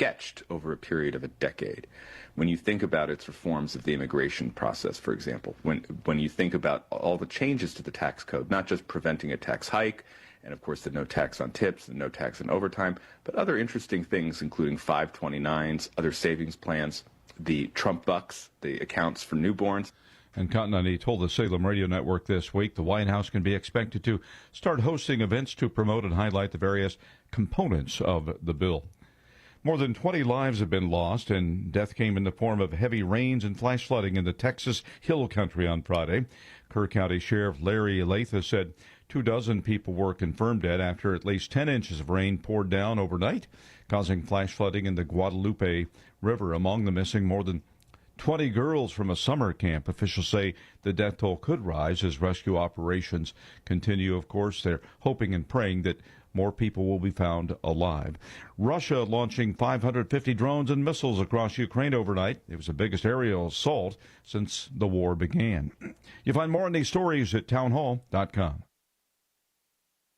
sketched over a period of a decade. When you think about its reforms of the immigration process, for example, when you think about all the changes to the tax code, not just preventing a tax hike, and of course the no tax on tips and no tax on overtime, but other interesting things including 529s, other savings plans, the Trump bucks, the accounts for newborns. And Continental told the Salem Radio Network this week the White House can be expected to start hosting events to promote and highlight the various components of the bill. More than 20 lives have been lost, and death came in the form of heavy rains and flash flooding in the Texas Hill Country on Friday. Kerr County Sheriff Larry Latha said 24 people were confirmed dead after at least 10 inches of rain poured down overnight, causing flash flooding in the Guadalupe River. Among the missing, more than 20 girls from a summer camp. Officials say the death toll could rise as rescue operations continue. Of course, they're hoping and praying that more people will be found alive. Russia launching 550 drones and missiles across Ukraine overnight. It was the biggest aerial assault since the war began. You find more on these stories at townhall.com.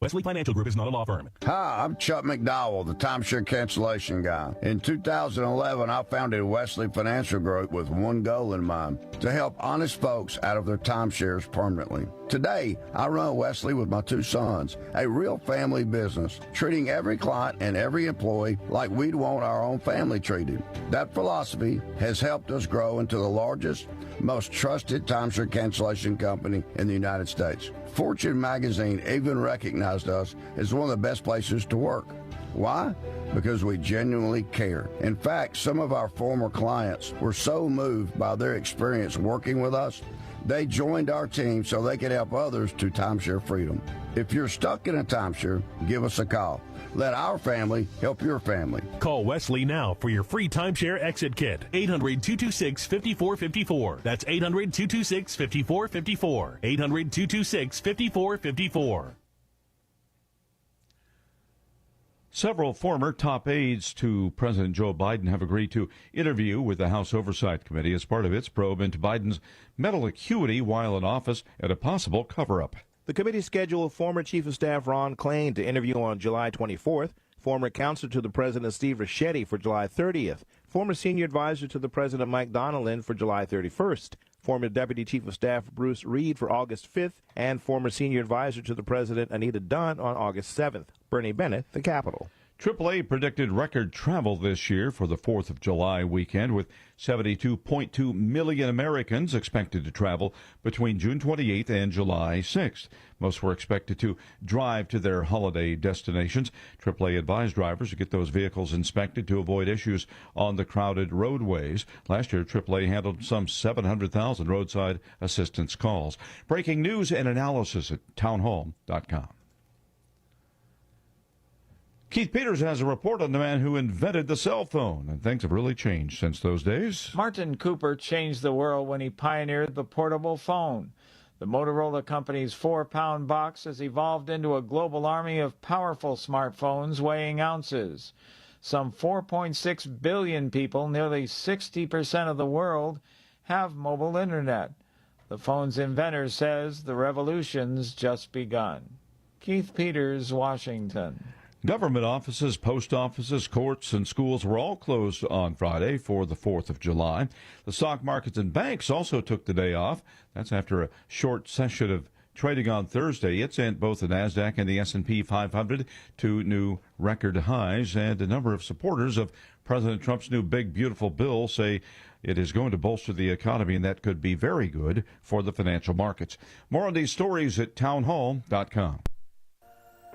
Wesley Financial Group is not a law firm. Hi, I'm Chuck McDowell, the timeshare cancellation guy. In 2011, I founded Wesley Financial Group with one goal in mind, to help honest folks out of their timeshares permanently. Today, I run Wesley with my two sons, a real family business, treating every client and every employee like we'd want our own family treated. That philosophy has helped us grow into the largest, most trusted timeshare cancellation company in the United States. Fortune magazine even recognized us as one of the best places to work. Why? Because we genuinely care. In fact, some of our former clients were so moved by their experience working with us, they joined our team so they could help others to timeshare freedom. If you're stuck in a timeshare, give us a call. Let our family help your family. Call Wesley now for your free timeshare exit kit. 800-226-5454. That's 800-226-5454. 800-226-5454. Several former top aides to President Joe Biden have agreed to interview with the House Oversight Committee as part of its probe into Biden's mental acuity while in office and a possible cover-up. The committee scheduled former Chief of Staff Ron Klain to interview on July 24th, former counselor to the President Steve Ricchetti for July 30th, former senior advisor to the President Mike Donilon for July 31st, former Deputy Chief of Staff Bruce Reed for August 5th, and former senior advisor to the President Anita Dunn on August 7th. Bernie Bennett, the Capitol. AAA predicted record travel this year for the 4th of July weekend, with 72.2 million Americans expected to travel between June 28th and July 6th. Most were expected to drive to their holiday destinations. AAA advised drivers to get those vehicles inspected to avoid issues on the crowded roadways. Last year, AAA handled some 700,000 roadside assistance calls. Breaking news and analysis at townhall.com. Keith Peters has a report on the man who invented the cell phone, and things have really changed since those days. Martin Cooper changed the world when he pioneered the portable phone. The Motorola company's 4-pound box has evolved into a global army of powerful smartphones weighing ounces. Some 4.6 billion people, nearly 60% of the world, have mobile internet. The phone's inventor says the revolution's just begun. Keith Peters, Washington. Government offices, post offices, courts, and schools were all closed on Friday for the 4th of July. The stock markets and banks also took the day off. That's after a short session of trading on Thursday. It sent both the NASDAQ and the S&P 500 to new record highs, and a number of supporters of President Trump's new big, beautiful bill say it is going to bolster the economy, and that could be very good for the financial markets. More on these stories at townhall.com.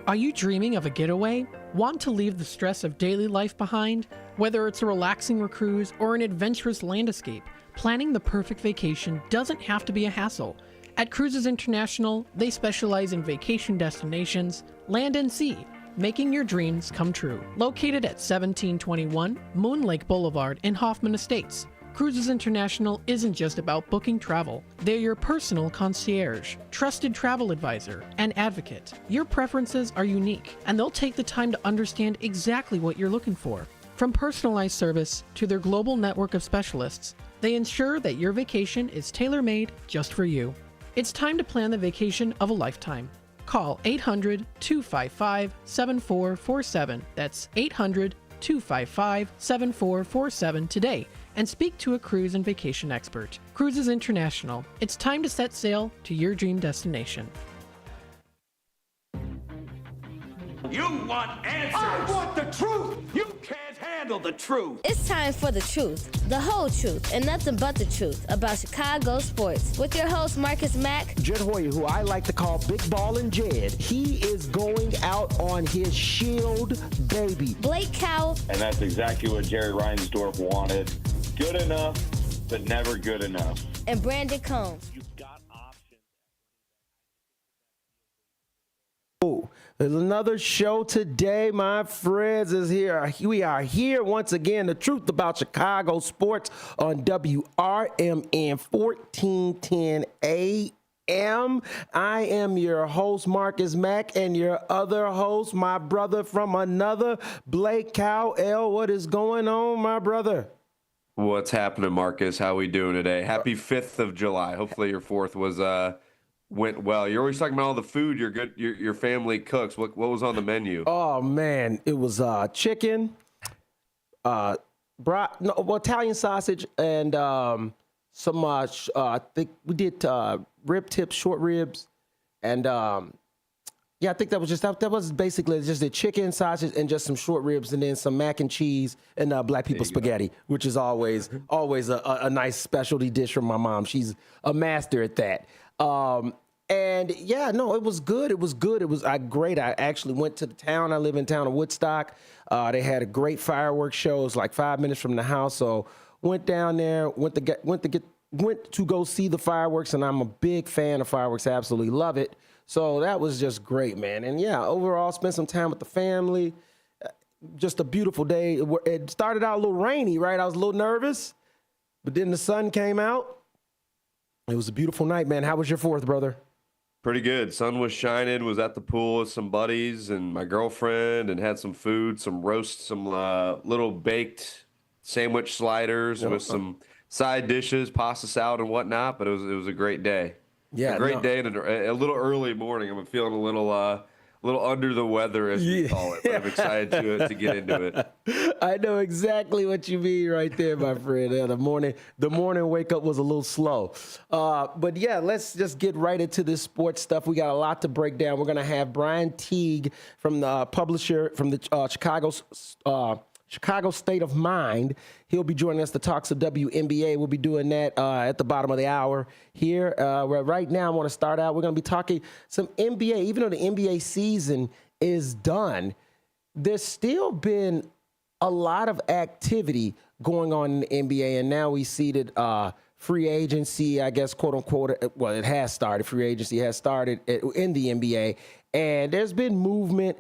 Are you dreaming of a getaway? Want to leave the stress of daily life behind? Whether it's a relaxing cruise or an adventurous land escape, planning the perfect vacation doesn't have to be a hassle. At Cruises International, they specialize in vacation destinations, land and sea, making your dreams come true. Located at 1721 Moon Lake Boulevard in Hoffman Estates, Cruises International isn't just about booking travel. They're your personal concierge, trusted travel advisor, and advocate. Your preferences are unique, and they'll take the time to understand exactly what you're looking for. From personalized service to their global network of specialists, they ensure that your vacation is tailor-made just for you. It's time to plan the vacation of a lifetime. Call 800-255-7447. That's 800 888-255-7447 today and speak to a cruise and vacation expert. Cruises International. It's time to set sail to your dream destination. You want answers! I want the truth! You can't handle the truth! It's time for the truth, the whole truth, and nothing but the truth about Chicago sports. With your host, Marcus Mack. Jed Hoyer, who I like to call Big Ball and Jed, he is going out on his shield, baby. Blake Cowell. And that's exactly what Jerry Reinsdorf wanted. Good enough, but never good enough. And Brandon Combs. There's another show today, my friends. We are here once again. The truth about Chicago sports on WRMN 1410 AM. I am your host, Marcus Mack, and your other host, my brother from another, Blake Cowell. What is going on, my brother? What's happening, Marcus? How we doing today? Happy 5th of July. Hopefully your 4th went well. You're always talking about all the food your family cooks. What was on the menu? Oh man, it was chicken, Italian sausage, and some I think we did rib tips, short ribs, and I think that was basically just the chicken, sausage, and just some short ribs, and then some mac and cheese and black people spaghetti, which is always a nice specialty dish from my mom. She's a master at that. And yeah, no, it was good. It was good. It was great. I actually went to the town. I live in town of Woodstock. They had a great fireworks show. It was like 5 minutes from the house. So went down there, went to go see the fireworks. And I'm a big fan of fireworks. I absolutely love it. So that was just great, man. And yeah, overall spent some time with the family. Just a beautiful day. It started out a little rainy, right? I was a little nervous, but then the sun came out. It was a beautiful night, man. How was your 4th, brother? Pretty good. Sun was shining, was at the pool with some buddies and my girlfriend, and had some food, some roast, some little baked sandwich sliders with some side dishes, pasta salad and whatnot, but it was a great day. Yeah, a great day and a little early morning. I'm feeling a little under the weather, as we call it, but I'm excited to get into it. I know exactly what you mean right there, my friend. The morning wake up was a little slow. But yeah, let's just get right into this sports stuff. We got a lot to break down. We're going to have Brian Teague from the publisher from the Chicago State of Mind. He'll be joining us to talk some WNBA. We'll be doing that at the bottom of the hour here. Where right now I want to start out. We're going to be talking some NBA. Even though the NBA season is done, there's still been a lot of activity going on in the NBA. And now we see that free agency, I guess, quote unquote, well, it has started. Free agency has started in the NBA. And there's been movement.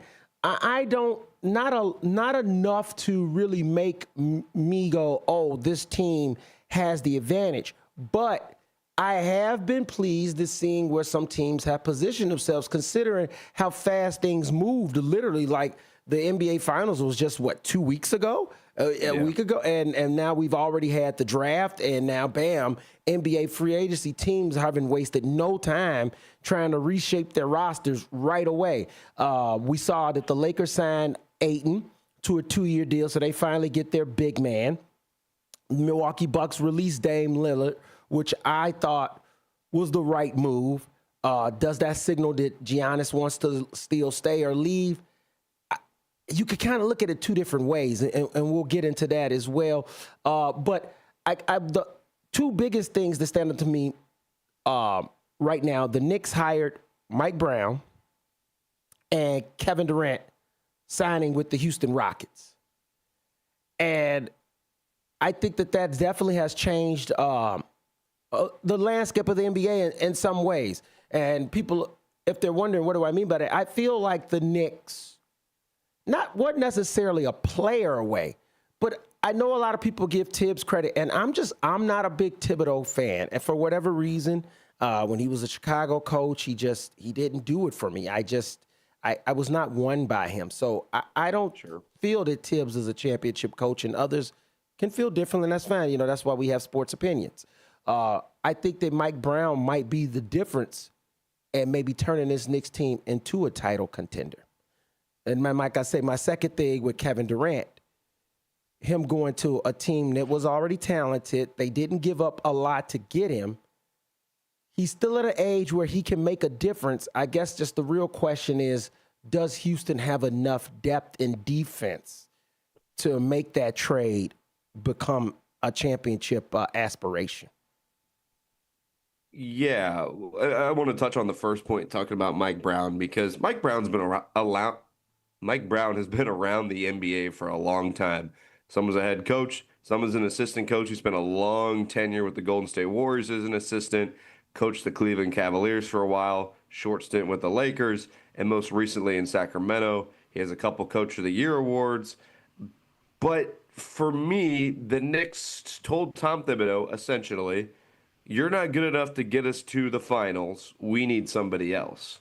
Not enough to really make me go, oh, this team has the advantage. But I have been pleased to seeing where some teams have positioned themselves, considering how fast things moved. Literally, like the NBA Finals was just, 2 weeks ago? A week ago, and now we've already had the draft, and now, bam, NBA free agency teams haven't wasted no time trying to reshape their rosters right away. We saw that the Lakers signed Ayton to a 2-year deal, so they finally get their big man. Milwaukee Bucks released Dame Lillard, which I thought was the right move. Does that signal that Giannis wants to still stay or leave? You could kind of look at it two different ways, and we'll get into that as well. But the two biggest things that stand out to me right now, the Knicks hired Mike Brown and Kevin Durant signing with the Houston Rockets. And I think that definitely has changed the landscape of the NBA in some ways. And people, if they're wondering, what do I mean by that? I feel like the Knicks wasn't necessarily a player away, but I know a lot of people give Tibbs credit, and I'm not a big Thibodeau fan. And for whatever reason, when he was a Chicago coach, he didn't do it for me. I was not won by him. So I don't feel that Tibbs is a championship coach, and others can feel differently, and that's fine. You know, that's why we have sports opinions. I think that Mike Brown might be the difference and maybe turning this Knicks team into a title contender. And like I say, my second thing with Kevin Durant, him going to a team that was already talented. They didn't give up a lot to get him. He's still at an age where he can make a difference. I guess just the real question is, does Houston have enough depth in defense to make that trade become a championship aspiration? Yeah, I want to touch on the first point, talking about Mike Brown, because Mike Brown's been Mike Brown has been around the NBA for a long time. Some was a head coach, some was an assistant coach who spent a long tenure with the Golden State Warriors as an assistant, coached the Cleveland Cavaliers for a while, short stint with the Lakers, and most recently in Sacramento. He has a couple Coach of the Year awards. But for me, the Knicks told Tom Thibodeau, essentially, you're not good enough to get us to the finals. We need somebody else.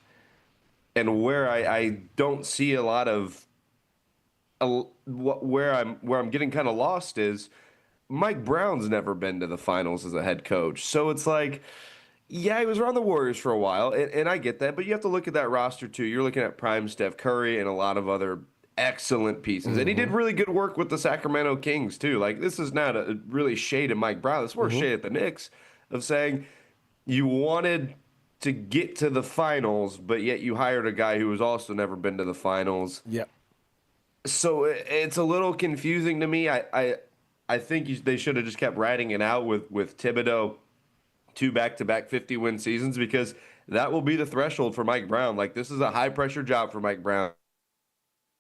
And where I don't see a lot of where I'm getting kind of lost is Mike Brown's never been to the finals as a head coach. So it's like, yeah, he was around the Warriors for a while, and I get that, but you have to look at that roster too. You're looking at prime Steph Curry and a lot of other excellent pieces. Mm-hmm. And he did really good work with the Sacramento Kings too. Like, this is not a really shade at Mike Brown. This is more shade at the Knicks of saying you wanted to get to the finals, but yet you hired a guy who has also never been to the finals. Yep. So it's a little confusing to me. I think they should have just kept riding it out with Thibodeau, 2 back-to-back 50-win seasons, because that will be the threshold for Mike Brown. Like, this is a high-pressure job for Mike Brown.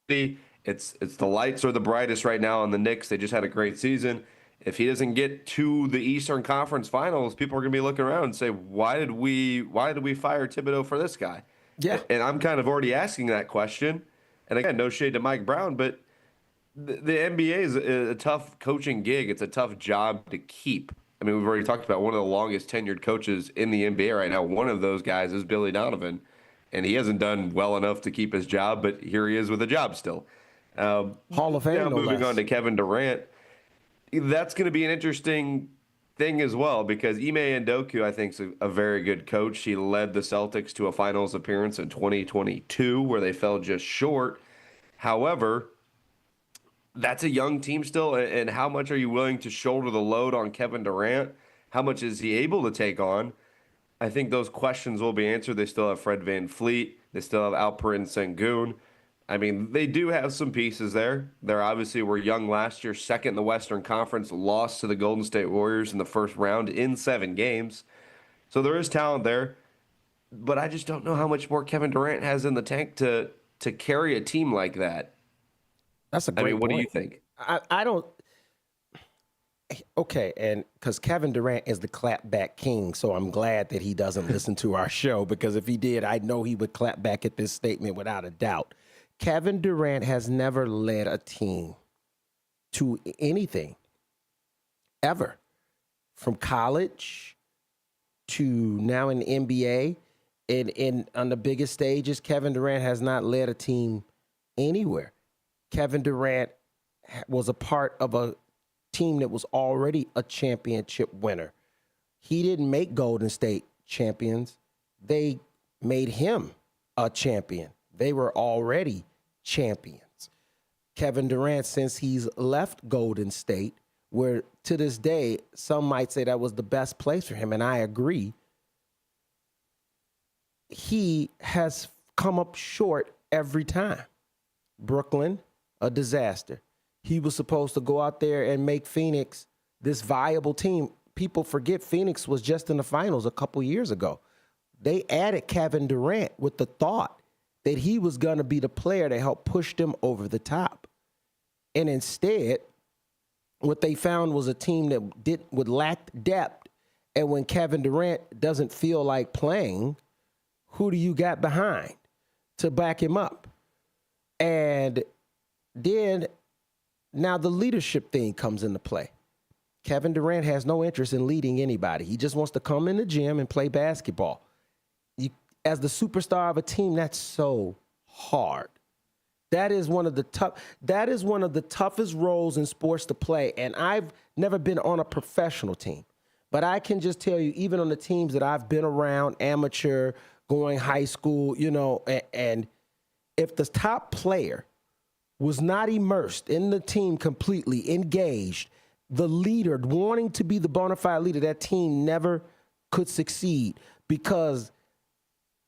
It's the lights are the brightest right now on the Knicks. They just had a great season. If he doesn't get to the Eastern Conference Finals, people are going to be looking around and say, why did we fire Thibodeau for this guy? Yeah. And I'm kind of already asking that question. And again, no shade to Mike Brown, but the NBA is a tough coaching gig. It's a tough job to keep. I mean, we've already talked about one of the longest tenured coaches in the NBA right now. One of those guys is Billy Donovan, and he hasn't done well enough to keep his job, but here he is with a job still. Hall of Fame, now no moving less. on to Kevin Durant, that's going to be an interesting thing as well, because Ime Udoka, I think, is a very good coach. He led the Celtics to a finals appearance in 2022 where they fell just short. However, that's a young team still, and how much are you willing to shoulder the load on Kevin Durant? How much is he able to take on? I think those questions will be answered. They still have Fred VanVleet. They still have Alperen Sengun. I mean, they do have some pieces there. They obviously were young last year, second in the Western Conference, lost to the Golden State Warriors in the first round in 7 games. So there is talent there, but I just don't know how much more Kevin Durant has in the tank to carry a team like that. That's a great what point. do you think? I don't. Okay, and because Kevin Durant is the clapback king, so I'm glad that he doesn't listen to our show, because if he did, I know he would clap back at this statement without a doubt. Kevin Durant has never led a team to anything, ever. From college to now in the NBA, and on the biggest stages, Kevin Durant has not led a team anywhere. Kevin Durant was a part of a team that was already a championship winner. He didn't make Golden State champions. They made him a champion. They were already champions. Kevin Durant, since he's left Golden State, where to this day, some might say that was the best place for him, and I agree, he has come up short every time. Brooklyn, a disaster. He was supposed to go out there and make Phoenix this viable team. People forget Phoenix was just in the finals a couple years ago. They added Kevin Durant with the thought that he was going to be the player to help push them over the top. And instead, what they found was a team that would lack depth. And when Kevin Durant doesn't feel like playing, who do you got behind to back him up? And then now the leadership thing comes into play. Kevin Durant has no interest in leading anybody. He just wants to come in the gym and play basketball. As the superstar of a team, that's so hard. That is one of the toughest roles in sports to play. And I've never been on a professional team, but I can just tell you, even on the teams that I've been around, amateur, going high school, and if the top player was not immersed in the team completely, engaged, the leader, wanting to be the bona fide leader, that team never could succeed because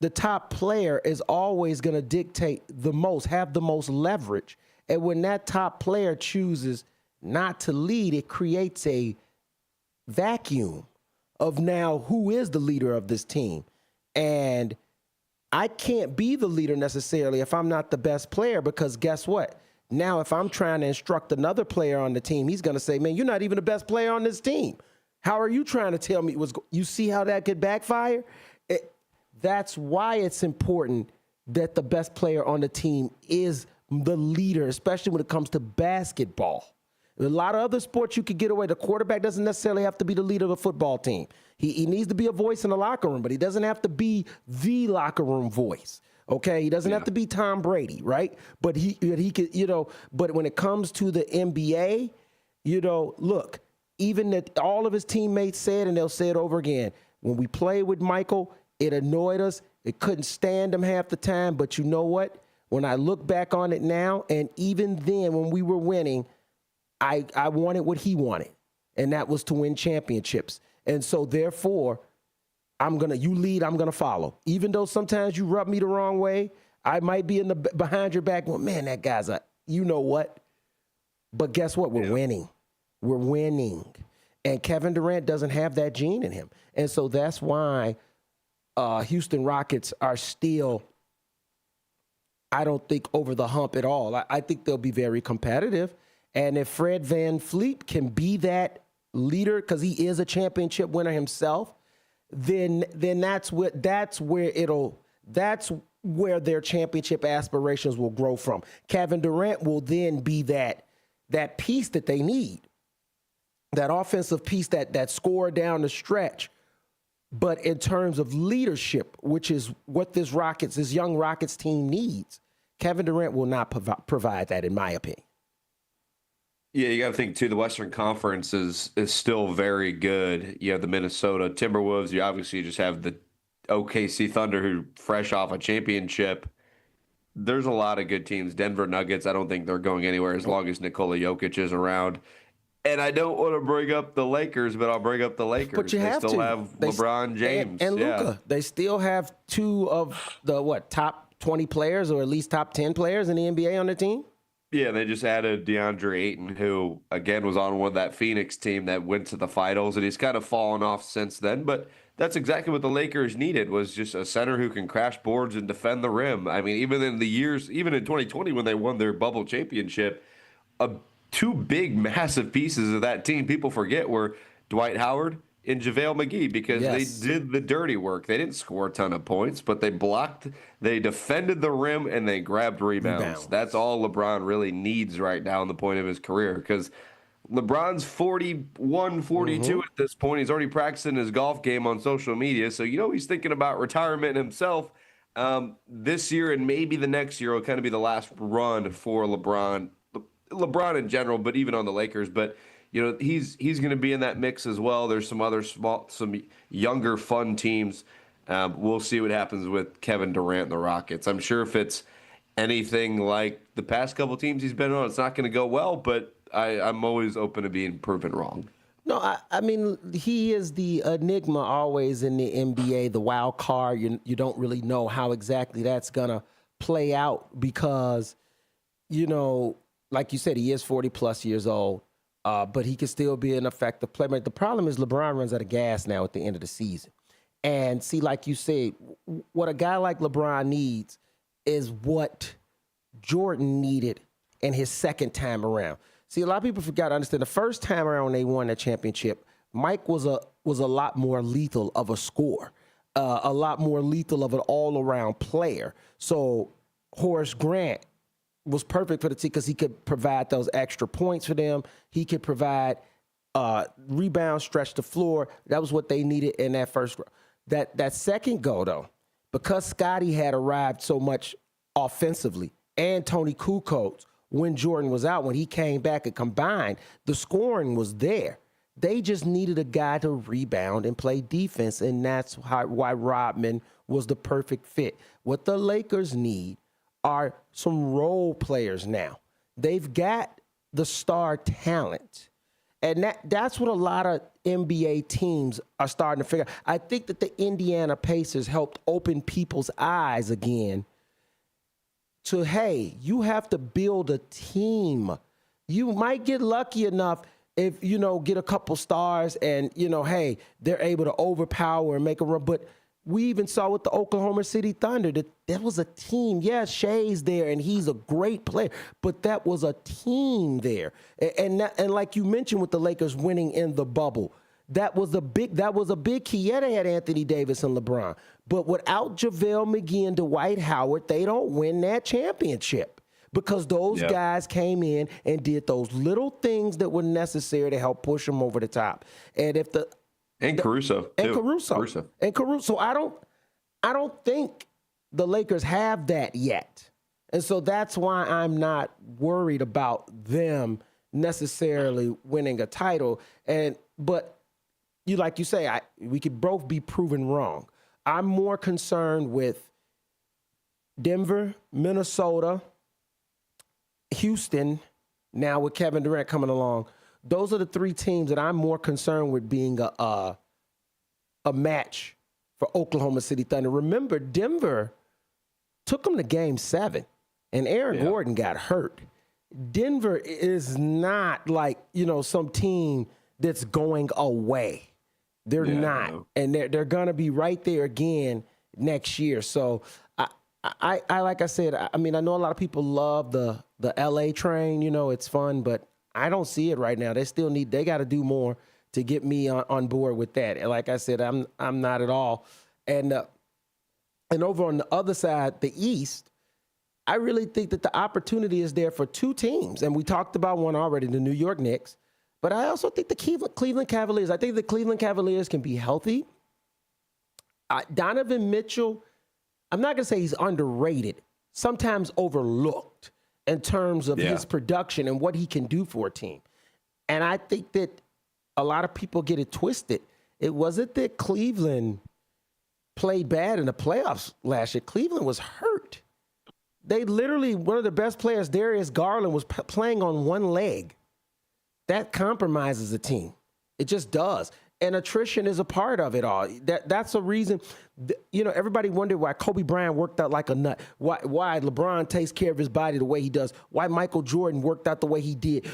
the top player is always going to dictate the most, have the most leverage. And when that top player chooses not to lead, it creates a vacuum of now who is the leader of this team. And I can't be the leader necessarily if I'm not the best player, because guess what? Now, if I'm trying to instruct another player on the team, he's going to say, man, you're not even the best player on this team. How are you trying to tell me you see how that could backfire? That's why it's important that the best player on the team is the leader, especially when it comes to basketball. A lot of other sports you could get away. The quarterback doesn't necessarily have to be the leader of a football team. He needs to be a voice in the locker room, but he doesn't have to be the locker room voice. Okay, he doesn't have to be Tom Brady, right? But he could, but when it comes to the NBA, look, even that all of his teammates said, and they'll say it over again, when we played with Michael, it annoyed us. It couldn't stand him half the time. But you know what? When I look back on it now, and even then when we were winning, I wanted what he wanted, and that was to win championships. And so therefore, you lead, I'm going to follow. Even though sometimes you rub me the wrong way, I might be behind your back. Well, man, that guy's you know what? But guess what? We're winning. We're winning. And Kevin Durant doesn't have that gene in him. And so that's why Houston Rockets are still, I don't think, over the hump at all. I think they'll be very competitive. And if Fred VanVleet can be that leader, because he is a championship winner himself, then that's where their championship aspirations will grow from. Kevin Durant will then be that piece that they need, that offensive piece that score down the stretch. But in terms of leadership, which is what this young Rockets team needs, Kevin Durant will not provide that, in my opinion. Yeah, you got to think, too, the Western Conference is still very good. You have the Minnesota Timberwolves. You obviously just have the OKC Thunder, who fresh off a championship. There's a lot of good teams. Denver Nuggets, I don't think they're going anywhere as long as Nikola Jokic is around. And I don't want to bring up the Lakers, but I'll bring up the Lakers. But you have they still have LeBron James. And Luka. They still have two of the, top 20 players, or at least top 10 players in the NBA on their team? Yeah, they just added DeAndre Ayton, who, again, was on that Phoenix team that went to the finals, and he's kind of fallen off since then. But that's exactly what the Lakers needed, was just a center who can crash boards and defend the rim. I mean, even in 2020 when they won their bubble championship, two big, massive pieces of that team people forget were Dwight Howard and JaVale McGee, because they did the dirty work. They didn't score a ton of points, but they blocked, they defended the rim, and they grabbed rebounds. That's all LeBron really needs right now in the point of his career, because LeBron's 41, 42 at this point. He's already practicing his golf game on social media, so he's thinking about retirement himself. This year and maybe the next year will kind of be the last run for LeBron in general, but even on the Lakers. But he's going to be in that mix as well. There's some other some younger, fun teams. We'll see what happens with Kevin Durant and the Rockets. I'm sure if it's anything like the past couple teams he's been on, it's not going to go well, but I'm always open to being proven wrong. No, I mean, he is the enigma always in the NBA, the wild card. You don't really know how exactly that's going to play out because, like you said, he is 40-plus years old. But he can still be an effective player. The problem is LeBron runs out of gas now at the end of the season. And see, like you said, what a guy like LeBron needs is what Jordan needed in his second time around. See, a lot of people forgot to understand the first time around when they won that championship, Mike was a lot more lethal of a scorer, a lot more lethal of an all-around player. So Horace Grant was perfect for the team because he could provide those extra points for them. He could provide rebound, stretch the floor. That was what they needed in that first. That second go, though, because Scottie had arrived so much offensively and Tony Kukoc when Jordan was out, when he came back and combined, the scoring was there. They just needed a guy to rebound and play defense, and that's why Rodman was the perfect fit. What the Lakers need are some role players now. They've got the star talent. And that's what a lot of NBA teams are starting to figure out. I think that the Indiana Pacers helped open people's eyes again to, hey, you have to build a team. You might get lucky enough if, get a couple stars and, hey, they're able to overpower and make a run. But we even saw with the Oklahoma City Thunder that there was a team. Yeah, Shea's there, and he's a great player, but that was a team there. And like you mentioned with the Lakers winning in the bubble, that was a big key. Yeah, they had Anthony Davis and LeBron, but without JaVale McGee and Dwight Howard, they don't win that championship because those guys came in and did those little things that were necessary to help push them over the top. And if Caruso. I don't think the Lakers have that yet. And so that's why I'm not worried about them necessarily winning a title. But like you say, we could both be proven wrong. I'm more concerned with Denver, Minnesota, Houston, now with Kevin Durant coming along. Those are the three teams that I'm more concerned with being a match for Oklahoma City Thunder. Remember, Denver took them to Game 7, and Aaron Gordon got hurt. Denver is not like, some team that's going away. They're not, and they're going to be right there again next year. So, I like I said, I know a lot of people love the LA train. It's fun, but I don't see it right now. They got to do more to get me on board with that. And like I said, I'm not at all. And over on the other side, the East, I really think that the opportunity is there for two teams. And we talked about one already, the New York Knicks. But I also think the Cleveland Cavaliers. I think the Cleveland Cavaliers can be healthy. Donovan Mitchell, I'm not going to say he's underrated, sometimes overlooked in terms of his production and what he can do for a team. And I think that a lot of people get it twisted. It wasn't that Cleveland played bad in the playoffs last year. Cleveland was hurt. They literally, one of the best players, Darius Garland, was playing on one leg. That compromises a team. It just does. And attrition is a part of it all. That's a reason, everybody wondered why Kobe Bryant worked out like a nut, why LeBron takes care of his body the way he does, why Michael Jordan worked out the way he did.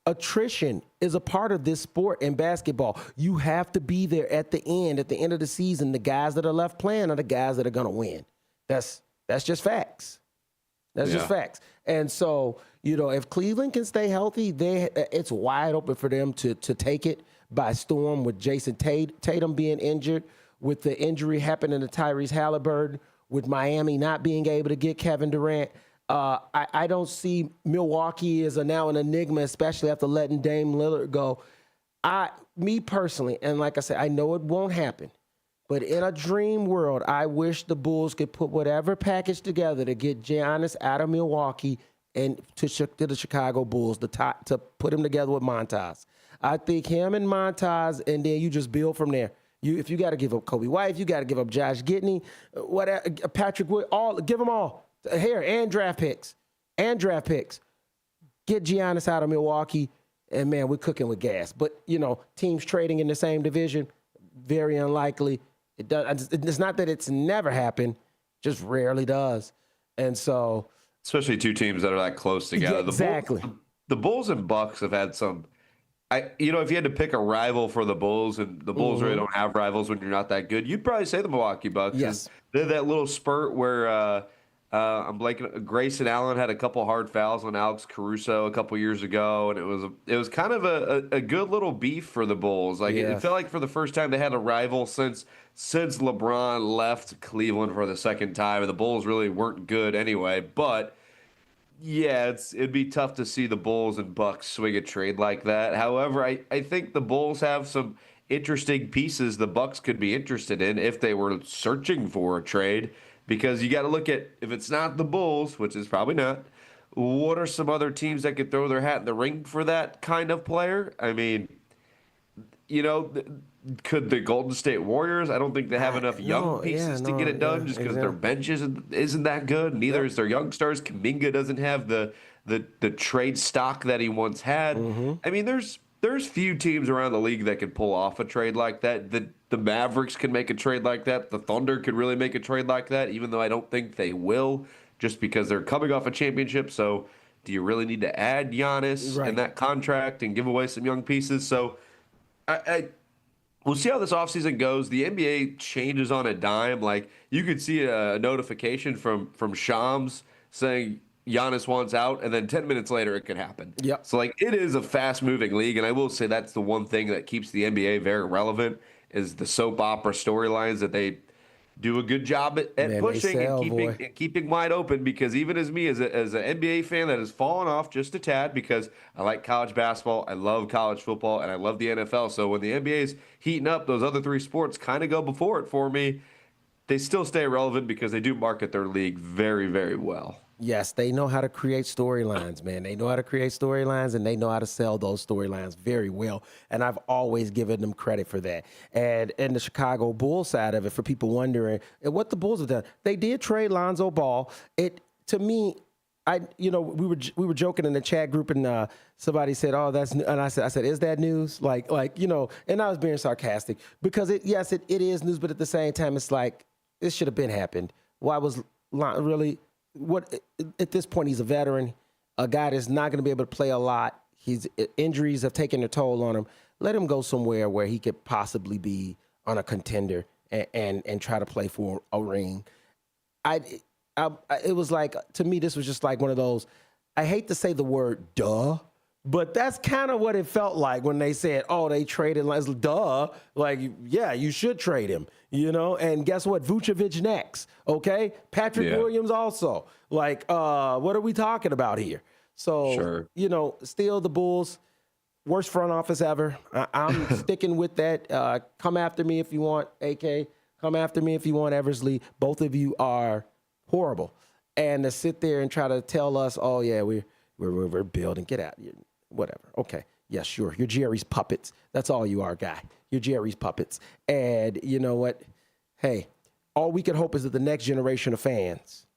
Attrition is a part of this sport in basketball. You have to be there at the end of the season. The guys that are left playing are the guys that are going to win. That's just facts. That's just facts. And so, if Cleveland can stay healthy, it's wide open for them to take it by storm with Jason Tatum being injured, with the injury happening to Tyrese Halliburton, with Miami not being able to get Kevin Durant. I don't see Milwaukee as now an enigma, especially after letting Dame Lillard go. Me personally, and like I said, I know it won't happen, but in a dream world, I wish the Bulls could put whatever package together to get Giannis out of Milwaukee and to the Chicago Bulls to put him together with Montas. I think him and Montas, and then you just build from there. If you got to give up Kobe White, if you got to give up Josh Giddey, whatever, Patrick Wood, give them all here and draft picks. Get Giannis out of Milwaukee, and man, we're cooking with gas. But teams trading in the same division, very unlikely. It's not that it's never happened, just rarely does. And so, especially two teams that are that close together. Exactly. The Bulls and Bucks have had some. If you had to pick a rival for the Bulls, and the Bulls really don't have rivals when you're not that good, you'd probably say the Milwaukee Bucks. Yes. They had that little spurt where I'm blanking. Grayson Allen had a couple hard fouls on Alex Caruso a couple years ago, and it was kind of a good little beef for the Bulls. It felt like for the first time they had a rival since LeBron left Cleveland for the second time, and the Bulls really weren't good anyway. But yeah, it'd be tough to see the Bulls and Bucks swing a trade like that. However, I think the Bulls have some interesting pieces the Bucks could be interested in if they were searching for a trade, because you got to look at, if it's not the Bulls, which is probably not, what are some other teams that could throw their hat in the ring for that kind of player? I mean, could the Golden State Warriors? I don't think they have enough young pieces to get it done, just because their bench isn't that good. Neither is their young stars. Kuminga doesn't have the the trade stock that he once had. I mean, there's few teams around the league that could pull off a trade like that. The Mavericks can make a trade like that. The Thunder could really make a trade like that, even though I don't think they will, just because they're coming off a championship. So do you really need to add Giannis in that contract and give away some young pieces? So we'll see how this offseason goes. The NBA changes on a dime. Like, you could see a notification from Shams saying Giannis wants out, and then 10 minutes later it could happen. Yep. So, like, it is a fast-moving league, and I will say that's the one thing that keeps the NBA very relevant is the soap opera storylines that they do a good job at pushing and keeping wide open, because even as me, as an NBA fan that has fallen off just a tad, because I like college basketball, I love college football, and I love the NFL. So when the NBA is heating up, those other three sports kind of go before it for me. They still stay relevant because they do market their league very, very well. Yes, they know how to create storylines, man. They know how to create storylines, and they know how to sell those storylines very well. And I've always given them credit for that. And the Chicago Bulls side of it, for people wondering what the Bulls have done, they did trade Lonzo Ball. To me, we were joking in the chat group, and somebody said, "Oh, that's new." And I said, "Is that news?" Like and I was being sarcastic because it is news, but at the same time, it's like this should have been happened. Why was really? What at this point, he's a veteran, a guy that's not going to be able to play a lot. His injuries have taken a toll on him. Let him go somewhere where he could possibly be on a contender and try to play for a ring. It was like, to me, this was just like one of those, I hate to say the word duh, but that's kind of what it felt like when they said, oh, they traded, duh. Like, yeah, you should trade him, and guess what? Vucevic next, okay? Patrick Williams also. Like, what are we talking about here? So, still the Bulls, worst front office ever. I'm sticking with that. Come after me if you want, AK. Come after me if you want, Eversley. Both of you are horrible. And to sit there and try to tell us, oh, yeah, we're building, get out. Whatever. Okay. Yeah, sure. You're Jerry's puppets. That's all you are, guy. You're Jerry's puppets. And you know what? Hey, all we can hope is that the next generation of fans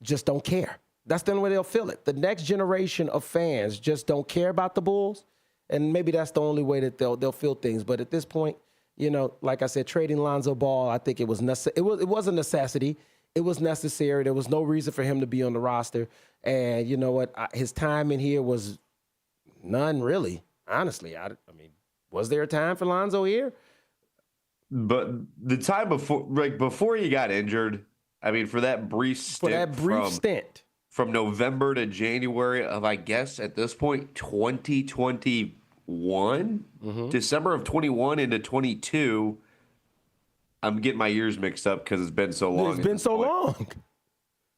just don't care. That's the only way they'll feel it. The next generation of fans just don't care about the Bulls. And maybe that's the only way that they'll feel things. But at this point, like I said, trading Lonzo Ball, I think it was it was a necessity. It was necessary. There was no reason for him to be on the roster. And you know what? His time in here was none, really. Honestly, I mean, was there a time for Lonzo here? But the time before he got injured, I mean, for that brief stint, from November to January of, I guess at this point, 2021, December of 21 into 22. I'm getting my years mixed up because it's been so long. It's been so long.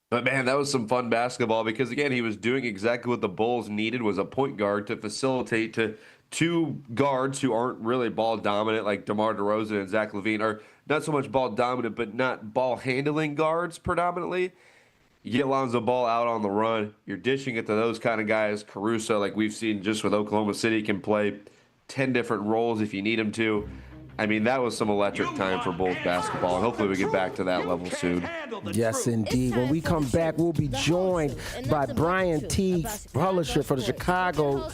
But, man, that was some fun basketball because, again, he was doing exactly what the Bulls needed, was a point guard to facilitate to two guards who aren't really ball dominant, like DeMar DeRozan and Zach LaVine, are not so much ball dominant but not ball handling guards predominantly. You get Lonzo Ball out on the run, you're dishing it to those kind of guys. Caruso, like we've seen just with Oklahoma City, can play 10 different roles if you need him to. I mean, that was some electric time for Bulls basketball, and hopefully we get back to that level soon. Yes, indeed. When we come back, we'll be joined by Brian T. Publisher for the Chicago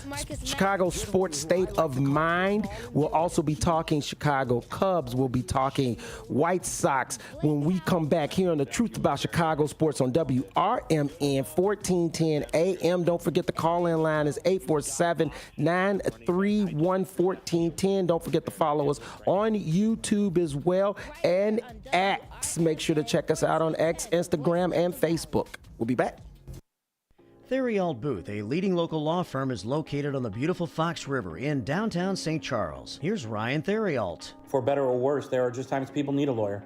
Sports State of Mind. We'll also be talking Chicago Cubs. We'll be talking White Sox when we come back here on The Truth About Chicago Sports on WRMN 1410 AM. Don't forget the call-in line is 847-931-1410. Don't forget to follow us on YouTube as well, and X. Make sure to check us out on X, Instagram, and Facebook. We'll be back. Theriault Booth, a leading local law firm, is located on the beautiful Fox River in downtown St. Charles. Here's Ryan Theriault. For better or worse, there are just times people need a lawyer.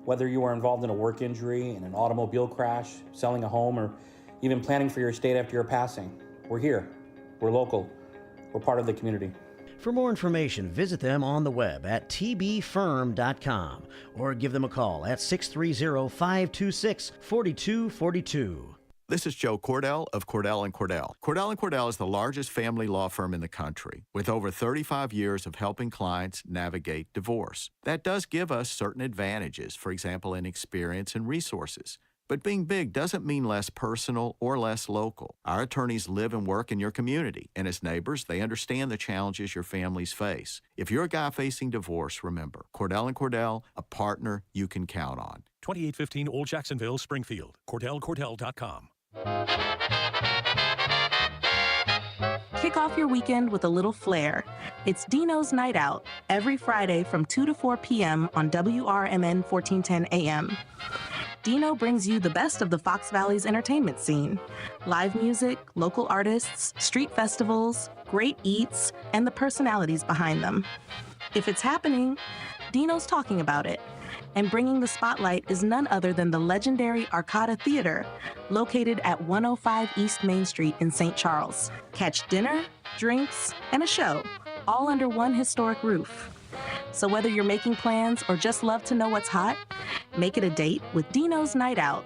Whether you are involved in a work injury, in an automobile crash, selling a home, or even planning for your estate after your passing, we're here. We're local. We're part of the community. For more information, visit them on the web at tbfirm.com or give them a call at 630-526-4242. This is Joe Cordell of Cordell & Cordell. Cordell & Cordell is the largest family law firm in the country with over 35 years of helping clients navigate divorce. That does give us certain advantages, for example, in experience and resources. But being big doesn't mean less personal or less local. Our attorneys live and work in your community, and as neighbors, they understand the challenges your families face. If you're a guy facing divorce, remember, Cordell & Cordell, a partner you can count on. 2815 Old Jacksonville, Springfield. CordellCordell.com. Kick off your weekend with a little flair. It's Dino's Night Out, every Friday from 2 to 4 p.m. on WRMN 1410 AM. Dino brings you the best of the Fox Valley's entertainment scene. Live music, local artists, street festivals, great eats, and the personalities behind them. If it's happening, Dino's talking about it. And bringing the spotlight is none other than the legendary Arcada Theater, located at 105 East Main Street in St. Charles. Catch dinner, drinks, and a show, all under one historic roof. So whether you're making plans or just love to know what's hot, make it a date with Dino's Night Out,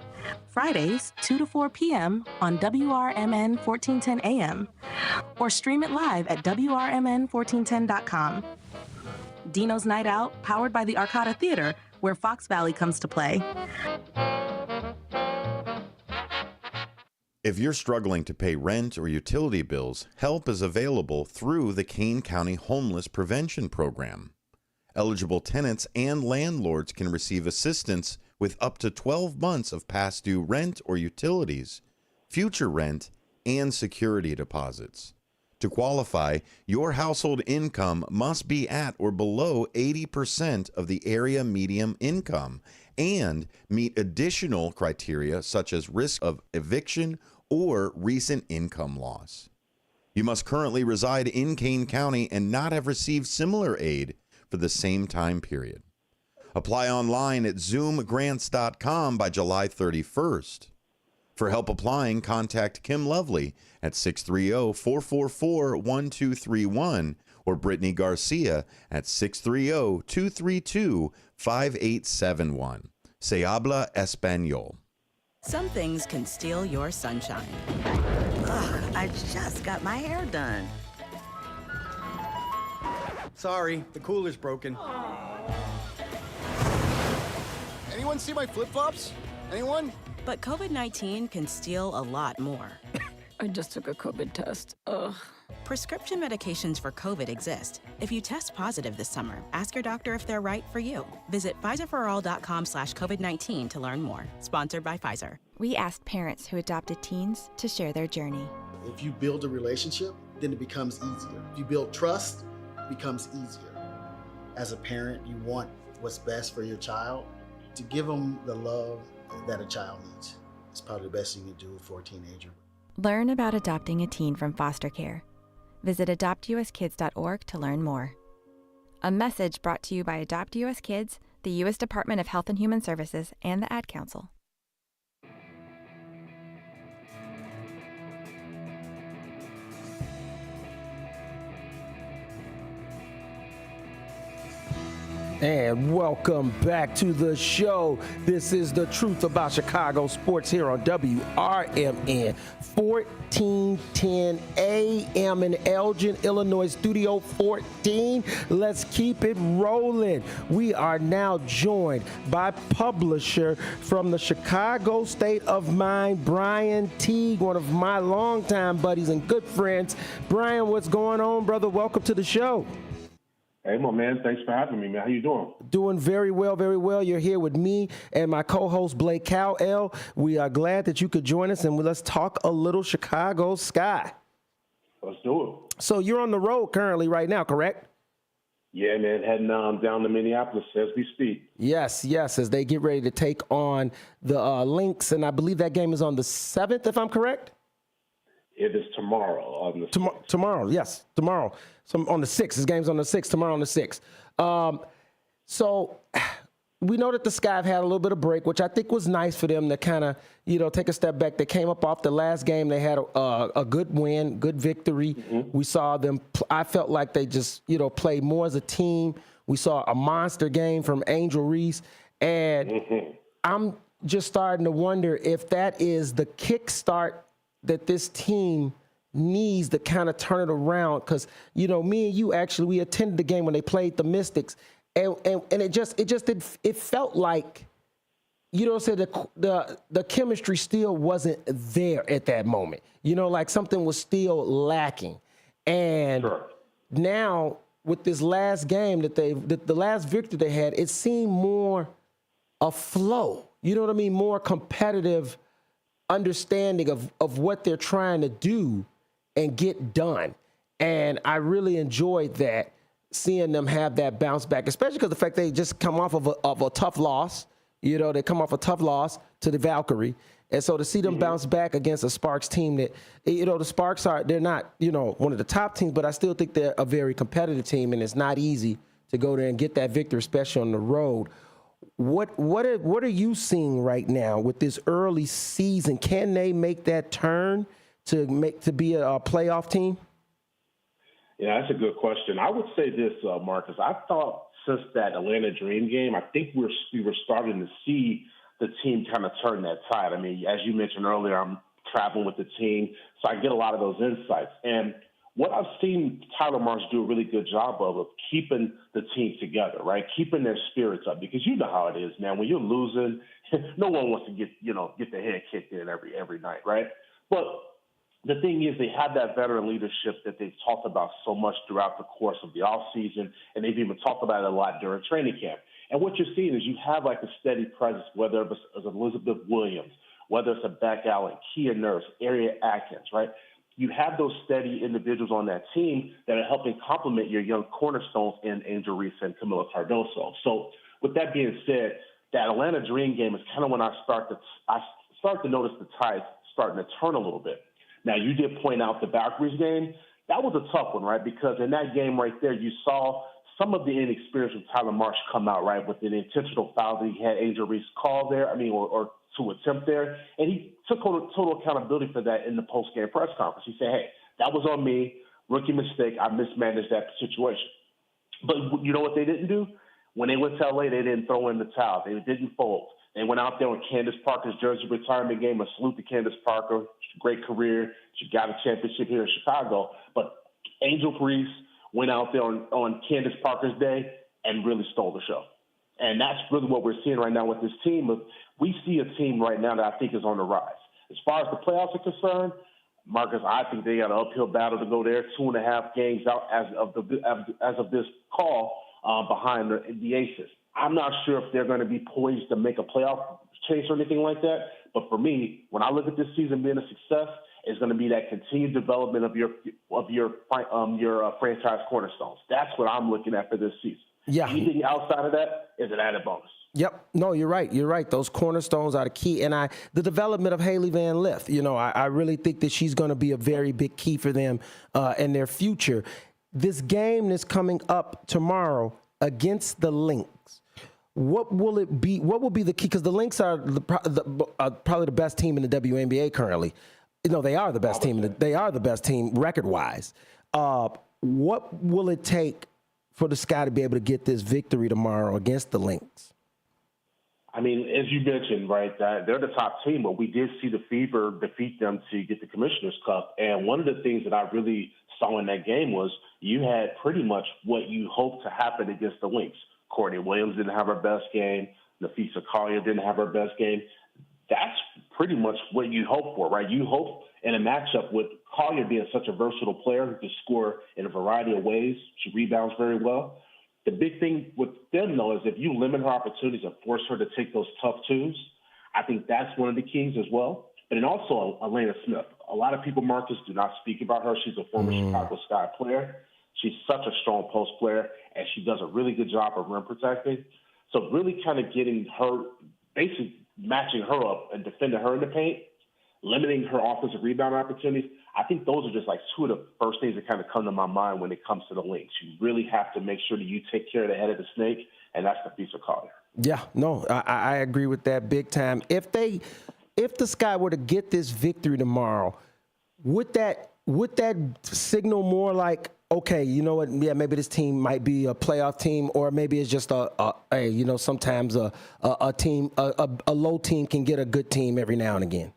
Fridays, 2 to 4 p.m. on WRMN 1410 AM, or stream it live at WRMN1410.com. Dino's Night Out, powered by the Arcada Theater, where Fox Valley comes to play. If you're struggling to pay rent or utility bills, help is available through the Kane County Homeless Prevention Program. Eligible tenants and landlords can receive assistance with up to 12 months of past due rent or utilities, future rent, and security deposits. To qualify, your household income must be at or below 80% of the area median income and meet additional criteria such as risk of eviction or recent income loss. You must currently reside in Kane County and not have received similar aid for the same time period. Apply online at zoomgrants.com by July 31st. For help applying, contact Kim Lovely at 630-444-1231 or Brittany Garcia at 630-232-5871. Se habla español. Some things can steal your sunshine. Ugh, I just got my hair done. Sorry, the cooler's broken. Anyone see my flip-flops? Anyone? But COVID-19 can steal a lot more. I just took a COVID test. Ugh. Prescription medications for COVID exist. If you test positive this summer, ask your doctor if they're right for you. Visit PfizerForAll.com/COVID-19 to learn more. Sponsored by Pfizer. We asked parents who adopted teens to share their journey. If you build a relationship, then it becomes easier. If you build trust, it becomes easier. As a parent, you want what's best for your child. To give them the love that a child needs. It's probably the best thing you can do for a teenager. Learn about adopting a teen from foster care. Visit adoptuskids.org to learn more. A message brought to you by Adopt US Kids, the U.S. Department of Health and Human Services, and the Ad Council. And welcome back to the show. This is The Truth About Chicago Sports here on WRMN 1410 AM in Elgin, Illinois, Studio 14. Let's keep it rolling. We are now joined by publisher from the Chicago State of Mind, Brian Teague, one of my longtime buddies and good friends. Brian, what's going on, brother? Welcome to the show. Hey, my man. Thanks for having me, man. How you doing? Doing very well, very well. You're here with me and my co-host, Blake Cowell. We are glad that you could join us, and let's talk a little Chicago Sky. Let's do it. So you're on the road currently right now, correct? Yeah, man. Heading down to Minneapolis as we speak. Yes, as they get ready to take on the Lynx, and I believe that game is on the 7th, if I'm correct? It is tomorrow. Tomorrow, yes, tomorrow. So on the 6th. This game's on the 6th, tomorrow on the 6th. So we know that the Sky have had a little bit of break, which I think was nice for them to kind of, take a step back. They came up off the last game. They had a good win, good victory. Mm-hmm. We saw them. I felt like they just, played more as a team. We saw a monster game from Angel Reese. And I'm just starting to wonder if that is the kickstart that this team needs to kind of turn it around, because me and you actually, we attended the game when they played the Mystics, and it felt like you know, said the chemistry still wasn't there at that moment. You know, like something was still lacking. And now with this last game the last victory they had, it seemed more a flow. You know what I mean? More competitive understanding of what they're trying to do and get done. And I really enjoyed that, seeing them have that bounce back, especially because the fact they just come off of a tough loss. You know, they come off a tough loss to the Valkyrie. And so to see them bounce back against a Sparks team that, you know, the Sparks they're not, you know, one of the top teams, but I still think they're a very competitive team, and it's not easy to go there and get that victory, especially on the road. What are you seeing right now with this early season? Can they make that turn to be a playoff team? Yeah, that's a good question. I would say this, Marcus. I thought since that Atlanta Dream game, I think we were starting to see the team kind of turn that tide. I mean, as you mentioned earlier, I'm traveling with the team, so I get a lot of those insights. And what I've seen Tyler Marsh do a really good job of keeping the team together, right? Keeping their spirits up, because you know how it is, man. When you're losing, no one wants to get their head kicked in every night, right? But the thing is, they have that veteran leadership that they've talked about so much throughout the course of the offseason, and they've even talked about it a lot during training camp. And what you're seeing is you have like a steady presence, whether it's Elizabeth Williams, whether it's a Beck Allen, Kia Nurse, Aria Atkins, right? You have those steady individuals on that team that are helping complement your young cornerstones in Angel Reese and Camila Cardoso. So with that being said, that Atlanta Dream game is kind of when I start to notice the tide starting to turn a little bit. Now, you did point out the Valkyries game. That was a tough one, right? Because in that game right there, you saw some of the inexperience of Tyler Marsh come out, right, with an intentional foul that he had Angel Reese call there, or to attempt there. And he took total accountability for that in the post-game press conference. He said, hey, that was on me, rookie mistake. I mismanaged that situation. But you know what they didn't do? When they went to L.A., they didn't throw in the towel. They didn't fold. They went out there on Candace Parker's jersey retirement game. A salute to Candace Parker. Great career. She got a championship here in Chicago. But Angel Reese went out there on Candace Parker's day and really stole the show. And that's really what we're seeing right now with this team. We see a team right now that I think is on the rise. As far as the playoffs are concerned, Marcus, I think they got an uphill battle to go there. 2.5 games out as of this call behind the Aces. I'm not sure if they're going to be poised to make a playoff chase or anything like that. But for me, when I look at this season being a success, it's going to be that continued development of your franchise cornerstones. That's what I'm looking at for this season. Yeah. Anything outside of that is an added bonus. Yep. No, you're right. You're right. Those cornerstones are the key. And the development of Haley Van Lith, you know, I really think that she's going to be a very big key for them in their future. This game that's coming up tomorrow against the Lynx, what will it be? What will be the key? Because the Lynx are probably the best team in the WNBA currently. You know, they are the best team. They are the best team record-wise. What will it take for the Sky to be able to get this victory tomorrow against the Lynx? I mean, as you mentioned, right, they're the top team, but we did see the Fever defeat them to get the Commissioner's Cup. And one of the things that I really saw in that game was you had pretty much what you hoped to happen against the Lynx. Courtney Williams didn't have her best game. Nafisa Collier didn't have her best game. That's pretty much what you hope for, right? You hope in a matchup with Collier being such a versatile player who can score in a variety of ways. She rebounds very well. The big thing with them, though, is if you limit her opportunities and force her to take those tough twos, I think that's one of the keys as well. But then also Elena Smith. A lot of people, Marcus, do not speak about her. She's a former Chicago Sky player. She's such a strong post player, and she does a really good job of rim protecting. So really kind of getting her, basically matching her up and defending her in the paint, limiting her offensive rebound opportunities. I think those are just like two of the first things that kind of come to my mind when it comes to the Lynx. You really have to make sure that you take care of the head of the snake, and that's Nafisa Collier. Yeah, no, I agree with that big time. If the Sky were to get this victory tomorrow, would that signal more like, okay, you know what? Yeah, maybe this team might be a playoff team, or maybe it's just sometimes a team, a low team can get a good team every now and again.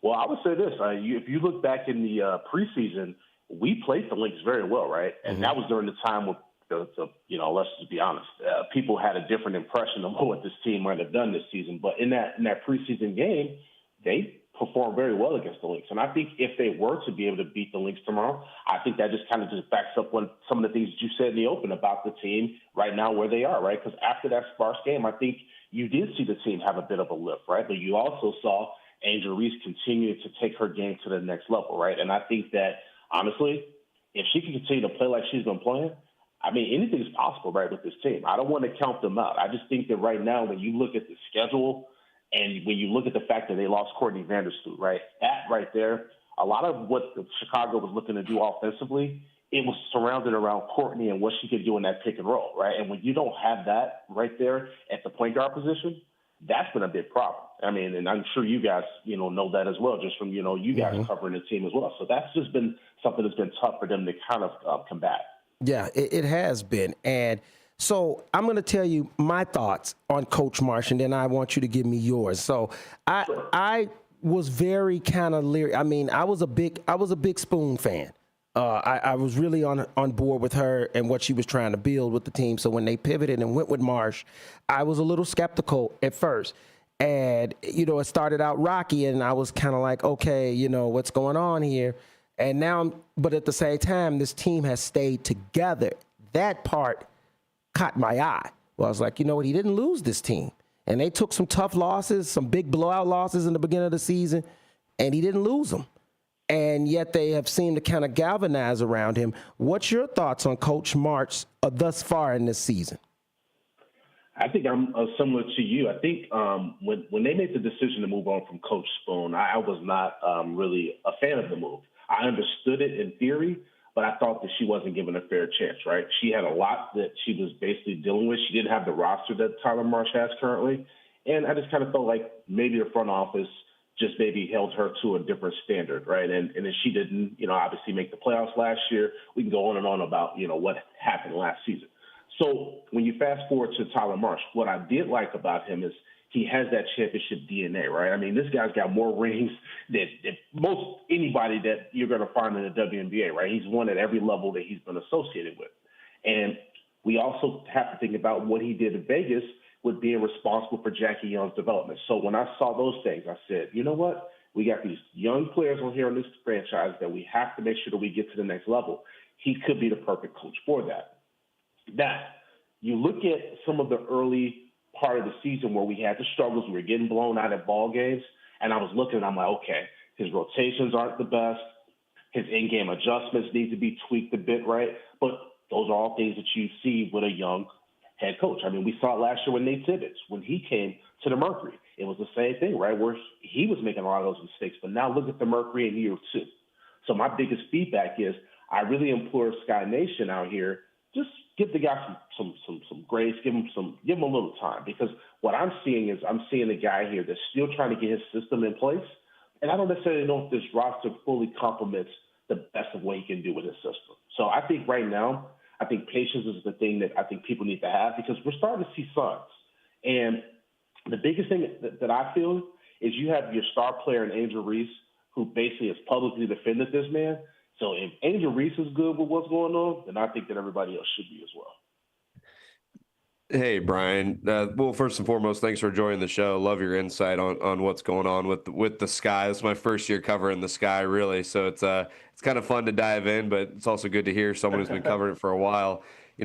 Well, I would say this: if you look back in the preseason, we played the Lynx very well, right? And that was during the time let's just be honest. People had a different impression of what this team might have done this season. But in that preseason game, they performed very well against the Lynx. And I think if they were to be able to beat the Lynx tomorrow, I think that just kind of just backs up some of the things that you said in the open about the team right now where they are, right? Because after that sparse game, I think you did see the team have a bit of a lift, right? But you also saw Angel Reese continue to take her game to the next level, right? And I think that, honestly, if she can continue to play like she's been playing, I mean, anything's possible, right, with this team. I don't want to count them out. I just think that right now, when you look at the schedule and when you look at the fact that they lost Courtney Vandersloot, right, that right there, a lot of what Chicago was looking to do offensively, it was surrounded around Courtney and what she could do in that pick and roll, right? And when you don't have that right there at the point guard position, that's been a big problem. I mean, and I'm sure you guys, know that as well, just from, you guys covering the team as well. So that's just been something that's been tough for them to kind of combat. Yeah, it has been. And so I'm going to tell you my thoughts on Coach Marsh, and then I want you to give me yours. So I was very kind of leery. I mean, I was a big Spoon fan. I was really on board with her and what she was trying to build with the team. So when they pivoted and went with Marsh, I was a little skeptical at first. And, it started out rocky, and I was kind of like, okay, what's going on here? And now, but at the same time, this team has stayed together. That part caught my eye. Well, I was like, you know what? He didn't lose this team. And they took some tough losses, some big blowout losses in the beginning of the season, and he didn't lose them. And yet they have seemed to kind of galvanize around him. What's your thoughts on Coach March thus far in this season? I think I'm similar to you. I think when they made the decision to move on from Coach Spoon, I was not really a fan of the move. I understood it in theory, but I thought that she wasn't given a fair chance, right? She had a lot that she was basically dealing with. She didn't have the roster that Tyler Marsh has currently. And I just kind of felt like maybe the front office just maybe held her to a different standard, right? And if she didn't, obviously make the playoffs last year, we can go on and on about, what happened last season. So when you fast forward to Tyler Marsh, what I did like about him is he has that championship DNA, right? I mean, this guy's got more rings than most anybody that you're going to find in the WNBA, right? He's won at every level that he's been associated with. And we also have to think about what he did in Vegas with being responsible for Jackie Young's development. So when I saw those things, I said, you know what? We got these young players on here in this franchise that we have to make sure that we get to the next level. He could be the perfect coach for that. Now, you look at some of the early part of the season where we had the struggles, we were getting blown out at ball games, and I was looking and I'm like, okay, his rotations aren't the best. His in-game adjustments need to be tweaked a bit, right? But those are all things that you see with a young head coach. I mean, we saw it last year with Nate Tibbetts when he came to the Mercury. It was the same thing, right, where he was making a lot of those mistakes. But now look at the Mercury in year 2. So my biggest feedback is I really implore Sky Nation out here, just give the guy some grace, give him a little time, because what I'm seeing is I'm seeing a guy here that's still trying to get his system in place, and I don't necessarily know if this roster fully complements the best of what he can do with his system. So I think right now, I think patience is the thing that I think people need to have, because we're starting to see signs. And the biggest thing that I feel is you have your star player in Angel Reese, who basically has publicly defended this man. So if Angel Reese is good with what's going on, then I think that everybody else should be as well. Hey, Brian. Well, first and foremost, thanks for joining the show. Love your insight on what's going on with the Sky. It's my first year covering the Sky, really. So it's kind of fun to dive in, but it's also good to hear someone who's been covering it for a while.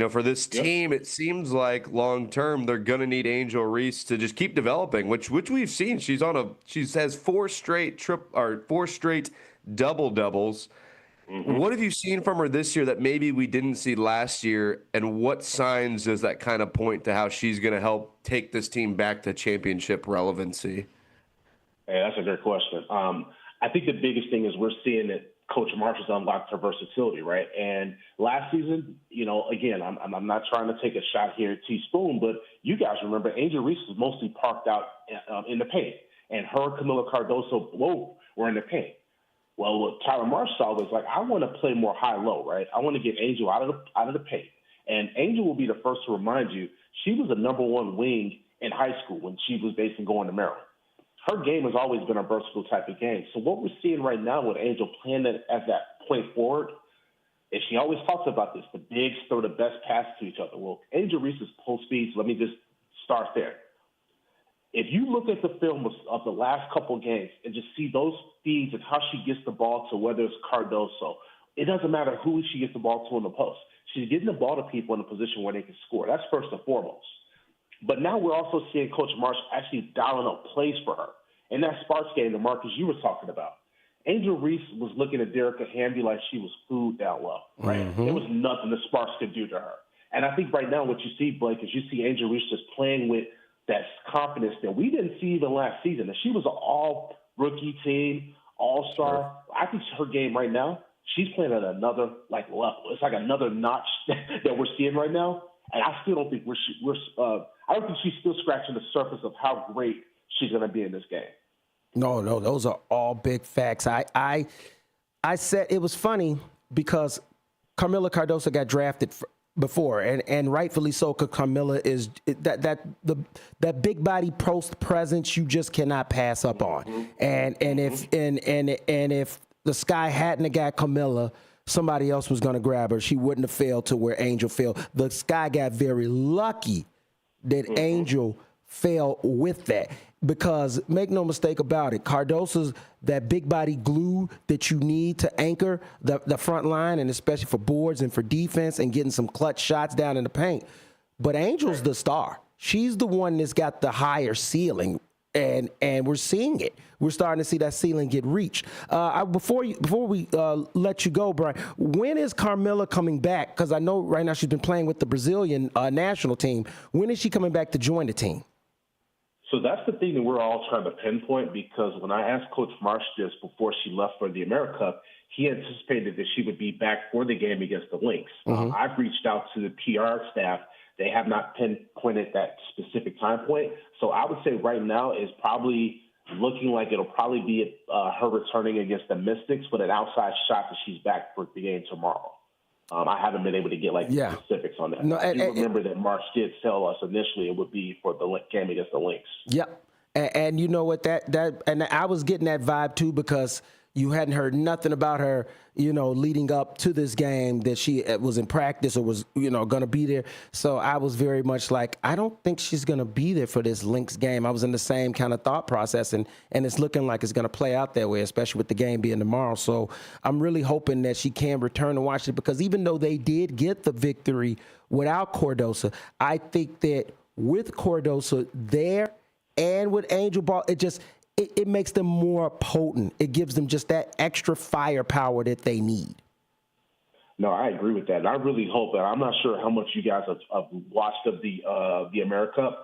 For this team, it seems like long term they're going to need Angel Reese to just keep developing, which we've seen. She has 4 straight double doubles. Mm-hmm. What have you seen from her this year that maybe we didn't see last year, and what signs does that kind of point to how she's going to help take this team back to championship relevancy? Hey, that's a great question. I think the biggest thing is we're seeing that Coach Marsh has unlocked her versatility, right? And last season, again, I'm not trying to take a shot here at T-Spoon, but you guys remember Angel Reese was mostly parked out in the paint, and her and Camila Cardoso were in the paint. Well, what Tyler Marsh saw was like, I want to play more high-low, right? I want to get Angel out of the paint. And Angel will be the first to remind you, she was the number 1 wing in high school when she was basically going to Maryland. Her game has always been a versatile type of game. So what we're seeing right now with Angel playing as that point forward, And she always talks about this. The bigs throw the best pass to each other. Well, Angel Reese's post speeds, let me just start there. If you look at the film of the last couple of games and just see those feeds and how she gets the ball to, whether it's Cardoso, it doesn't matter who she gets the ball to in the post. She's getting the ball to people in a position where they can score. That's first and foremost. But now we're also seeing Coach Marsh actually dialing up plays for her. In that Sparks game, the Marcus you were talking about, Angel Reese was looking at Derrica Hamby like she was food down low, right? Mm-hmm. There was nothing the Sparks could do to her. And I think right now what you see, Blake, is you see Angel Reese just playing with that confidence that we didn't see even last season. And she was an all-rookie team, all-star. I think her game right now, she's playing at another level. It's like another notch that we're seeing right now. And I still don't think I don't think she's still scratching the surface of how great she's going to be in this game. No, those are all big facts. I said it was funny because Carmilla Cardoso got drafted before, and rightfully so, because Carmilla is that big body post presence you just cannot pass up on. And if the Sky hadn't got Carmilla, somebody else was going to grab her. She wouldn't have failed to where Angel fell. The Sky got very lucky that Angel fell with that. Because make no mistake about it, Cardoso's that big body glue that you need to anchor the front line, and especially for boards and for defense and getting some clutch shots down in the paint. But Angel's the star. She's the one that's got the higher ceiling, and we're seeing it. We're starting to see that ceiling get reached. Before we let you go, Brian, when is Carmilla coming back? Because I know right now she's been playing with the Brazilian national team. When is she coming back to join the team? So that's the thing that we're all trying to pinpoint, because when I asked Coach Marsh this before she left for the AmeriCup, he anticipated that she would be back for the game against the Lynx. Mm-hmm. I've reached out to the PR staff. They have not pinpointed that specific time point. So I would say right now is probably looking like it'll probably be her returning against the Mystics with an outside shot that she's back for the game tomorrow. I haven't been able to get specifics on that. No, I do remember that Marsh did tell us initially it would be for the game against the Lynx. Yep. And you know what, and I was getting that vibe too, because you hadn't heard nothing about her, leading up to this game, that she was in practice or was, going to be there. So I was very much like, I don't think she's going to be there for this Lynx game. I was in the same kind of thought process, and it's looking like it's going to play out that way, especially with the game being tomorrow. So I'm really hoping that she can return to watch it, because even though they did get the victory without Cardoso, I think that with Cardoso there and with Angel Ball, it makes them more potent. It gives them just that extra firepower that they need. No, I agree with that. And I really hope, and I'm not sure how much you guys have watched of the AmeriCup,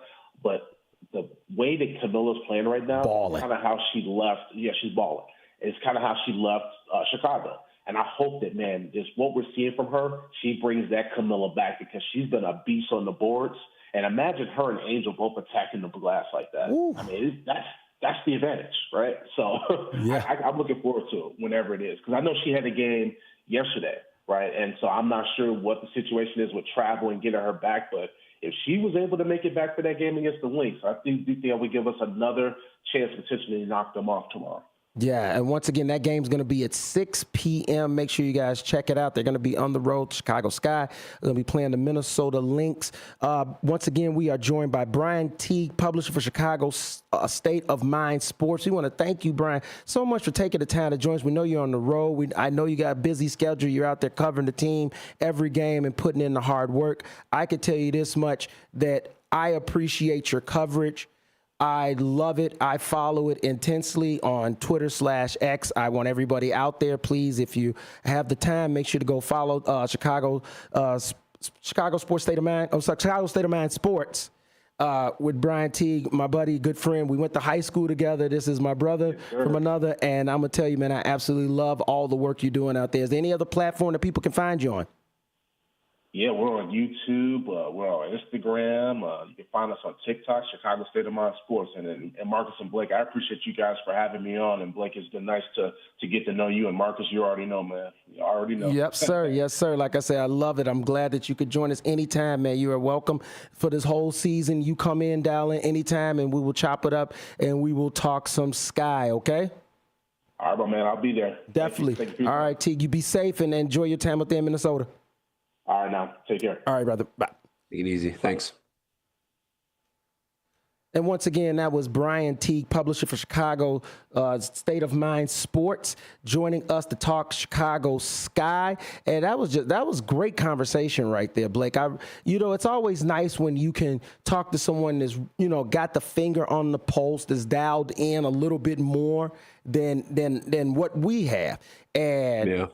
but the way that Camilla's playing right now, kind of how she left. Yeah, she's balling. It's kind of how she left Chicago. And I hope that, man, just what we're seeing from her, she brings that Camilla back, because she's been a beast on the boards. And imagine her and Angel both attacking the glass like that. Ooh. I mean, that's the advantage, right? So yeah. I'm looking forward to it whenever it is, because I know she had a game yesterday, right? And so I'm not sure what the situation is with travel and getting her back, but if she was able to make it back for that game against the Lynx, I think that would give us another chance to potentially knock them off tomorrow. Yeah, and once again, that game's going to be at 6 p.m. Make sure you guys check it out. They're going to be on the road, Chicago Sky. They're going to be playing the Minnesota Lynx. Once again, we are joined by Brian Teague, publisher for Chicago State of Mind Sports. We want to thank you, Brian, so much for taking the time to join us. We know you're on the road. I know you got a busy schedule. You're out there covering the team every game and putting in the hard work. I can tell you this much, that I appreciate your coverage. I love it. I follow it intensely on Twitter/X. I want everybody out there, please, if you have the time, make sure to go follow Chicago Sports State of Mind. Chicago State of Mind Sports with Brian Teague, my buddy, good friend. We went to high school together. This is my brother from another, and I'm gonna tell you, man, I absolutely love all the work you're doing out there. Is there any other platform that people can find you on? Yeah, we're on YouTube. We're on Instagram. You can find us on TikTok, Chicago State of Mind Sports. And Marcus and Blake, I appreciate you guys for having me on. And Blake, it's been nice to get to know you. And Marcus, you already know, man. You already know. Yep, sir. Yes, sir. Like I said, I love it. I'm glad that you could join us anytime, man. You are welcome for this whole season. You come in, dial in anytime, and we will chop it up, and we will talk some Sky, okay? All right, my man. I'll be there. Definitely. Thank you. All right, T. You be safe and enjoy your time up there in Minnesota. All right, now. Take care. All right, brother. Bye. Take it easy. Thanks. And once again, that was Brian Teague, publisher for Chicago State of Mind Sports, joining us to talk Chicago Sky. And that was great conversation right there, Blake. It's always nice when you can talk to someone that's, got the finger on the pulse, that's dialed in a little bit more than what we have. And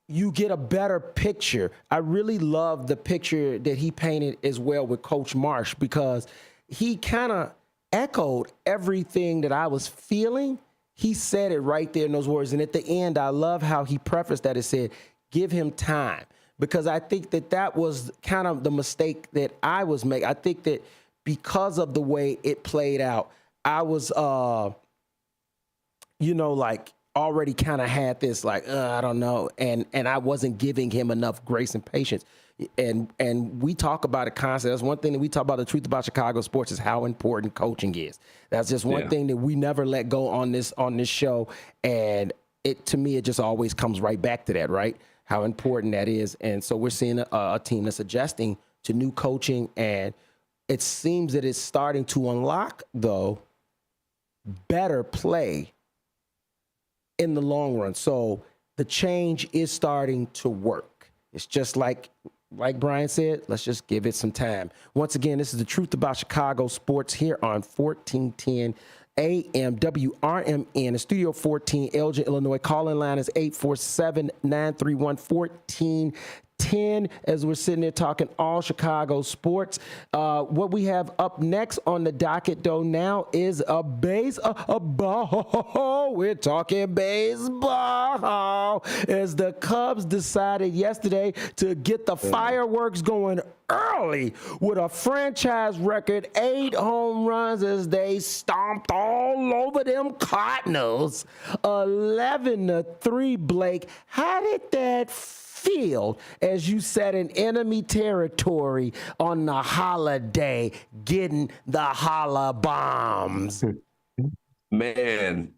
you get a better picture. I really love the picture that he painted as well with Coach Marsh, because he kind of echoed everything that I was feeling. He said it right there in those words. And at the end, I love how he prefaced that. It said, give him time. Because I think that was kind of the mistake that I was making. I think that because of the way it played out, I was, already kind of had this I don't know. And I wasn't giving him enough grace and patience. And we talk about it constantly. That's one thing that we talk about. The truth about Chicago sports is how important coaching is. That's just one thing that we never let go on this show. And to me, it just always comes right back to that, right? How important that is. And so we're seeing a team that's adjusting to new coaching, and it seems that it's starting to unlock, though, better play in the long run. So the change is starting to work. It's just like Brian said, let's just give it some time. Once again, this is the truth about Chicago sports here on 1410 AM WRMN in Studio 14, Elgin, Illinois. Call-in line is 847-931-1410. As we're sitting there talking all Chicago sports. What we have up next on the docket, though, now is baseball. We're talking baseball. As the Cubs decided yesterday to get the fireworks going early with a franchise record 8 home runs as they stomped all over them Cardinals. 11-3, Blake. How did that feel as you sat in enemy territory on the holiday getting the holla bombs? Man,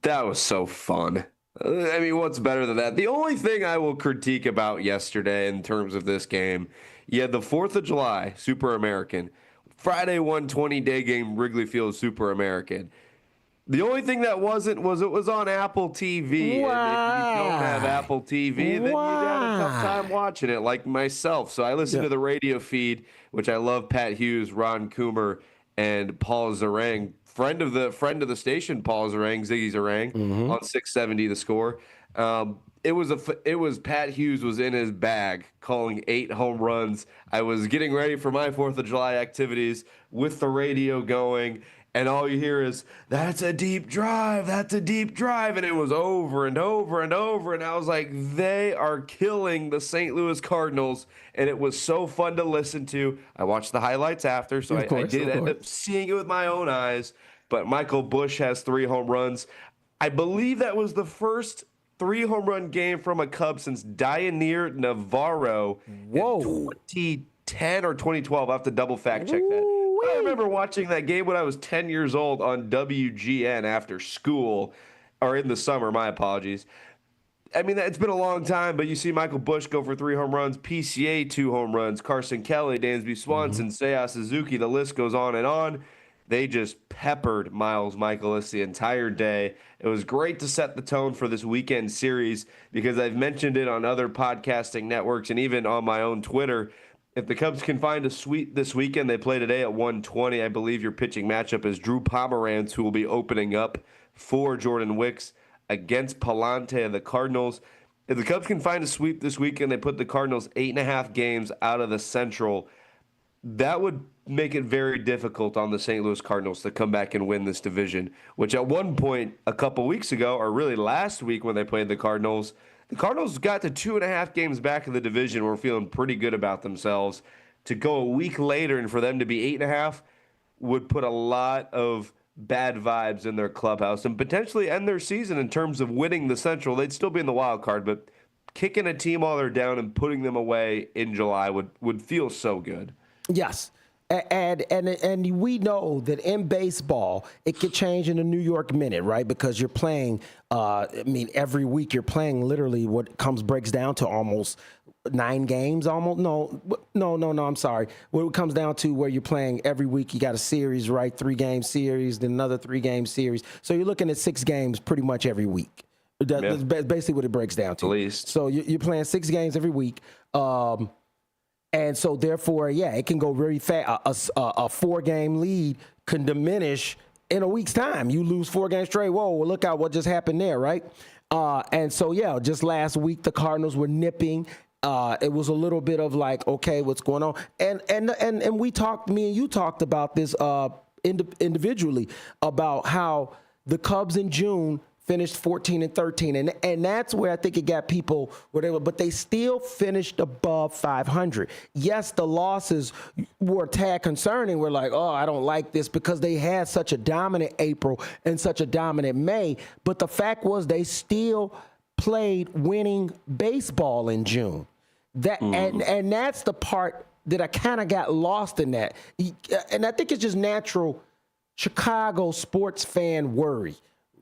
that was so fun. I mean, what's better than that? The only thing I will critique about yesterday in terms of this game, you had the 4th of July, Super American. Friday 120-day game, Wrigley Field, Super American. The only thing that wasn't was it was on Apple TV. Wow. And if you don't have Apple TV, then you had a tough time watching it, like myself. So I listened to the radio feed, which I love Pat Hughes, Ron Coomer, and Paul Zarang, friend of the station, Paul Zarang, Ziggy Zarang, on 670 The Score. It was Pat Hughes was in his bag calling 8 home runs. I was getting ready for my 4th of July activities with the radio going, and all you hear is, that's a deep drive, that's a deep drive. And it was over and over and over. And I was like, they are killing the St. Louis Cardinals. And it was so fun to listen to. I watched the highlights after, so I did end up seeing it with my own eyes. But Michael Busch has 3 home runs. I believe that was the first 3 home run game from a Cub since Dioneer Navarro in 2010 or 2012. I'll have to double fact check that. I remember watching that game when I was 10 years old on WGN after school, or in the summer, my apologies. I mean, it's been a long time, but you see Michael Busch go for 3 home runs, PCA 2 home runs, Carson Kelly, Dansby Swanson, Seiya Suzuki, the list goes on and on. They just peppered Miles Michaelis the entire day. It was great to set the tone for this weekend series because I've mentioned it on other podcasting networks and even on my own Twitter. If the Cubs can find a sweep this weekend, they play today at 1:20. I believe your pitching matchup is Drew Pomeranz, who will be opening up for Jordan Wicks against Palante of the Cardinals. If the Cubs can find a sweep this weekend, they put the Cardinals 8.5 games out of the Central. That would make it very difficult on the St. Louis Cardinals to come back and win this division, which at one point a couple weeks ago, or really last week when they played the Cardinals got to 2.5 games back in the division. We're feeling pretty good about themselves. To go a week later and for them to be 8.5 would put a lot of bad vibes in their clubhouse and potentially end their season in terms of winning the Central. They'd still be in the wild card, but kicking a team while they're down and putting them away in July would feel so good. Yes. And we know that in baseball, it could change in a New York minute, right? Because you're playing, every week you're playing literally what breaks down to almost 9 games, almost. No, I'm sorry. What it comes down to where you're playing every week, you got a series, right? 3-game series, then another 3-game series. So you're looking at 6 games pretty much every week. That's basically what it breaks down to. At least. So you're playing 6 games every week. And so, therefore, it can go very fast. A 4-game lead can diminish in a week's time. You lose 4 games straight. Whoa, well, look out what just happened there, right? And so, just last week, the Cardinals were nipping. It was a little bit of like, okay, what's going on? And we talked, me and you talked about this individually, about how the Cubs in June finished 14-13, and that's where I think it got people whatever. But they still finished above 500. Yes, the losses were a tad concerning. We're like, oh, I don't like this because they had such a dominant April and such a dominant May. But the fact was, they still played winning baseball in June. And that's the part that I kind of got lost in that. And I think it's just natural Chicago sports fan worry.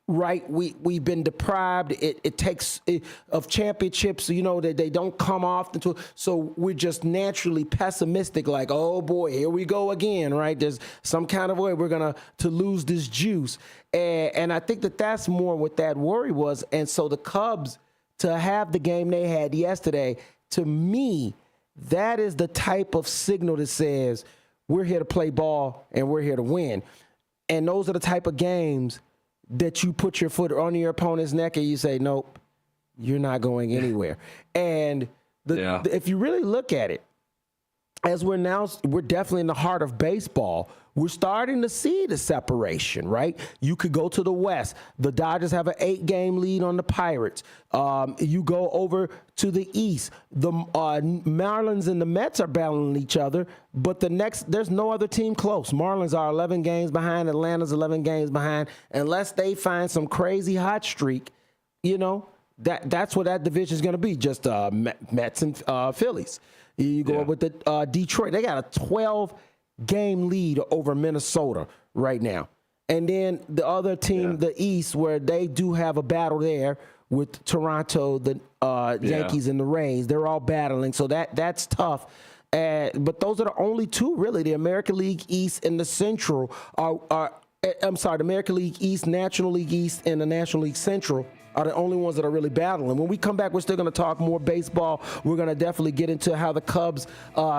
Right, we've been deprived. It takes of championships. That they don't come off until. So we're just naturally pessimistic. Like, oh boy, here we go again. Right, there's some kind of way we're gonna lose this juice. And I think that's more what that worry was. And so the Cubs to have the game they had yesterday, to me, that is the type of signal that says we're here to play ball and we're here to win. And those are the type of games that you put your foot on your opponent's neck and you say, nope, you're not going anywhere. And if you really look at it, as we're definitely in the heart of baseball, we're starting to see the separation, right? You could go to the West. The Dodgers have an 8-game lead on the Pirates. You go over to the East. The Marlins and the Mets are battling each other, but there's no other team close. Marlins are 11 games behind. Atlanta's 11 games behind. Unless they find some crazy hot streak, that's what that division is going to be, just Mets and Phillies. You go with the Detroit. They got a 12-game lead over Minnesota right now. And then the other team, the East, where they do have a battle there with Toronto, the Yankees, and the Rays. They're all battling, so that's tough. But those are the only 2, really. The American League East and the Central the American League East, National League East, and the National League Central are the only ones that are really battling. When we come back, we're still going to talk more baseball. We're going to definitely get into how the Cubs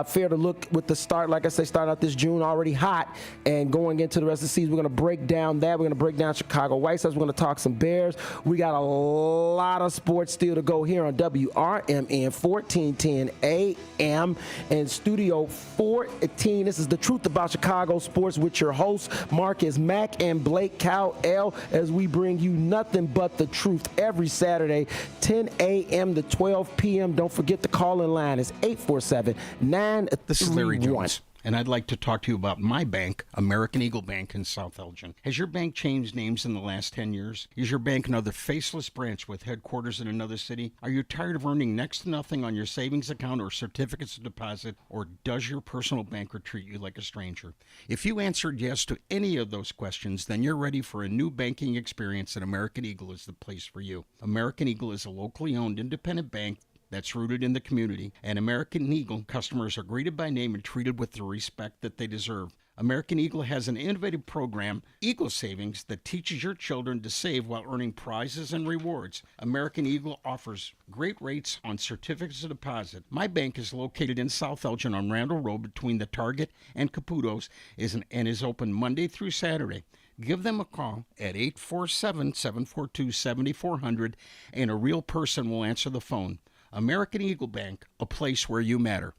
fare to look with the start. Like I say, start out this June already hot, and going into the rest of the season, we're going to break down that. We're going to break down Chicago White Sox. We're going to talk some Bears. We got a lot of sports still to go here on WRMN 1410 AM and Studio 14. This is The Truth About Chicago Sports with your hosts, Marcus Mack and Blake Cowell, as we bring you nothing but the truth every Saturday, 10 a.m. to 12 p.m. Don't forget the call-in line is 847-931. This is Larry Jones, and I'd like to talk to you about my bank, American Eagle Bank in South Elgin. Has your bank changed names in the last 10 years? Is your bank another faceless branch with headquarters in another city? Are you tired of earning next to nothing on your savings account or certificates of deposit, or does your personal banker treat you like a stranger? If you answered yes to any of those questions, then you're ready for a new banking experience, and American Eagle is the place for you. American Eagle is a locally owned independent bank that's rooted in the community, and American Eagle customers are greeted by name and treated with the respect that they deserve. American Eagle has an innovative program, Eagle Savings, that teaches your children to save while earning prizes and rewards. American Eagle offers great rates on certificates of deposit. My bank is located in South Elgin on Randall Road between the Target and Caputo's and is open Monday through Saturday. Give them a call at 847-742-7400, and a real person will answer the phone. American Eagle Bank, a place where you matter.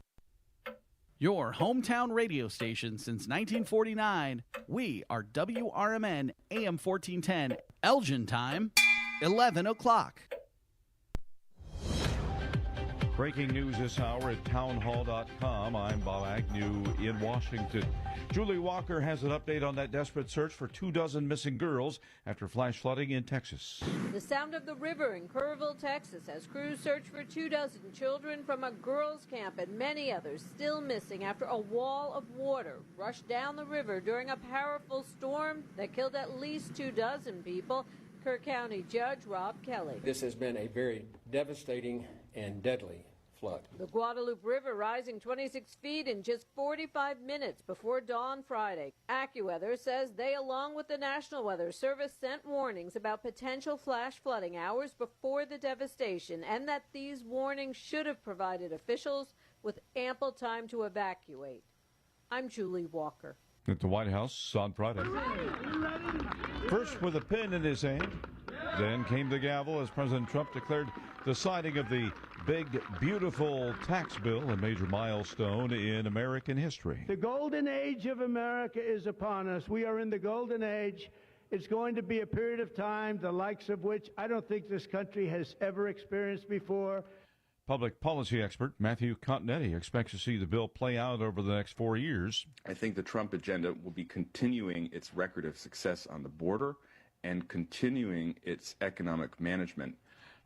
Your hometown radio station since 1949. We are WRMN AM 1410. Elgin time, 11 o'clock. Breaking news this hour at townhall.com. I'm Bob Agnew in Washington. Julie Walker has an update on that desperate search for 24 missing girls after flash flooding in Texas. The sound of the river in Kerrville, Texas, as crews search for 24 children from a girls' camp and many others still missing after a wall of water rushed down the river during a powerful storm that killed at least 24 people. Kerr County Judge Rob Kelly. This has been a very devastating and deadly flood. The Guadalupe River rising 26 feet in just 45 minutes before dawn Friday. AccuWeather says they, along with the National Weather Service, sent warnings about potential flash flooding hours before the devastation, and that these warnings should have provided officials with ample time to evacuate. I'm Julie Walker. At the White House on Friday. First with a pen in his hand, then came the gavel as President Trump declared the signing of the big, beautiful tax bill, a major milestone in American history. The golden age of America is upon us. We are in the golden age. It's going to be a period of time, the likes of which I don't think this country has ever experienced before. Public policy expert Matthew Continetti expects to see the bill play out over the next 4 years. I think the Trump agenda will be continuing its record of success on the border and continuing its economic management.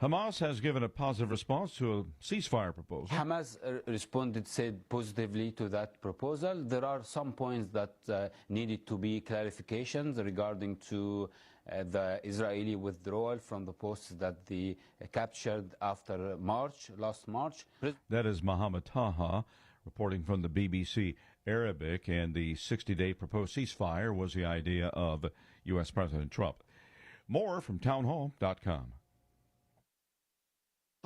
Hamas has given a positive response to a ceasefire proposal. Hamas said positively to that proposal. There are some points that needed to be clarifications regarding to the Israeli withdrawal from the posts that they captured after last March. That is Mohammed Taha reporting from the BBC Arabic, and the 60-day proposed ceasefire was the idea of U.S. President Trump. More from townhall.com.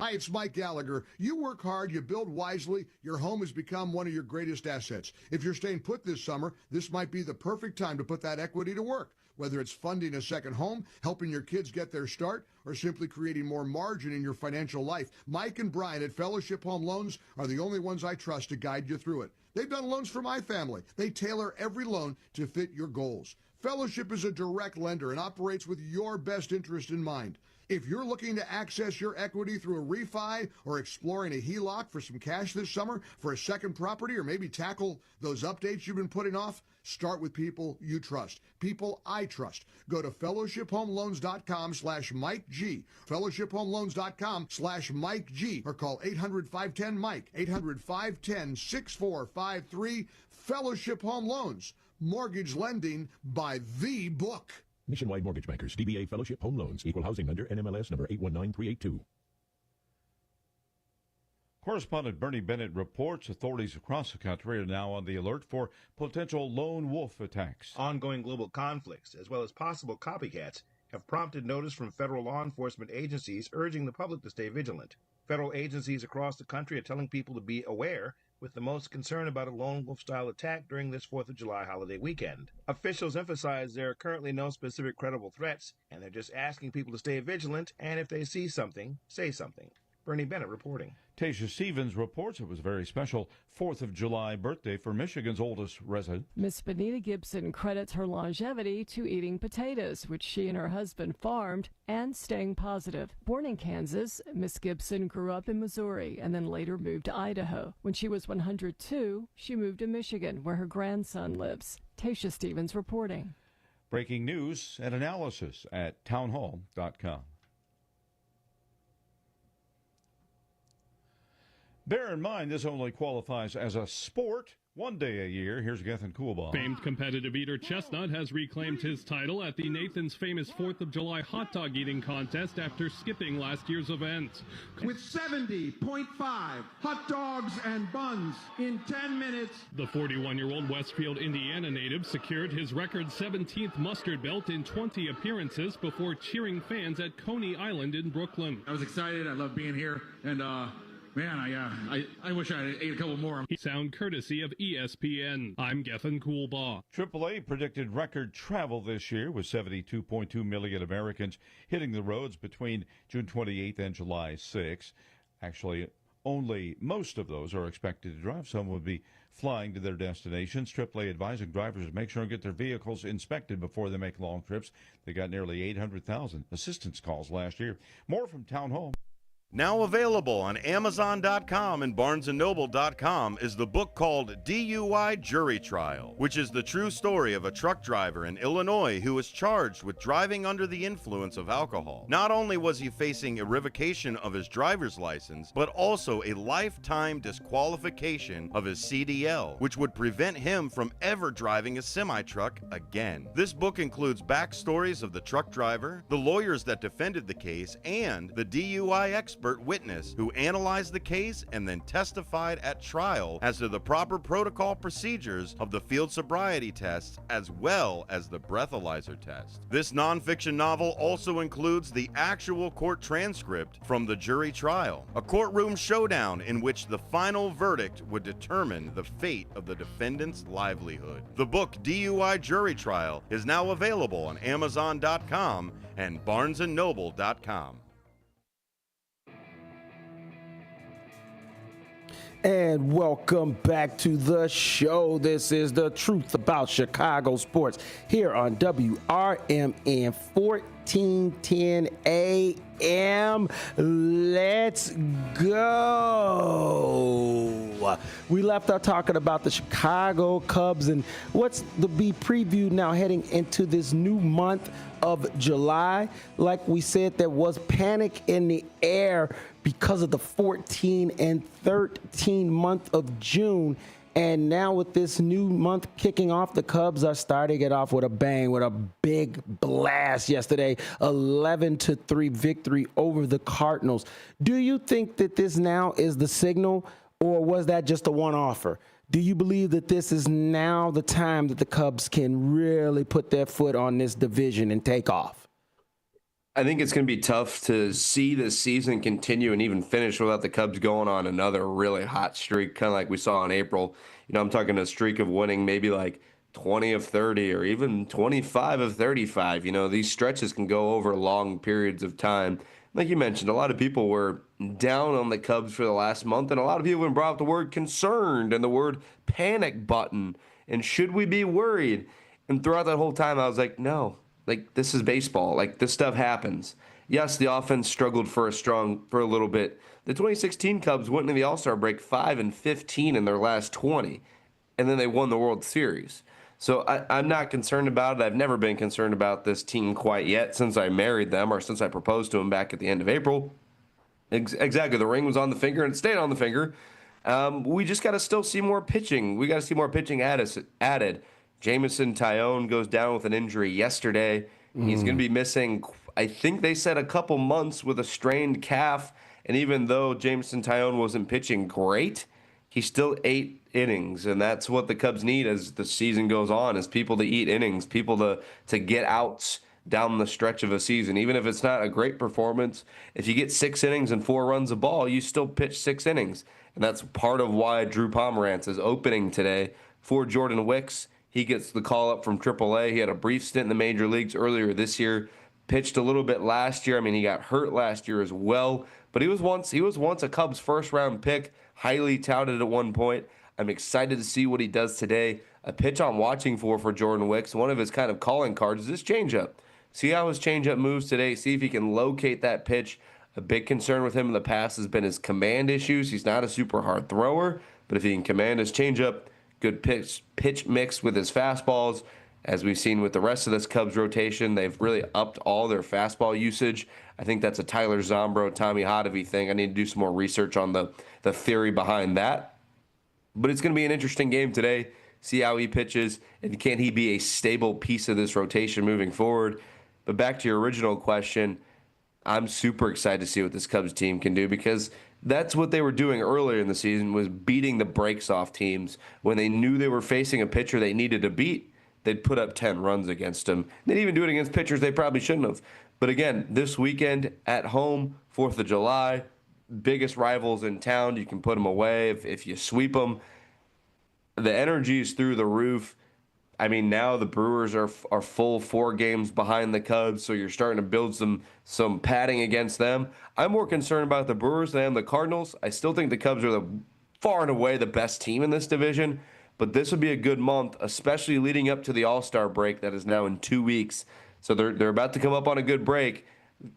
Hi, it's Mike Gallagher. You work hard, you build wisely, your home has become one of your greatest assets. If you're staying put this summer, this might be the perfect time to put that equity to work. Whether it's funding a second home, helping your kids get their start, or simply creating more margin in your financial life, Mike and Brian at Fellowship Home Loans are the only ones I trust to guide you through it. They've done loans for my family. They tailor every loan to fit your goals. Fellowship is a direct lender and operates with your best interest in mind. If you're looking to access your equity through a refi or exploring a HELOC for some cash this summer for a second property, or maybe tackle those updates you've been putting off, start with people you trust, people I trust. Go to fellowshiphomeloans.com/Mike G, fellowshiphomeloans.com/Mike G, or call 800-510-MIKE, 800-510-6453. Fellowship Home Loans, mortgage lending by the book. Nationwide Mortgage Bankers, DBA Fellowship Home Loans, Equal Housing Lender, NMLS number 819382. Correspondent Bernie Bennett reports authorities across the country are now on the alert for potential lone wolf attacks. Ongoing global conflicts, as well as possible copycats, have prompted notice from federal law enforcement agencies urging the public to stay vigilant. Federal agencies across the country are telling people to be aware, with the most concern about a lone wolf-style attack during this 4th of July holiday weekend. Officials emphasize there are currently no specific credible threats, and they're just asking people to stay vigilant, and if they see something, say something. Bernie Bennett reporting. Tasha Stevens reports it was a very special 4th of July birthday for Michigan's oldest resident. Miss Benita Gibson credits her longevity to eating potatoes, which she and her husband farmed, and staying positive. Born in Kansas, Miss Gibson grew up in Missouri and then later moved to Idaho. When she was 102, she moved to Michigan, where her grandson lives. Tasha Stevens reporting. Breaking news and analysis at townhall.com. Bear in mind, this only qualifies as a sport one day a year. Here's Gethin Coolbaugh. Famed competitive eater Chestnut has reclaimed his title at the Nathan's famous 4th of July hot dog eating contest after skipping last year's event. With 70.5 hot dogs and buns in 10 minutes. The 41-year-old Westfield, Indiana native secured his record 17th mustard belt in 20 appearances before cheering fans at Coney Island in Brooklyn. I was excited. I love being here. And, man, I wish I had ate a couple more. Sound courtesy of ESPN. I'm Gethin Coolbaugh. AAA predicted record travel this year, with 72.2 million Americans hitting the roads between June 28th and July 6th. Actually, only most of those are expected to drive. Some will be flying to their destinations. AAA advising drivers to make sure and get their vehicles inspected before they make long trips. They got nearly 800,000 assistance calls last year. More from Town Hall. Now available on Amazon.com and BarnesandNoble.com is the book called DUI Jury Trial, which is the true story of a truck driver in Illinois who was charged with driving under the influence of alcohol. Not only was he facing a revocation of his driver's license, but also a lifetime disqualification of his CDL, which would prevent him from ever driving a semi-truck again. This book includes backstories of the truck driver, the lawyers that defended the case, and the DUI expert witness who analyzed the case and then testified at trial as to the proper protocol procedures of the field sobriety tests as well as the breathalyzer test. This nonfiction novel also includes the actual court transcript from the jury trial, a courtroom showdown in which the final verdict would determine the fate of the defendant's livelihood. The book DUI Jury Trial is now available on Amazon.com and BarnesandNoble.com. And welcome back to the show. This is The Truth About Chicago Sports here on WRMN 1410 AM. Let's go. We left out talking about the Chicago Cubs and what's to be previewed now heading into this new month of July. Like we said, there was panic in the air because of the 14 and 13 month of June. And now with this new month kicking off, the Cubs are starting it off with a bang, with a big blast yesterday, 11-3 victory over the Cardinals. Do you think that this now is the signal, or was that just a one-offer? Do you believe that this is now the time that the Cubs can really put their foot on this division and take off? I think it's going to be tough to see this season continue and even finish without the Cubs going on another really hot streak, kind of like we saw in April. You know, I'm talking a streak of winning maybe like 20 of 30 or even 25 of 35. You know, these stretches can go over long periods of time. Like you mentioned, a lot of people were down on the Cubs for the last month, and a lot of people have brought up the word concerned and the word panic button and should we be worried? And throughout that whole time, I was like, no. Like, this is baseball. Like, this stuff happens. Yes, the offense struggled for a little bit. The 2016 Cubs went into the All-Star break 5-15 in their last 20, and then they won the World Series. So I'm not concerned about it. I've never been concerned about this team quite yet since I married them or since I proposed to them back at the end of April. Exactly. The ring was on the finger and it stayed on the finger. We just got to still see more pitching. We got to see more pitching added. Jameson Taillon goes down with an injury yesterday. He's going to be missing, I think they said, a couple months with a strained calf. And even though Jameson Taillon wasn't pitching great, he still ate innings. And that's what the Cubs need as the season goes on, is people to eat innings, people to get outs down the stretch of a season. Even if it's not a great performance, if you get 6 innings and 4 runs of ball, you still pitch 6 innings. And that's part of why Drew Pomerantz is opening today for Jordan Wicks. He gets the call up from AAA. He had a brief stint in the major leagues earlier this year, pitched a little bit last year. I mean, he got hurt last year as well, but he was once a Cubs first-round pick, highly touted at one point. I'm excited to see what he does today. A pitch I'm watching for Jordan Wicks, one of his kind of calling cards, is this changeup. See how his changeup moves today. See if he can locate that pitch. A big concern with him in the past has been his command issues. He's not a super hard thrower, but if he can command his changeup, good pitch mix with his fastballs. As we've seen with the rest of this Cubs rotation, they've really upped all their fastball usage. I think that's a Tyler Zombro, Tommy Hotovy thing. I need to do some more research on the theory behind that. But it's going to be an interesting game today. See how he pitches, and can he be a stable piece of this rotation moving forward? But back to your original question, I'm super excited to see what this Cubs team can do, because that's what they were doing earlier in the season, was beating the brakes off teams. When they knew they were facing a pitcher they needed to beat, they'd put up 10 runs against them. They'd even do it against pitchers they probably shouldn't have. But again, this weekend at home, 4th of July, biggest rivals in town. You can put them away if you sweep them. The energy is through the roof. I mean, now the Brewers are full 4 games behind the Cubs, so you're starting to build some padding against them. I'm more concerned about the Brewers than the Cardinals. I still think the Cubs are far and away the best team in this division, but this would be a good month, especially leading up to the All-Star break that is now in 2 weeks. So they're about to come up on a good break.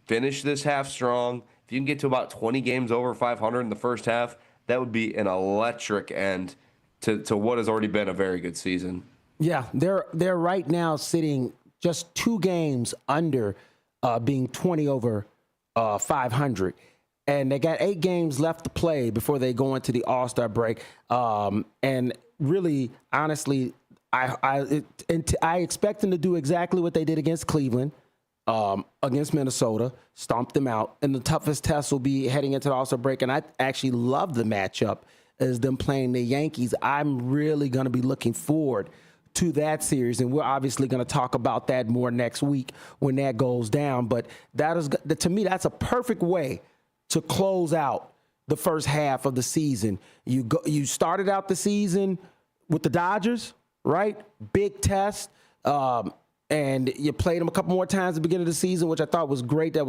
Finish this half strong. If if you can get to about 20 games over 500 in the first half, that would be an electric end to what has already been a very good season. Yeah, they're right now sitting just 2 games under being 20 over 500. And they got 8 games left to play before they go into the All-Star break. And really, honestly, I expect them to do exactly what they did against Cleveland, against Minnesota, stomp them out. And the toughest test will be heading into the All-Star break. And I actually love the matchup as them playing the Yankees. I'm really going to be looking forward to that series, and we're obviously going to talk about that more next week when that goes down. But that is, to me, that's a perfect way to close out the first half of the season. You started out the season with the Dodgers, right? Big test. And you played them a couple more times at the beginning of the season, which I thought was great. I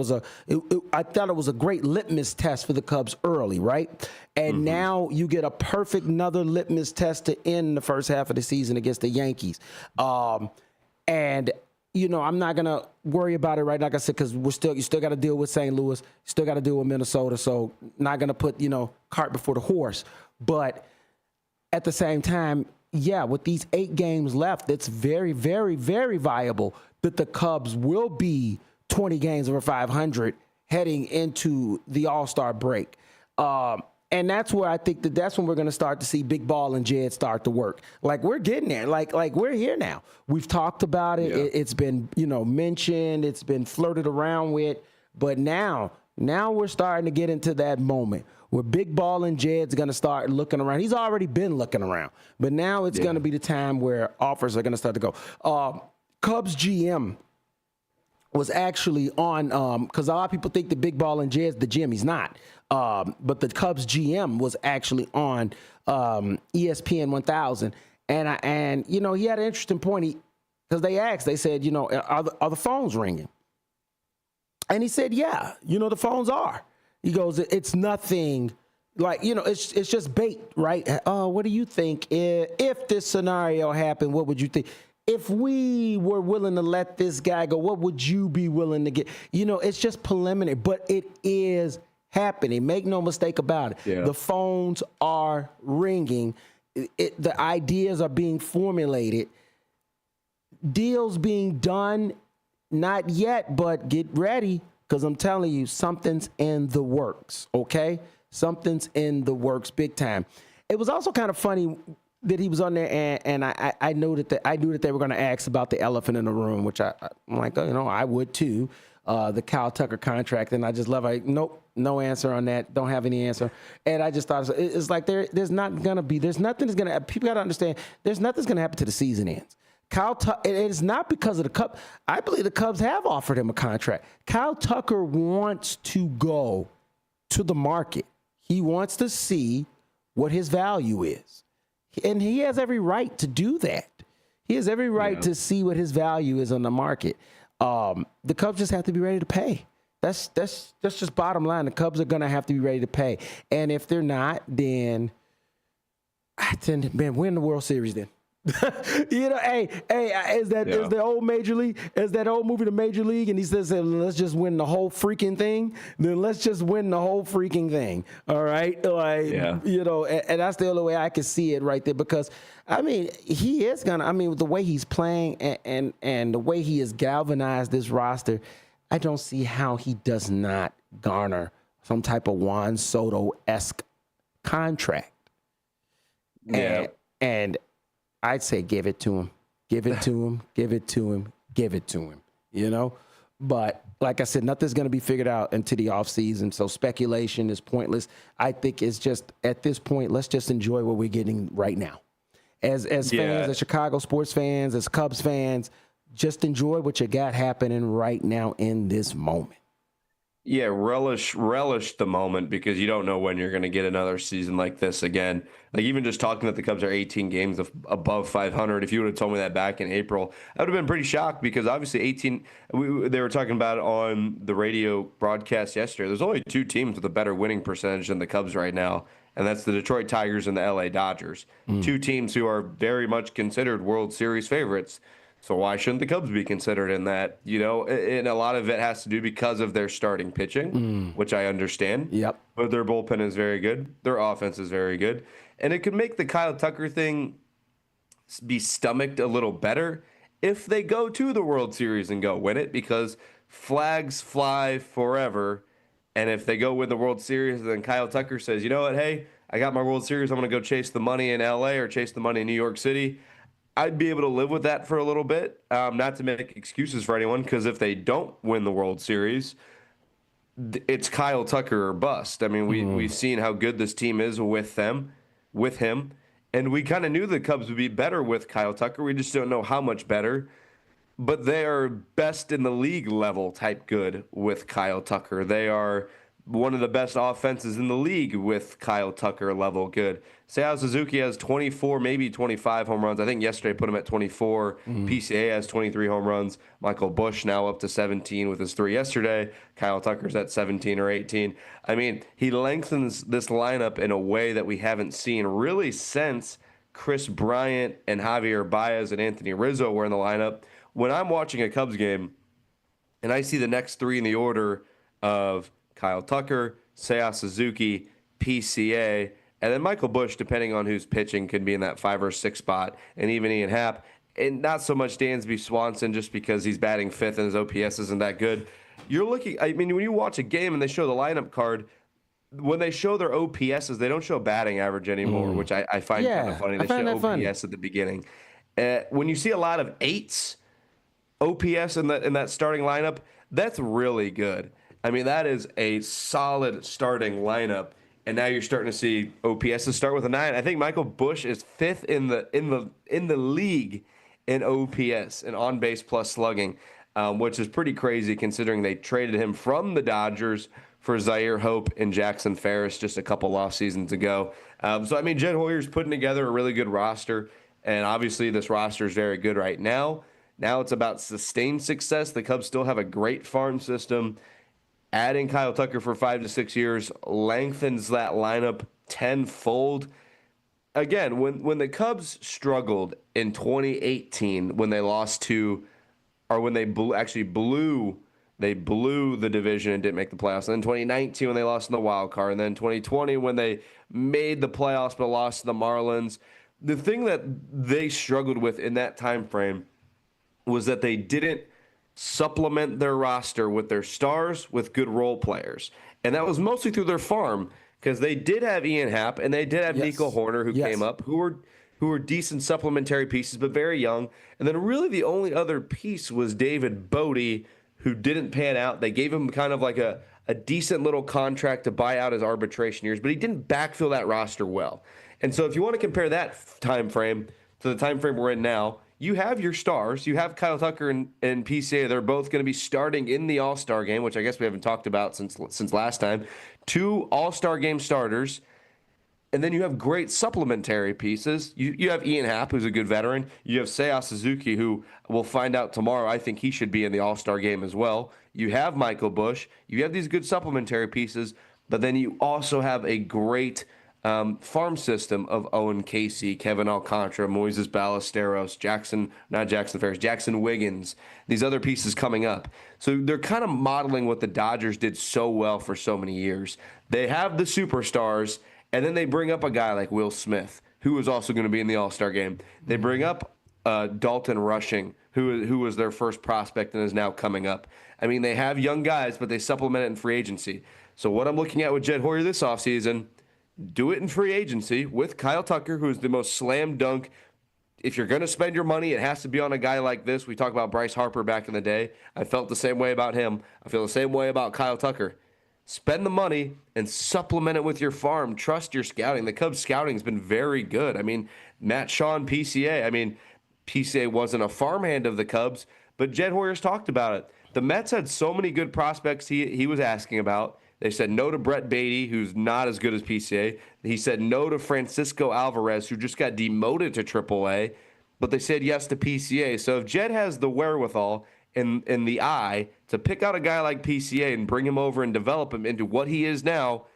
thought it was a great litmus test for the Cubs early, right? And now you get a perfect another litmus test to end the first half of the season against the Yankees. And I'm not gonna worry about it, right? Like I said, because you still got to deal with St. Louis, still got to deal with Minnesota. So not gonna put cart before the horse. But at the same time, yeah, with these 8 games left, it's very, very, very viable that the Cubs will be 20 games over 500 heading into the All-Star break. And that's where I think that's when we're going to start to see Big Ball and Jed start to work. Like, we're getting there. Like we're here now. We've talked about it. Yeah. It's been, mentioned. It's been flirted around with. But now we're starting to get into that moment where Big Ball and Jed's going to start looking around. He's already been looking around, but now it's going to be the time where offers are going to start to go. Cubs GM was actually on, because a lot of people think that Big Ball and Jed's the GM. He's not. But the Cubs GM was actually on ESPN 1000. And he had an interesting point. Because they said, are the phones ringing? And he said, yeah, the phones are. He goes, it's nothing like, it's just bait, right? What do you think? If this scenario happened, what would you think? If we were willing to let this guy go, what would you be willing to get? It's just preliminary, but it is happening. Make no mistake about it. Yeah. The phones are ringing. The ideas are being formulated. Deals being done, not yet, but get ready. Because I'm telling you, something's in the works, okay? Something's in the works big time. It was also kind of funny that he was on there, and I knew that they were going to ask about the elephant in the room, which I'm like, I would too, the Kyle Tucker contract, and I just love it. Nope, no answer on that. Don't have any answer. And I just thought it's like there's nothing that's going to, people got to understand, there's nothing's going to happen till the season ends. Kyle Tucker, it's not because of the Cubs. I believe the Cubs have offered him a contract. Kyle Tucker wants to go to the market. He wants to see what his value is. And he has every right to do that. He has every right to see what his value is on the market. The Cubs just have to be ready to pay. That's just bottom line. The Cubs are going to have to be ready to pay. And if they're not, then win the World Series then. Hey, is the old Major League, is that old movie, The Major League? And he says, let's just win the whole freaking thing. Then let's just win the whole freaking thing. All right. And that's the only way I can see it right there, because he is with the way he's playing and the way he has galvanized this roster, I don't see how he does not garner some type of Juan Soto-esque contract. Yeah. And I'd say give it to him. Give it to him. Give it to him. Give it to him. But like I said, nothing's going to be figured out until the offseason. So speculation is pointless. I think it's just, at this point, let's just enjoy what we're getting right now. As fans, as Chicago sports fans, as Cubs fans, just enjoy what you got happening right now in this moment. Yeah, relish the moment, because you don't know when you're going to get another season like this again. Like, even just talking that the Cubs are 18 games above 500, if you would have told me that back in April, I would have been pretty shocked, because obviously 18, they were talking about it on the radio broadcast yesterday. There's only 2 teams with a better winning percentage than the Cubs right now, and that's the Detroit Tigers and the LA Dodgers. 2 teams who are very much considered World Series favorites. So why shouldn't the Cubs be considered in that? And a lot of it has to do because of their starting pitching, which I understand. Yep. But their bullpen is very good. Their offense is very good. And it could make the Kyle Tucker thing be stomached a little better if they go to the World Series and go win it, because flags fly forever. And if they go win the World Series, then Kyle Tucker says, you know what, hey, I got my World Series. I'm going to go chase the money in L.A. or chase the money in New York City. I'd be able to live with that for a little bit, not to make excuses for anyone, because if they don't win the World Series, it's Kyle Tucker or bust. I mean, we've seen how good this team is with him, and we kind of knew the Cubs would be better with Kyle Tucker. We just don't know how much better. But they are best in the league level type good with Kyle Tucker. They are one of the best offenses in the league with Kyle Tucker level good. Seiya Suzuki has 24, maybe 25 home runs. I think yesterday put him at 24. PCA has 23 home runs. Michael Busch now up to 17 with his 3 yesterday. Kyle Tucker's at 17 or 18. I mean, he lengthens this lineup in a way that we haven't seen really since Chris Bryant and Javier Baez and Anthony Rizzo were in the lineup. When I'm watching a Cubs game and I see the next 3 in the order of Kyle Tucker, Seiya Suzuki, PCA, and then Michael Busch, depending on who's pitching, could be in that 5 or 6 spot, and even Ian Happ, and not so much Dansby Swanson just because he's batting 5th and his OPS isn't that good. You're looking, I mean, when you watch a game and they show the lineup card, when they show their OPSs, they don't show batting average anymore, which I find kind of funny. They show OPS at the beginning. When you see a lot of 8s, OPS in that starting lineup, that's really good. I mean, that is a solid starting lineup. And now you're starting to see OPS start with a 9. I think Michael Busch is 5th in the league in OPS and on base plus slugging, which is pretty crazy considering they traded him from the Dodgers for Zaire Hope and Jackson Ferris just a couple off seasons ago. So I mean, Jed Hoyer's putting together a really good roster, and obviously this roster is very good right now. Now it's about sustained success. The Cubs still have a great farm system. Adding Kyle Tucker for 5 to 6 years lengthens that lineup tenfold. Again, when the Cubs struggled in 2018, when they lost to, or when they blew the division and didn't make the playoffs. And then 2019 when they lost in the wild card. And then 2020 when they made the playoffs but lost to the Marlins. The thing that they struggled with in that time frame was that they didn't supplement their roster with their stars with good role players. And that was mostly through their farm, because they did have Ian Happ and they did have Nico Horner, who came up, who were decent supplementary pieces, but very young. And then really the only other piece was David Bodie, who didn't pan out. They gave him kind of like a decent little contract to buy out his arbitration years, but he didn't backfill that roster well. And so if you want to compare that time frame to the time frame we're in now, you have your stars. You have Kyle Tucker and PCA. They're both going to be starting in the All-Star game, which I guess we haven't talked about since last time. 2 All-Star game starters. And then you have great supplementary pieces. You have Ian Happ, who's a good veteran. You have Seiya Suzuki, who we'll find out tomorrow. I think he should be in the All-Star game as well. You have Michael Busch. You have these good supplementary pieces. But then you also have a great farm system of Owen Casey, Kevin Alcantara, Moises Ballesteros, Jackson Wiggins, these other pieces coming up. So they're kind of modeling what the Dodgers did so well for so many years. They have the superstars, and then they bring up a guy like Will Smith, who is also going to be in the All-Star game. They bring up Dalton Rushing, who was their first prospect and is now coming up. I mean, they have young guys, but they supplement it in free agency. So what I'm looking at with Jed Hoyer this offseason, do it in free agency with Kyle Tucker, who is the most slam dunk. If you're going to spend your money, it has to be on a guy like this. We talked about Bryce Harper back in the day. I felt the same way about him. I feel the same way about Kyle Tucker. Spend the money and supplement it with your farm. Trust your scouting. The Cubs scouting has been very good. I mean, Matt Shaw, PCA. I mean, PCA wasn't a farmhand of the Cubs, but Jed Hoyer's talked about it. The Mets had so many good prospects he was asking about. They said no to Brett Beatty, who's not as good as PCA. He said no to Francisco Alvarez, who just got demoted to AAA. But they said yes to PCA. So if Jed has the wherewithal and the eye to pick out a guy like PCA and bring him over and develop him into what he is now,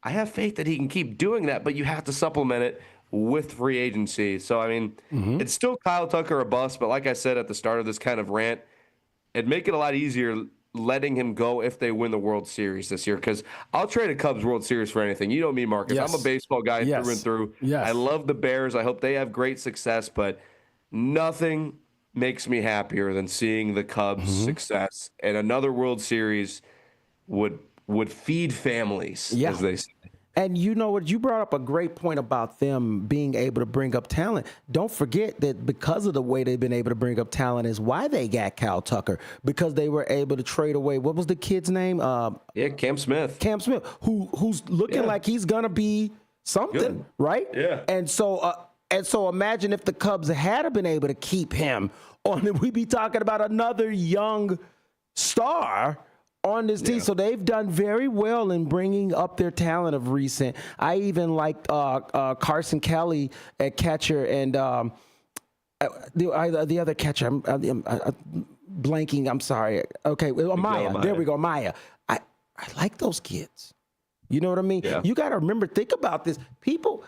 I have faith that he can keep doing that. But you have to supplement it with free agency. So, I mean, it's still Kyle Tucker a bust, but like I said at the start of this kind of rant, it'd make it a lot easier letting him go if they win the World Series this year, because I'll trade a Cubs World Series for anything. You know me, Marcus. Yes. I'm a baseball guy through and through. Yes. I love the Bears. I hope they have great success, but nothing makes me happier than seeing the Cubs' success, and another World Series would feed families, as they say. And you know what? You brought up a great point about them being able to bring up talent. Don't forget that because of the way they've been able to bring up talent is why they got Kyle Tucker, because they were able to trade away. What was the kid's name? Cam Smith. Cam Smith, who's looking like he's gonna be something, right? Yeah. And so imagine if the Cubs had been able to keep him on. We'd be talking about another young star on this team. So they've done very well in bringing up their talent of recent. I even liked Carson Kelly at catcher, and the other catcher, I'm blanking. I'm sorry. Okay, Maya. There we go, Maya. I like those kids. You know what I mean? Yeah. You got to remember, think about this. People,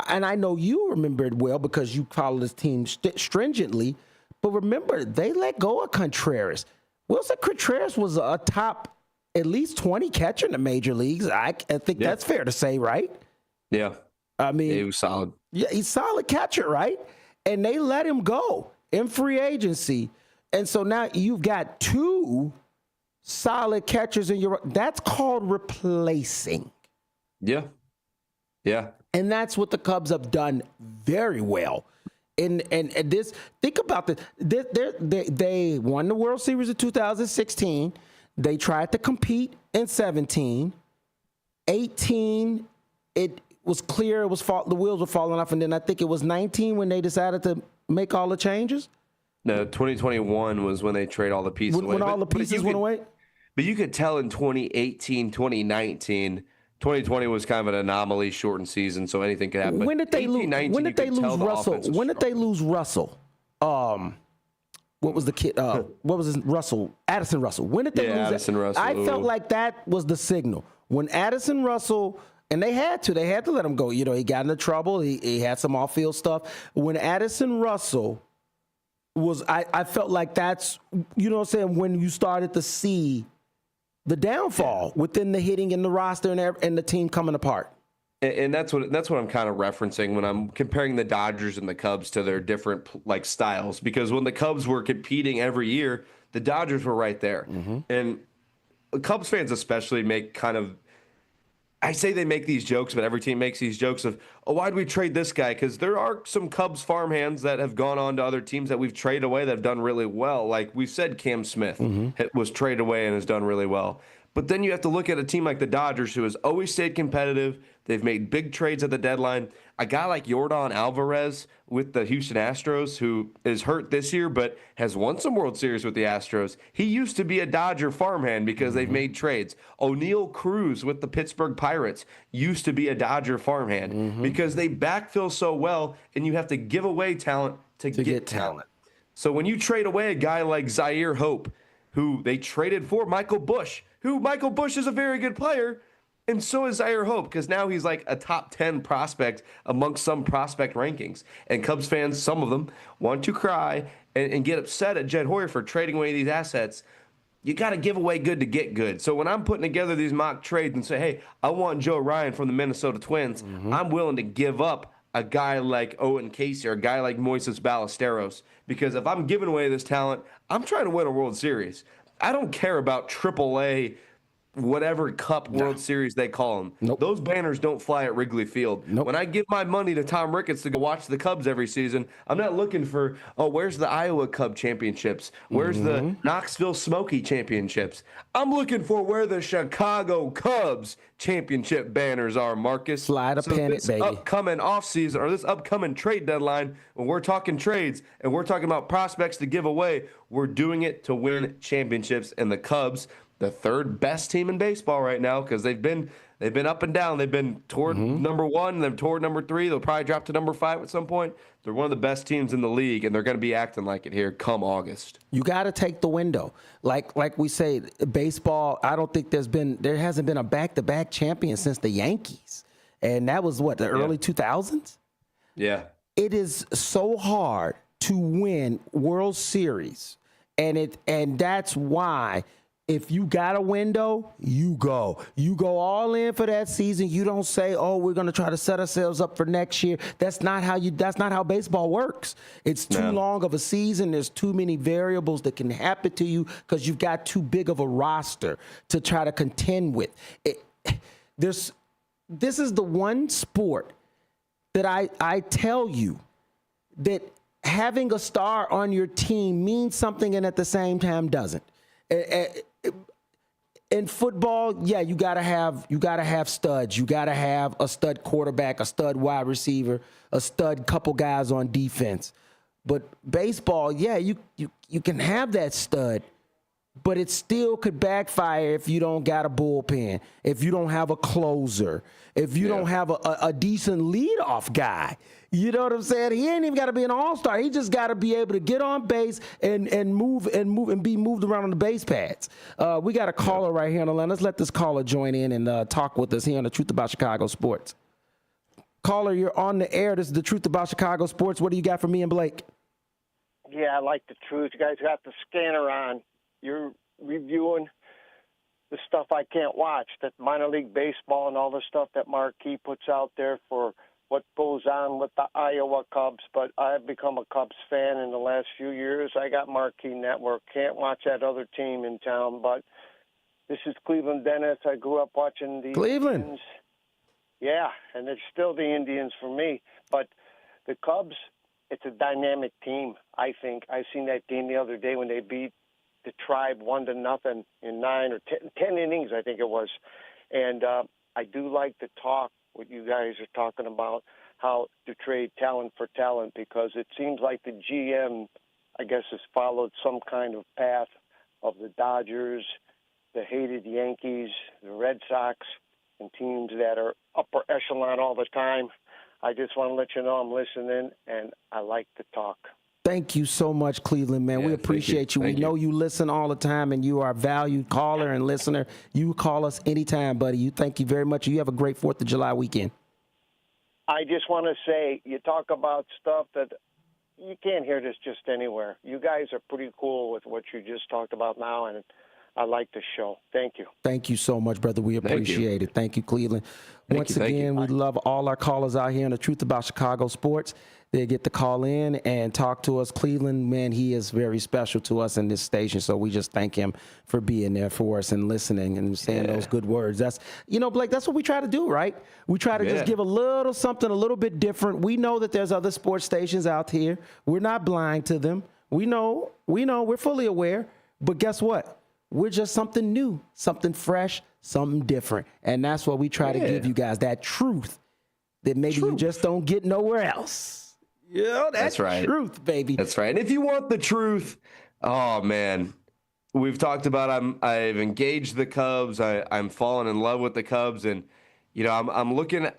and I know you remember it well because you follow this team stringently, but remember, they let go of Contreras. Wilson Contreras was a top at least 20 catcher in the major leagues. I think that's fair to say, right? Yeah. I mean, he was solid. Yeah, he's solid catcher, right? And they let him go in free agency. And so now you've got two solid catchers in your, that's called replacing. Yeah. Yeah. And that's what the Cubs have done very well. And this, think about this. They won the World Series of 2016. They tried to compete in 17. 18, it was clear the wheels were falling off. And then I think it was 19 when they decided to make all the changes. No, 2021 was when they trade all the pieces away. When all the pieces went away? But you could tell in 2018, 2019, 2020 was kind of an anomaly, shortened season, so anything could happen. When did they lose? When did they lose Russell? When did they lose Russell? What was the kid? What was his Russell? Addison Russell. When did they lose Addison Russell. I felt like that was the signal when Addison Russell, and they had to let him go. You know, he got into trouble. He had some off-field stuff. When Addison Russell was, I felt like that's, you know what I'm saying, when you started to see the downfall within the hitting and the roster and the team coming apart. And that's what I'm kind of referencing when I'm comparing the Dodgers and the Cubs to their different styles. Because when the Cubs were competing every year, the Dodgers were right there. And Cubs fans especially make I say they make these jokes, but every team makes these jokes of, oh, why'd we trade this guy? Because there are some Cubs farmhands that have gone on to other teams that we've traded away that have done really well. Like we said, Cam Smith was traded away and has done really well. But then you have to look at a team like the Dodgers, who has always stayed competitive. They've made big trades at the deadline. A guy like Yordan Alvarez with the Houston Astros, who is hurt this year but has won some World Series with the Astros. He used to be a Dodger farmhand because they've made trades. O'Neal Cruz with the Pittsburgh Pirates used to be a Dodger farmhand because they backfill so well, and you have to give away talent to get talent. So when you trade away a guy like Zaire Hope, who they traded for Michael Busch, Michael Busch is a very good player, and so is Zaire Hope, because now he's like a top 10 prospect amongst some prospect rankings. And Cubs fans, some of them, want to cry and get upset at Jed Hoyer for trading away these assets. You got to give away good to get good. So when I'm putting together these mock trades and say, hey, I want Joe Ryan from the Minnesota Twins, I'm willing to give up a guy like Owen Casey or a guy like Moises Ballesteros, because if I'm giving away this talent, I'm trying to win a World Series. I don't care about AAA, whatever Cup World Series they call them. Those banners don't fly at Wrigley Field. When I give my money to Tom Ricketts to go watch the Cubs every season, I'm not looking for, where's the Iowa Cub championships? Where's the Knoxville Smoky championships? I'm looking for where the Chicago Cubs championship banners are, Marcus. Slide a pennant, baby. Upcoming offseason or this upcoming trade deadline, when we're talking trades and we're talking about prospects to give away, we're doing it to win championships. And the Cubs, the third best team in baseball right now, because they've been up and down. They've been toward number one, they've toward number three. They'll probably drop to number 5 at some point. They're one of the best teams in the league, and they're going to be acting like it here come August. You got to take the window. Like we say, baseball, I don't think there hasn't been a back-to-back champion since the Yankees. And that was what, the early 2000s? Yeah. It is so hard to win World Series, and that's why if you got a window, you go all in for that season. You don't say, "Oh, we're going to try to set ourselves up for next year." That's not how baseball works. It's too long of a season. There's too many variables that can happen to you because you've got too big of a roster to try to contend with. This is the one sport that I tell you that having a star on your team means something and at the same time doesn't. In football, yeah, you gotta have studs. You gotta have a stud quarterback, a stud wide receiver, a stud couple guys on defense. But baseball, yeah, you can have that stud, but it still could backfire if you don't got a bullpen, if you don't have a closer, if you don't have a decent leadoff guy. You know what I'm saying? He ain't even got to be an all-star. He just got to be able to get on base and move and be moved around on the base pads. We got a caller right here on the line. Let's let this caller join in and talk with us here on The Truth About Chicago Sports. Caller, you're on the air. This is The Truth About Chicago Sports. What do you got for me and Blake? Yeah, I like the truth. You guys got the scanner on. You're reviewing the stuff I can't watch, that minor league baseball and all the stuff that Marquee puts out there for what goes on with the Iowa Cubs. But I've become a Cubs fan in the last few years. I got Marquee Network. Can't watch that other team in town. But this is Cleveland Dennis. I grew up watching the Cleveland. Indians. Yeah, and it's still the Indians for me. But the Cubs, it's a dynamic team, I think. I seen that game the other day when they beat the Tribe 1-0 in 9 or 10 innings, I think it was. And I do like the talk, what you guys are talking about, how to trade talent for talent, because it seems like the GM, I guess, has followed some kind of path of the Dodgers, the hated Yankees, the Red Sox, and teams that are upper echelon all the time. I just want to let you know I'm listening, and I like to talk. Thank you so much, Cleveland, man. We appreciate you. We know you listen all the time, and you are a valued caller and listener. You call us anytime, buddy. Thank you very much. You have a great 4th of July weekend. I just want to say, you talk about stuff that you can't hear this just anywhere. You guys are pretty cool with what you just talked about now, and I like the show. Thank you. Thank you so much, brother. We appreciate it. Thank you, Cleveland. Once again, we love all our callers out here on The Truth About Chicago Sports. They get to call in and talk to us. Cleveland, man, he is very special to us in this station, so we just thank him for being there for us and listening and saying those good words. That's, Blake, that's what we try to do, right? We try to just give a little something a little bit different. We know that there's other sports stations out here. We're not blind to them. We know, we're fully aware. But guess what? We're just something new, something fresh, something different. And that's what we try to give you guys, that truth that maybe you just don't get nowhere else. That's right. Truth, baby. That's right. And if you want the truth, oh man, we've talked about I've engaged the Cubs. I'm falling in love with the Cubs, and I'm looking at.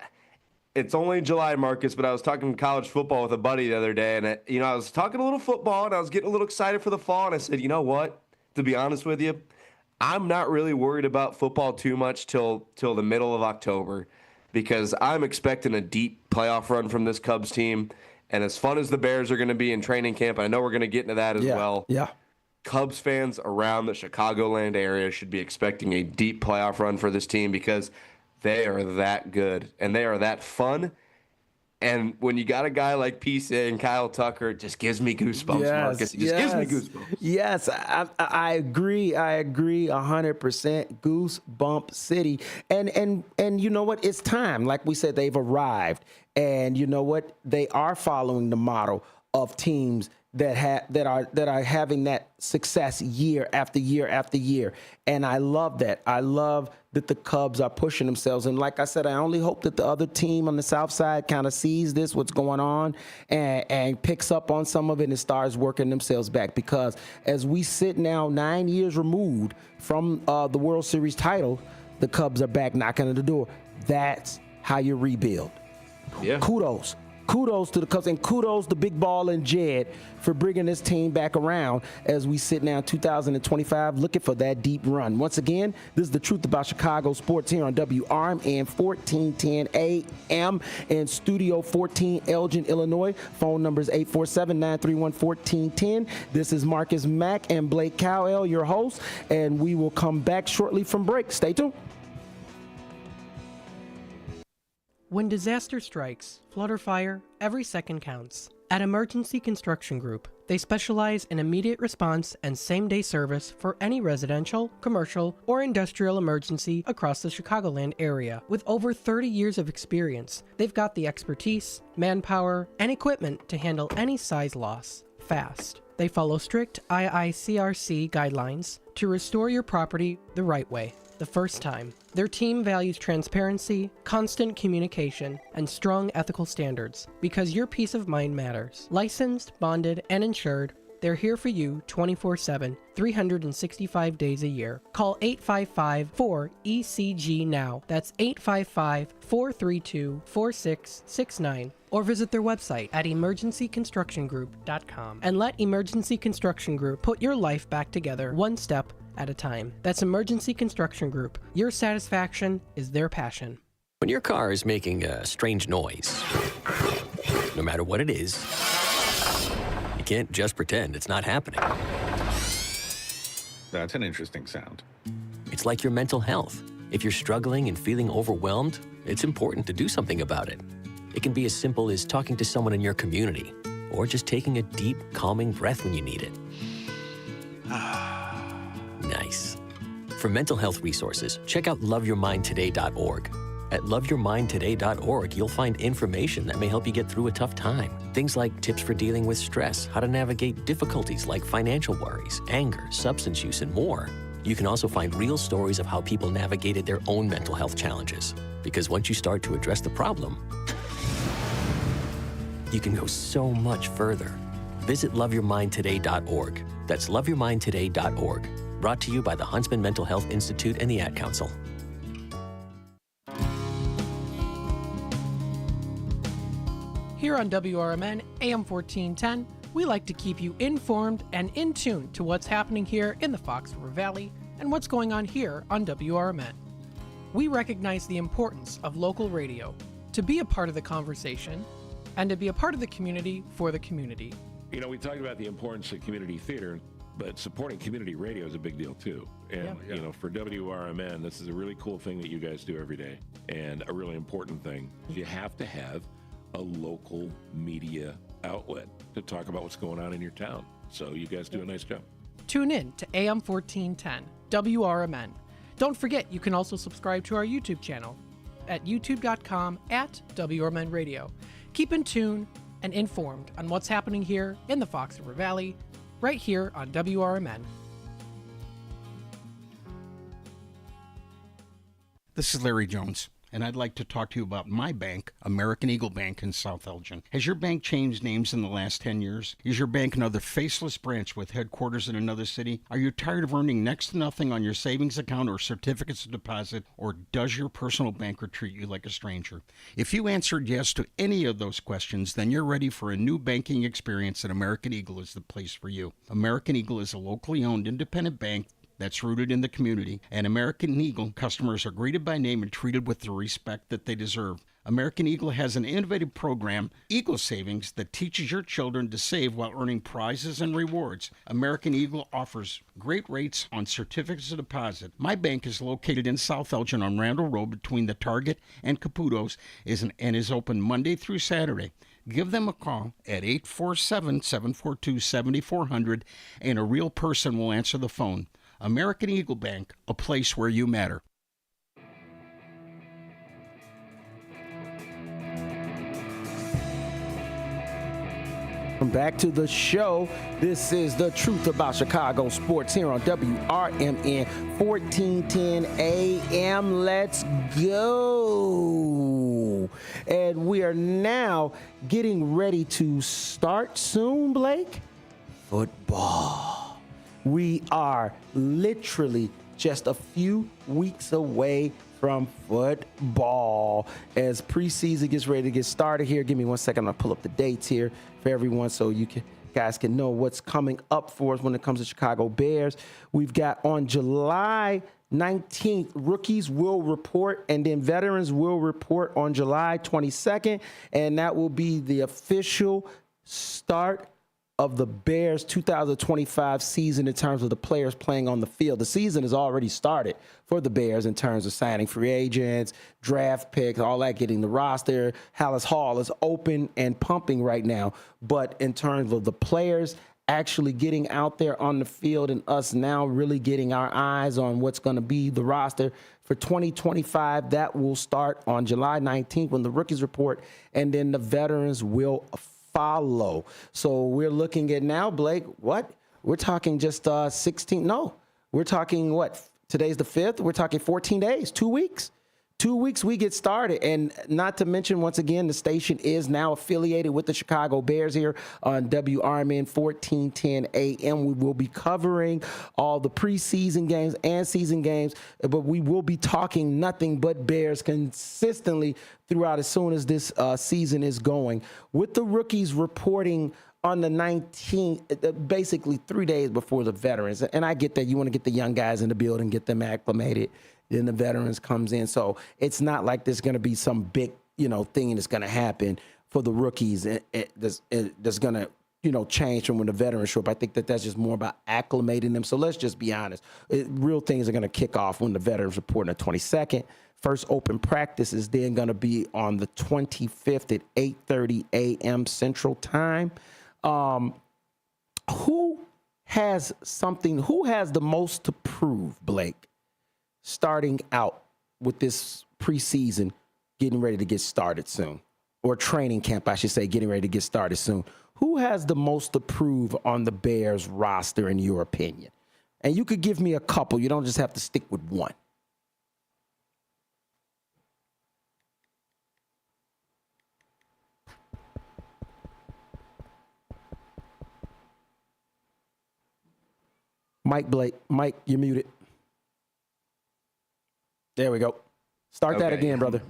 It's only July, Marcus, but I was talking college football with a buddy the other day, and I was talking a little football, and I was getting a little excited for the fall, and I said, you know what? To be honest with you, I'm not really worried about football too much till the middle of October, because I'm expecting a deep playoff run from this Cubs team. And as fun as the Bears are going to be in training camp, I know we're going to get into that as well. Yeah. Cubs fans around the Chicagoland area should be expecting a deep playoff run for this team, because they are that good and they are that fun. And when you got a guy like PCA and Kyle Tucker, it just gives me goosebumps, Marcus. It just gives me goosebumps. Yes, I agree. I agree 100%. Goosebump City. And you know what? It's time. Like we said, they've arrived. And you know what? They are following the model of teams that are having that success year after year after year. And I love that. I love that the Cubs are pushing themselves. And like I said, I only hope that the other team on the South Side kind of sees what's going on, and picks up on some of it and starts working themselves back. Because as we sit now 9 years removed from the World Series title, the Cubs are back knocking at the door. That's how you rebuild. Yeah. Kudos kudos to the Cubs, and kudos to Big Ball and Jed for bringing this team back around as we sit now 2025 looking for that deep run. Once again, this is The Truth About Chicago Sports here on WRMN 1410 AM in Studio 14, Elgin, Illinois. Phone number is 847-931-1410. This is Marcus Mack and Blake Cowell, your hosts, and we will come back shortly from break. Stay tuned. When disaster strikes, flood or fire, every second counts. At Emergency Construction Group, they specialize in immediate response and same-day service for any residential, commercial, or industrial emergency across the Chicagoland area. With over 30 years of experience, they've got the expertise, manpower, and equipment to handle any size loss fast. They follow strict IICRC guidelines to restore your property the right way, the first time. Their team values transparency, constant communication, and strong ethical standards because your peace of mind matters. Licensed, bonded, and insured, they're here for you 24/7, 365 days a year. Call 855-4ECG now. That's 855-432-4669. Or visit their website at emergencyconstructiongroup.com and let Emergency Construction Group put your life back together one step at a time. That's Emergency Construction Group. Your satisfaction is their passion. When your car is making a strange noise, no matter what it is, you can't just pretend it's not happening. That's an interesting sound. It's like your mental health. If you're struggling and feeling overwhelmed, it's important to do something about it. It can be as simple as talking to someone in your community, or just taking a deep, calming breath when you need it. Nice. For mental health resources, check out loveyourmindtoday.org. At loveyourmindtoday.org, you'll find information that may help you get through a tough time. Things like tips for dealing with stress, how to navigate difficulties like financial worries, anger, substance use, and more. You can also find real stories of how people navigated their own mental health challenges. Because once you start to address the problem, you can go so much further. Visit loveyourmindtoday.org. That's loveyourmindtoday.org. Brought to you by the Huntsman Mental Health Institute and the Ad Council. Here on WRMN AM 1410, we like to keep you informed and in tune to what's happening here in the Fox River Valley and what's going on here on WRMN. We recognize the importance of local radio to be a part of the conversation and to be a part of the community for the community. You know, we talked about the importance of community theater, but supporting community radio is a big deal too. And, you know, for WRMN, this is a really cool thing that you guys do every day, and a really important thing. You have to have a local media outlet to talk about what's going on in your town. So you guys do a nice job. Tune in to AM 1410, WRMN. Don't forget, you can also subscribe to our YouTube channel at youtube.com/WRMN Radio. Keep in tune and informed on what's happening here in the Fox River Valley, right here on WRMN. This is Larry Jones, and I'd like to talk to you about my bank, American Eagle Bank in South Elgin. Has your bank changed names in the last 10 years? Is your bank another faceless branch with headquarters in another city? Are you tired of earning next to nothing on your savings account or certificates of deposit, or does your personal banker treat you like a stranger? If you answered yes to any of those questions, then you're ready for a new banking experience, and American Eagle is the place for you. American Eagle is a locally owned independent bank that's rooted in the community, and American Eagle customers are greeted by name and treated with the respect that they deserve. American Eagle has an innovative program, Eagle Savings, that teaches your children to save while earning prizes and rewards. American Eagle offers great rates on certificates of deposit. My bank is located in South Elgin on Randall Road between the Target and Caputo's and is open Monday through Saturday. Give them a call at 847-742-7400, and a real person will answer the phone. American Eagle Bank, a place where you matter. Back to the show. This is The Truth About Chicago Sports here on WRMN 1410 AM. Let's go. And we are now getting ready to start soon, Blake. Football. We are literally just a few weeks away from football as preseason gets ready to get started here. Give me 1 second. I'm going to pull up the dates here for everyone so you guys can know what's coming up for us when it comes to Chicago Bears. We've got on July 19th, rookies will report, and then veterans will report on July 22nd, and that will be the official start of the Bears 2025 season in terms of the players playing on the field. The season has already started for the Bears in terms of signing free agents, draft picks, all that, getting the roster. Hallis Hall is open and pumping right now. But in terms of the players actually getting out there on the field and us now really getting our eyes on what's going to be the roster for 2025, that will start on July 19th when the rookies report, and then the veterans will follow. So we're looking at now, Blake, what? We're talking just 16. No, we're talking what? Today's the 5th. We're talking 14 days, 2 weeks. 2 weeks we get started. And not to mention, once again, the station is now affiliated with the Chicago Bears here on WRMN 1410 AM. We will be covering all the preseason games and season games, but we will be talking nothing but Bears consistently throughout as soon as this season is going. With the rookies reporting on the 19th, basically 3 days before the veterans. And I get that you want to get the young guys in the building, get them acclimated. Then the veterans comes in. So it's not like there's going to be some big, thing that's going to happen for the rookies that's going to, change from when the veterans show up. I think that's just more about acclimating them. So let's just be honest. Real things are going to kick off when the veterans report on the 22nd. First open practice is then going to be on the 25th at 8:30 a.m. Central Time. Who has the most to prove, Blake, starting out with this preseason, getting ready to get started soon, or training camp, I should say, getting ready to get started soon? Who has the most to prove on the Bears roster, in your opinion? And you could give me a couple. You don't just have to stick with one. Mike, you're muted. There we go. Start that again, brother.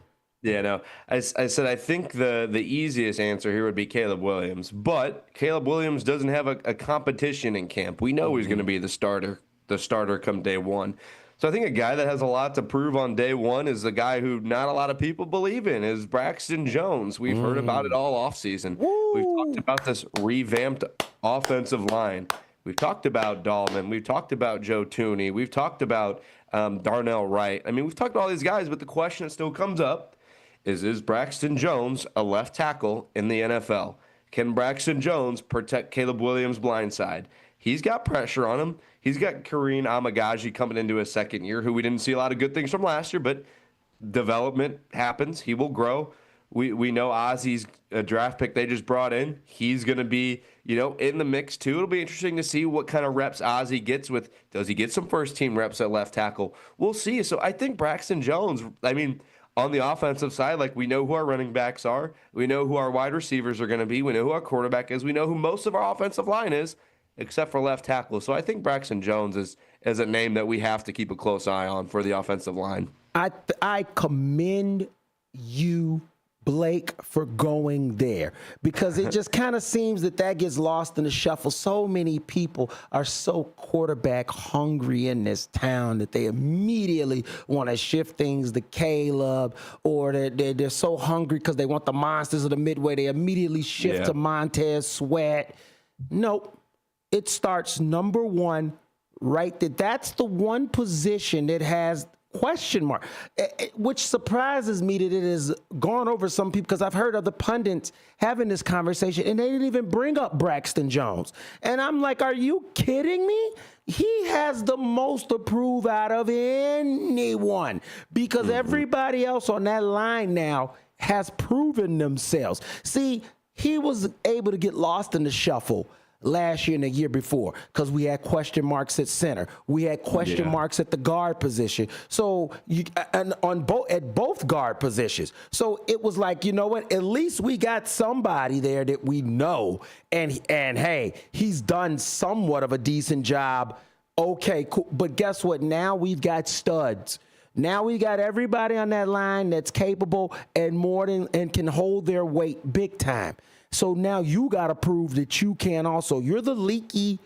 Yeah, no. I said I think the easiest answer here would be Caleb Williams, but Caleb Williams doesn't have a competition in camp. We know he's going to be the starter come day one. So I think a guy that has a lot to prove on day one is the guy who not a lot of people believe in, is Braxton Jones. We've heard about it all offseason. We've talked about this revamped offensive line. We've talked about Dahlman. We've talked about Joe Tooney. We've talked about Darnell Wright. I mean, we've talked to all these guys, but the question that still comes up is Braxton Jones a left tackle in the NFL? Can Braxton Jones protect Caleb Williams' blind side? He's got pressure on him. He's got Kareem Amagaji coming into his second year, who we didn't see a lot of good things from last year, but development happens. He will grow. We know Ozzy's a draft pick they just brought in. He's going to be, in the mix too. It'll be interesting to see what kind of reps Ozzy gets with. Does he get some first-team reps at left tackle? We'll see. So I think Braxton Jones, on the offensive side, we know who our running backs are. We know who our wide receivers are going to be. We know who our quarterback is. We know who most of our offensive line is, except for left tackle. So I think Braxton Jones is a name that we have to keep a close eye on for the offensive line. I commend you, Blake, for going there, because it just kind of seems that gets lost in the shuffle. So many people are so quarterback hungry in this town that they immediately want to shift things to Caleb, or they're so hungry because they want the monsters of the Midway. They immediately shift to Montez Sweat. Nope. It starts number one right there. That's the one position that has question mark, which surprises me that it has gone over some people, because I've heard other pundits having this conversation and they didn't even bring up Braxton Jones. And I'm like, are you kidding me? He has the most to prove out of anyone, because everybody else on that line now has proven themselves. See, he was able to get lost in the shuffle last year and the year before because we had question marks at center. We had question marks at the guard position. So at both guard positions. So it was like, you know what? At least we got somebody there that we know. And hey, he's done somewhat of a decent job. Okay, cool. But guess what? Now we've got studs. Now we got everybody on that line that's capable and more than and can hold their weight big time. So now you got to prove that you can also. You're the leaky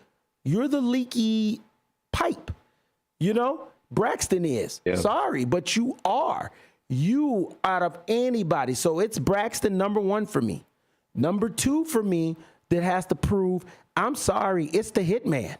pipe. You know, Braxton is. Yeah. Sorry, but you are. You out of anybody. So it's Braxton number 1 for me. Number 2 for me that has to prove, I'm sorry, it's the hitman.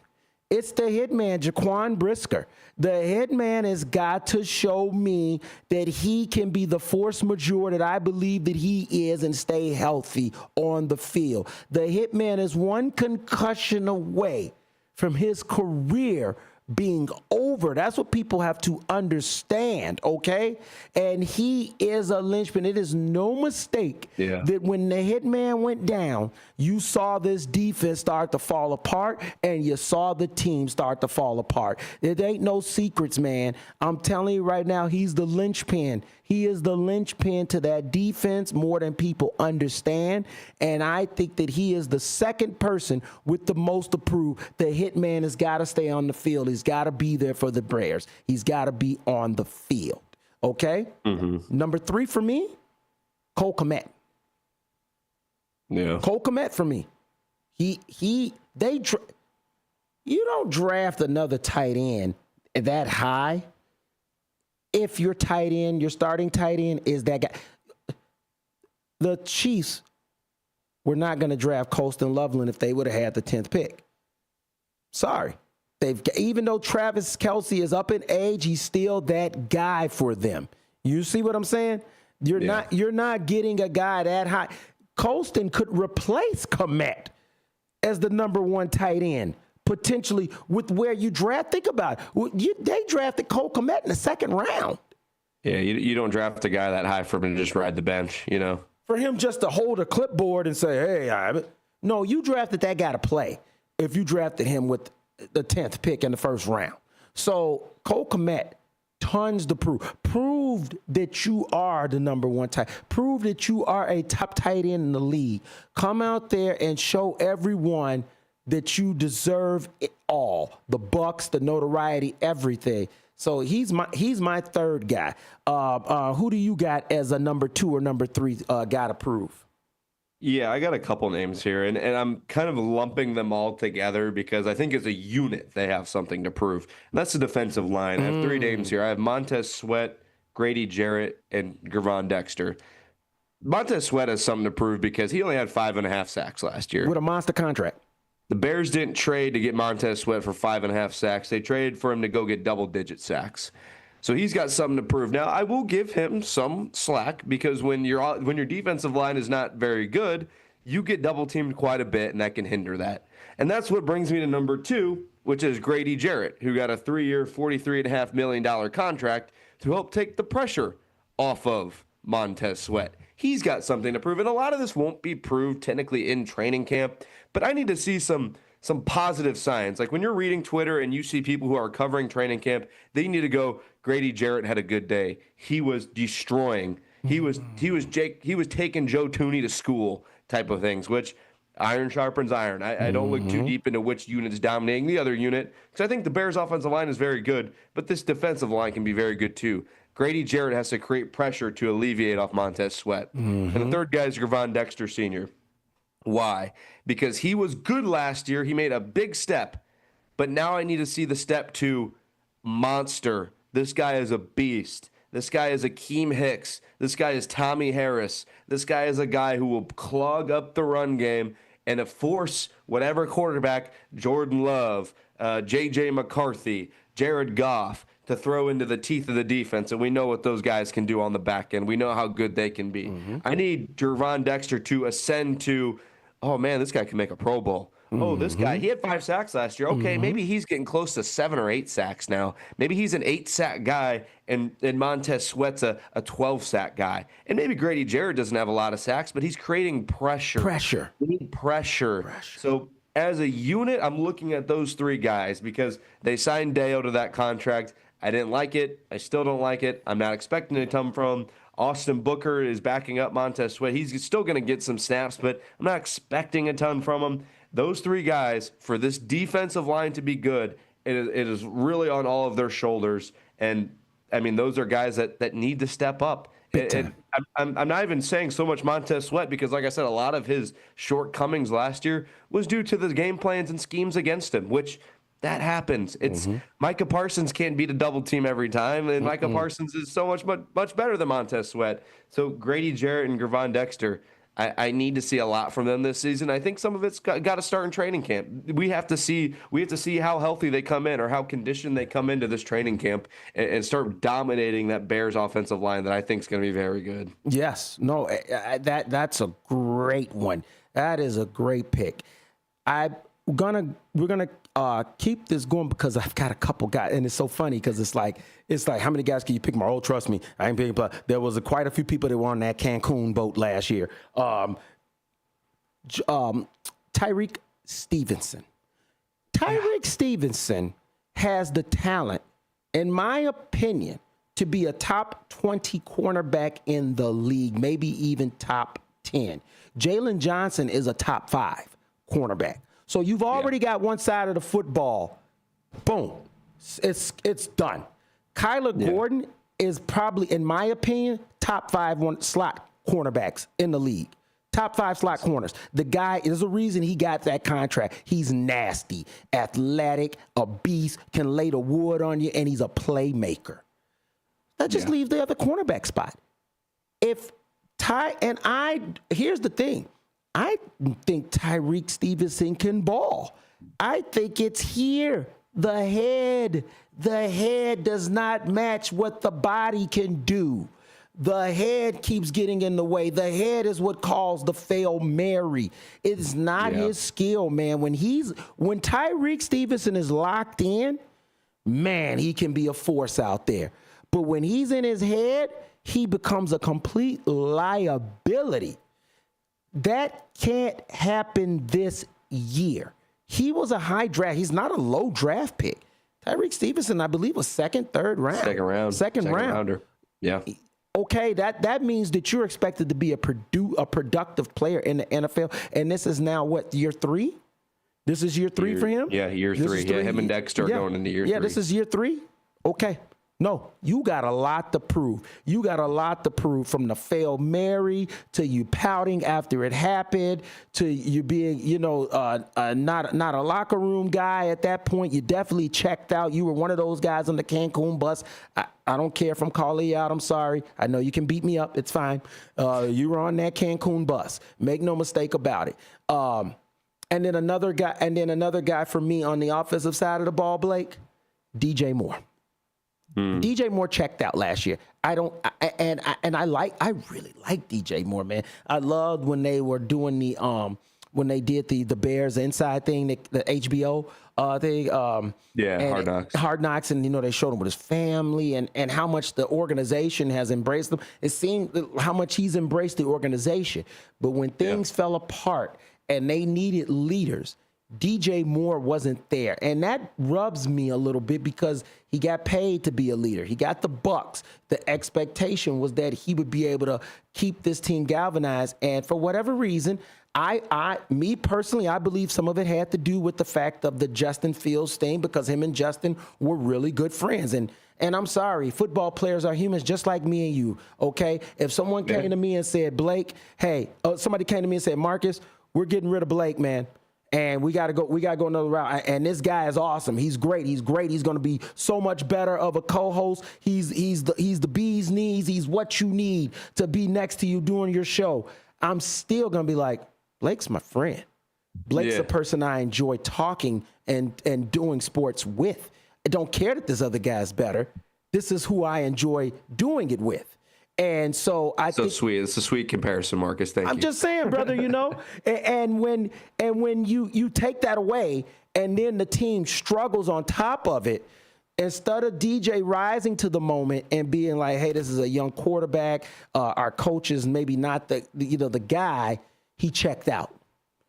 It's the hitman, Jaquan Brisker. The hitman has got to show me that he can be the force majeure that I believe that he is and stay healthy on the field. The hitman is one concussion away from his career being over. That's what people have to understand, okay? And he is a linchpin. It is no mistake that when the hitman went down, you saw this defense start to fall apart and you saw the team start to fall apart. It ain't no secrets, man. I'm telling you right now, he's the linchpin. He is the linchpin to that defense more than people understand. And I think that he is the second person with the most to prove. The hitman has got to stay on the field. He's got to be there for the Bears. He's got to be on the field. Okay? Number 3 for me, Cole Kmet. Yeah. Cole Kmet for me. You don't draft another tight end that high if your tight end, your starting tight end is that guy. The Chiefs were not going to draft Colston Loveland if they would have had the 10th pick. Sorry. Even though Travis Kelce is up in age, he's still that guy for them. You see what I'm saying? You're not getting a guy that high. Colston could replace Kmet as the number 1 tight end, potentially with where you draft. Think about it. They drafted Cole Kmet in the 2nd round. Yeah, you don't draft a guy that high for him to just ride the bench, you know. For him just to hold a clipboard and say, hey, no, you drafted that guy to play if you drafted him with the 10th pick in the 1st round. So Cole Kmet, tons to prove. Proved that you are the number 1 tight. Prove that you are a top tight end in the league. Come out there and show everyone that you deserve it all. The bucks, the notoriety, everything. So he's my 3rd guy. Who do you got as a number 2 or number 3 guy to prove? Yeah, I got a couple names here, and I'm kind of lumping them all together because I think as a unit they have something to prove. And that's the defensive line. I have 3 names here. I have Montez Sweat, Grady Jarrett, and Gervon Dexter. Montez Sweat has something to prove because he only had 5.5 sacks last year. With a monster contract. The Bears didn't trade to get Montez Sweat for 5.5 sacks. They traded for him to go get double-digit sacks. So he's got something to prove. Now, I will give him some slack because when your defensive line is not very good, you get double-teamed quite a bit, and that can hinder that. And that's what brings me to number 2, which is Grady Jarrett, who got a 3-year, $43.5 million contract to help take the pressure off of Montez Sweat. He's got something to prove, and a lot of this won't be proved technically in training camp, but I need to see some positive signs. Like when you're reading Twitter and you see people who are covering training camp, they need to go, Grady Jarrett had a good day. He was destroying. He was taking Joe Tooney to school type of things, which iron sharpens iron. I don't look too deep into which unit is dominating the other unit because I think the Bears offensive line is very good, but this defensive line can be very good too. Grady Jarrett has to create pressure to alleviate off Montez Sweat. And the 3rd guy is Gervon Dexter Sr. Why? Because he was good last year. He made a big step, but now I need to see the step to monster. This guy is a beast. This guy is Akeem Hicks. This guy is Tommy Harris. This guy is a guy who will clog up the run game and force whatever quarterback, Jordan Love, J.J. McCarthy, Jared Goff, to throw into the teeth of the defense, and we know what those guys can do on the back end. We know how good they can be. I need Gervon Dexter to ascend to, oh, man, this guy can make a Pro Bowl. Oh, this guy, he had 5 sacks last year. Okay, maybe he's getting close to 7 or 8 sacks now. Maybe he's an 8-sack guy, and Montez Sweat's a 12-sack guy. And maybe Grady Jarrett doesn't have a lot of sacks, but he's creating pressure. We need pressure. So as a unit, I'm looking at those 3 guys because they signed Deo to that contract. I didn't like it. I still don't like it. I'm not expecting it to come from. Austin Booker is backing up Montez Sweat. He's still going to get some snaps, but I'm not expecting a ton from him. Those 3 guys, for this defensive line to be good, it is really on all of their shoulders. And I mean, those are guys that need to step up. And I'm not even saying so much Montez Sweat because, like I said, a lot of his shortcomings last year was due to the game plans and schemes against him, which that happens. It's Micah Parsons can't beat a double team every time, and Micah Parsons is so much better than Montez Sweat. So Grady Jarrett and Gervon Dexter, I need to see a lot from them this season. I think some of it's got to start in training camp. We have to see how healthy they come in or how conditioned they come into this training camp and start dominating that Bears offensive line that I think is going to be very good. Yes. No, that's a great one. That is a great pick. We're gonna keep this going because I've got a couple guys, and it's so funny because it's like how many guys can you pick? Oh, trust me, I ain't picking. There was quite a few people that were on that Cancun boat last year. Tyrique Stevenson. Tyrique Stevenson has the talent, in my opinion, to be a top 20 cornerback in the league, maybe even top 10. Jalen Johnson is a top 5 cornerback. So you've already got one side of the football. Boom. It's done. Kyler Gordon is probably, in my opinion, top 5 slot cornerbacks in the league. Top 5 slot corners. The guy, there's a reason he got that contract. He's nasty, athletic, a beast, can lay the wood on you, and he's a playmaker. That just leaves the other cornerback spot. Here's the thing. I think Tyrique Stevenson can ball. I think it's here. The head does not match what the body can do. The head keeps getting in the way. The head is what caused the Hail Mary. It's not his skill, man. When Tyrique Stevenson is locked in, man, he can be a force out there. But when he's in his head, he becomes a complete liability. That can't happen this year. He was a high draft. He's not a low draft pick. Tyrique Stevenson, I believe, was second round. Second rounder. Yeah. Okay, that means that you're expected to be a productive player in the NFL. And this is now what, year 3? This is year 3 for him? Yeah, year 3. Yeah, him and Dexter going into year 3. Yeah, this is year 3? Okay. No, you got a lot to prove. You got a lot to prove, from the Hail Mary to you pouting after it happened to you being, not a locker room guy at that point. You definitely checked out. You were one of those guys on the Cancun bus. I don't care if I'm calling you out. I'm sorry. I know you can beat me up. It's fine. You were on that Cancun bus. Make no mistake about it. And then another guy for me on the offensive side of the ball, Blake, DJ Moore. DJ Moore checked out last year. I really like DJ Moore, man. I loved when they were doing when they did the Bears Inside thing, the HBO thing. Hard Knocks. Hard Knocks, and they showed him with his family and how much the organization has embraced them. It seemed how much he's embraced the organization. But when things fell apart and they needed leaders, DJ Moore wasn't there. And that rubs me a little bit because he got paid to be a leader. He got the bucks. The expectation was that he would be able to keep this team galvanized. And for whatever reason, me personally, I believe some of it had to do with the fact of the Justin Fields thing, because him and Justin were really good friends. And I'm sorry, football players are humans just like me and you, okay? If someone came to me and said, Blake, somebody came to me and said, Marcus, we're getting rid of Blake, man. And we gotta go another route. And this guy is awesome. He's great. He's gonna be so much better of a co-host. He's the bee's knees. He's what you need to be next to you doing your show. I'm still gonna be like, Blake's my friend. Blake's the person I enjoy talking and doing sports with. I don't care that this other guy's better. This is who I enjoy doing it with. And so sweet. It's a sweet comparison, Marcus. Thank you. I'm just saying, brother, and when you take that away and then the team struggles on top of it, instead of DJ rising to the moment and being like, hey, this is a young quarterback, our coach is maybe not the guy, he checked out.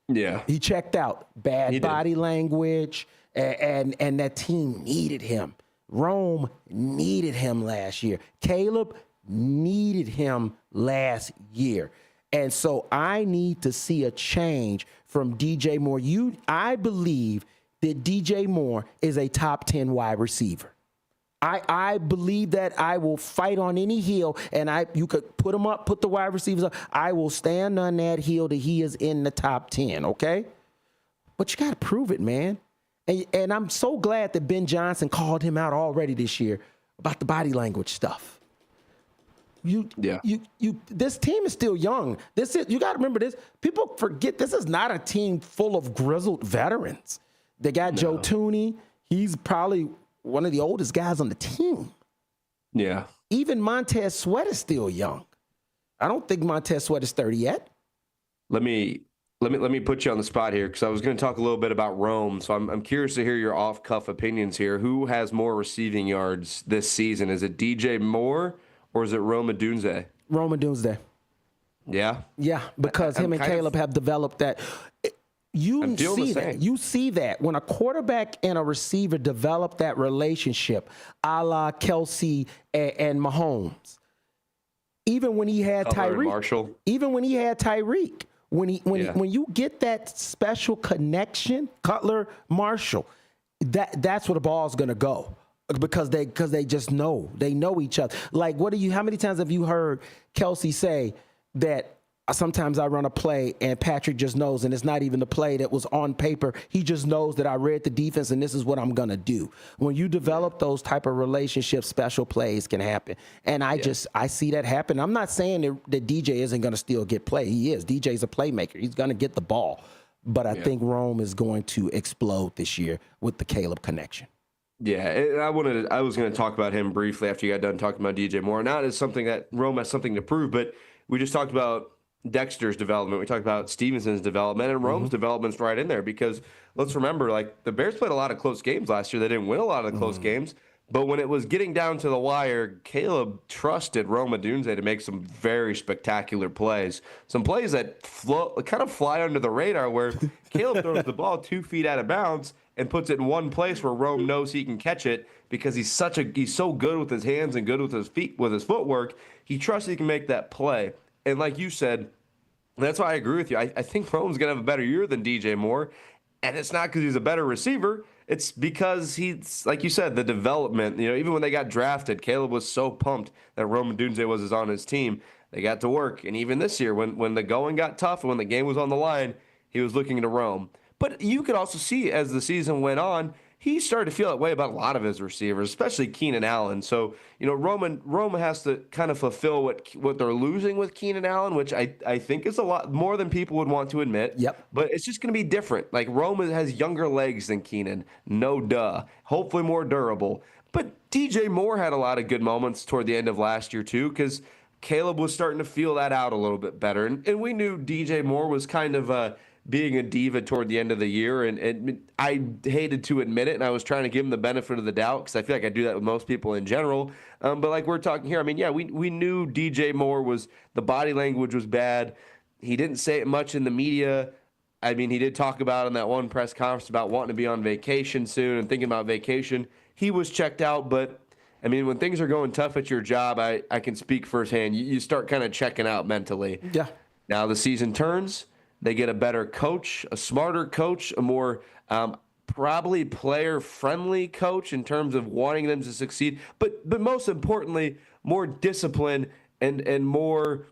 Yeah. He checked out. Bad body language, and that team needed him. Rome needed him last year. Caleb needed him last year. And so I need to see a change from DJ Moore. I believe that DJ Moore is a top 10 wide receiver. I believe that I will fight on any hill, and you could put him up, put the wide receivers up. I will stand on that hill that he is in the top 10, okay? But you got to prove it, man. And I'm so glad that Ben Johnson called him out already this year about the body language stuff. This team is still young. You got to remember this. People forget this is not a team full of grizzled veterans. They got Joe Tooney. He's probably one of the oldest guys on the team. Yeah. Even Montez Sweat is still young. I don't think Montez Sweat is 30 yet. Let me put you on the spot here because I was going to talk a little bit about Rome. So I'm curious to hear your off-cuff opinions here. Who has more receiving yards this season? Is it DJ Moore or is it Rome Odunze? Rome Odunze. Yeah? Yeah, because him and Caleb have developed that. You see that when a quarterback and a receiver develop that relationship, a la Kelsey and Mahomes. Even when he had Tyreek, when you get that special connection, Cutler, Marshall, that's where the ball's gonna go because they just know each other. Like how many times have you heard Kelsey say that? Sometimes I run a play and Patrick just knows, and it's not even the play that was on paper. He just knows that I read the defense and this is what I'm going to do. When you develop those type of relationships, special plays can happen. And I see that happen. I'm not saying that DJ isn't going to still get play. He is. DJ's a playmaker. He's going to get the ball. But I think Rome is going to explode this year with the Caleb connection. Yeah, and I was going to talk about him briefly after you got done talking about DJ Moore. Not as something that Rome has something to prove, but we just talked about Dexter's development. We talked about Stevenson's development, and Rome's development's right in there because let's remember, like, the Bears played a lot of close games last year. They didn't win a lot of the close games, but when it was getting down to the wire, Caleb trusted Rome Odunze to make some very spectacular plays. Some plays that kind of fly under the radar where Caleb throws the ball 2 feet out of bounds and puts it in one place where Rome knows he can catch it because he's so good with his hands and good with his feet, with his footwork. He trusts he can make that play. And like you said, that's why I agree with you. I think Rome's going to have a better year than DJ Moore. And it's not because he's a better receiver. It's because he's, like you said, the development. You know, even when they got drafted, Caleb was so pumped that Rome Odunze was on his team. They got to work. And even this year, when the going got tough and when the game was on the line, he was looking to Rome. But you could also see as the season went on, he started to feel that way about a lot of his receivers, especially Keenan Allen. So, you know, Rome has to kind of fulfill what they're losing with Keenan Allen, which I think is a lot more than people would want to admit. Yep. But it's just going to be different. Like, Rome has younger legs than Keenan. No duh. Hopefully more durable. But DJ Moore had a lot of good moments toward the end of last year, too, because Caleb was starting to feel that out a little bit better. And we knew DJ Moore was kind of being a diva toward the end of the year, and I hated to admit it, and I was trying to give him the benefit of the doubt because I feel like I do that with most people in general. But like we're talking here, I mean, yeah, we knew DJ Moore the body language was bad. He didn't say it much in the media. I mean, he did talk about in that one press conference about wanting to be on vacation soon and thinking about vacation. He was checked out, but I mean, when things are going tough at your job, I can speak firsthand. You start kind of checking out mentally. Yeah. Now the season turns. They get a better coach, a smarter coach, a more probably player-friendly coach in terms of wanting them to succeed. But most importantly, more discipline and more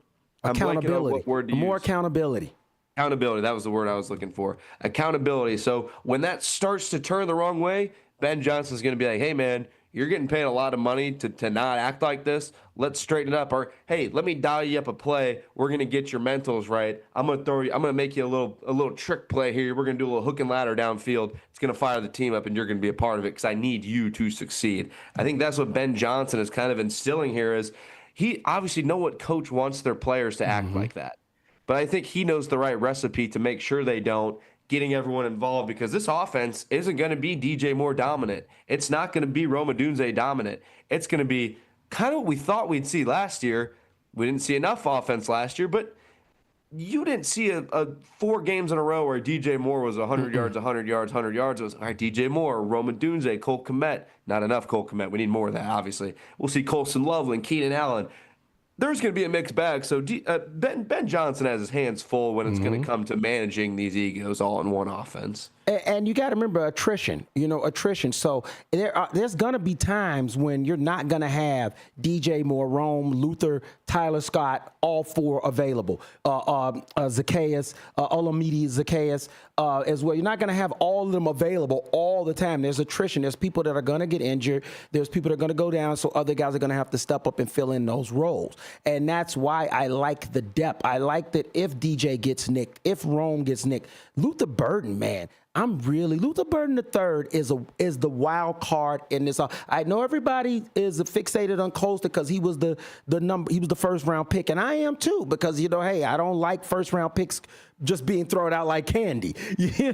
accountability. What word to more use. Accountability. Accountability. That was the word I was looking for. Accountability. So when that starts to turn the wrong way, Ben Johnson's going to be like, hey, man, you're getting paid a lot of money to not act like this. Let's straighten it up. Or, hey, let me dial you up a play. We're going to get your mentals right. I'm going to make you a little trick play here. We're going to do a little hook and ladder downfield. It's going to fire the team up, and you're going to be a part of it because I need you to succeed. I think that's what Ben Johnson is kind of instilling here is he obviously knows what coach wants their players to act like that. But I think he knows the right recipe to make sure they don't, getting everyone involved because this offense isn't going to be DJ Moore dominant. It's not going to be Rome Odunze dominant. It's going to be kind of what we thought we'd see last year. We didn't see enough offense last year, but you didn't see a 4 games in a row where DJ Moore was 100 yards, 100 yards, 100 yards. It was, all right, DJ Moore, Rome Odunze, Cole Kmet. Not enough Cole Kmet. We need more of that, obviously. We'll see Colson Loveland, Keenan Allen. There's going to be a mixed bag. So Ben Johnson has his hands full when it's going to come to managing these egos all in one offense. And you got to remember attrition, So there's going to be times when you're not going to have DJ Moore, Rome, Luther, Tyler Scott, all four available. Zacchaeus, Olamide Zacchaeus as well. You're not going to have all of them available all the time. There's attrition. There's people that are going to get injured. There's people that are going to go down, so other guys are going to have to step up and fill in those roles. And that's why I like the depth. I like that if DJ gets nicked, if Rome gets nicked, Luther Burden, man, Luther Burden III is the wild card in this. I know everybody is fixated on Coastal because he was the first round pick, and I am too, because hey, I don't like first round picks just being thrown out like candy.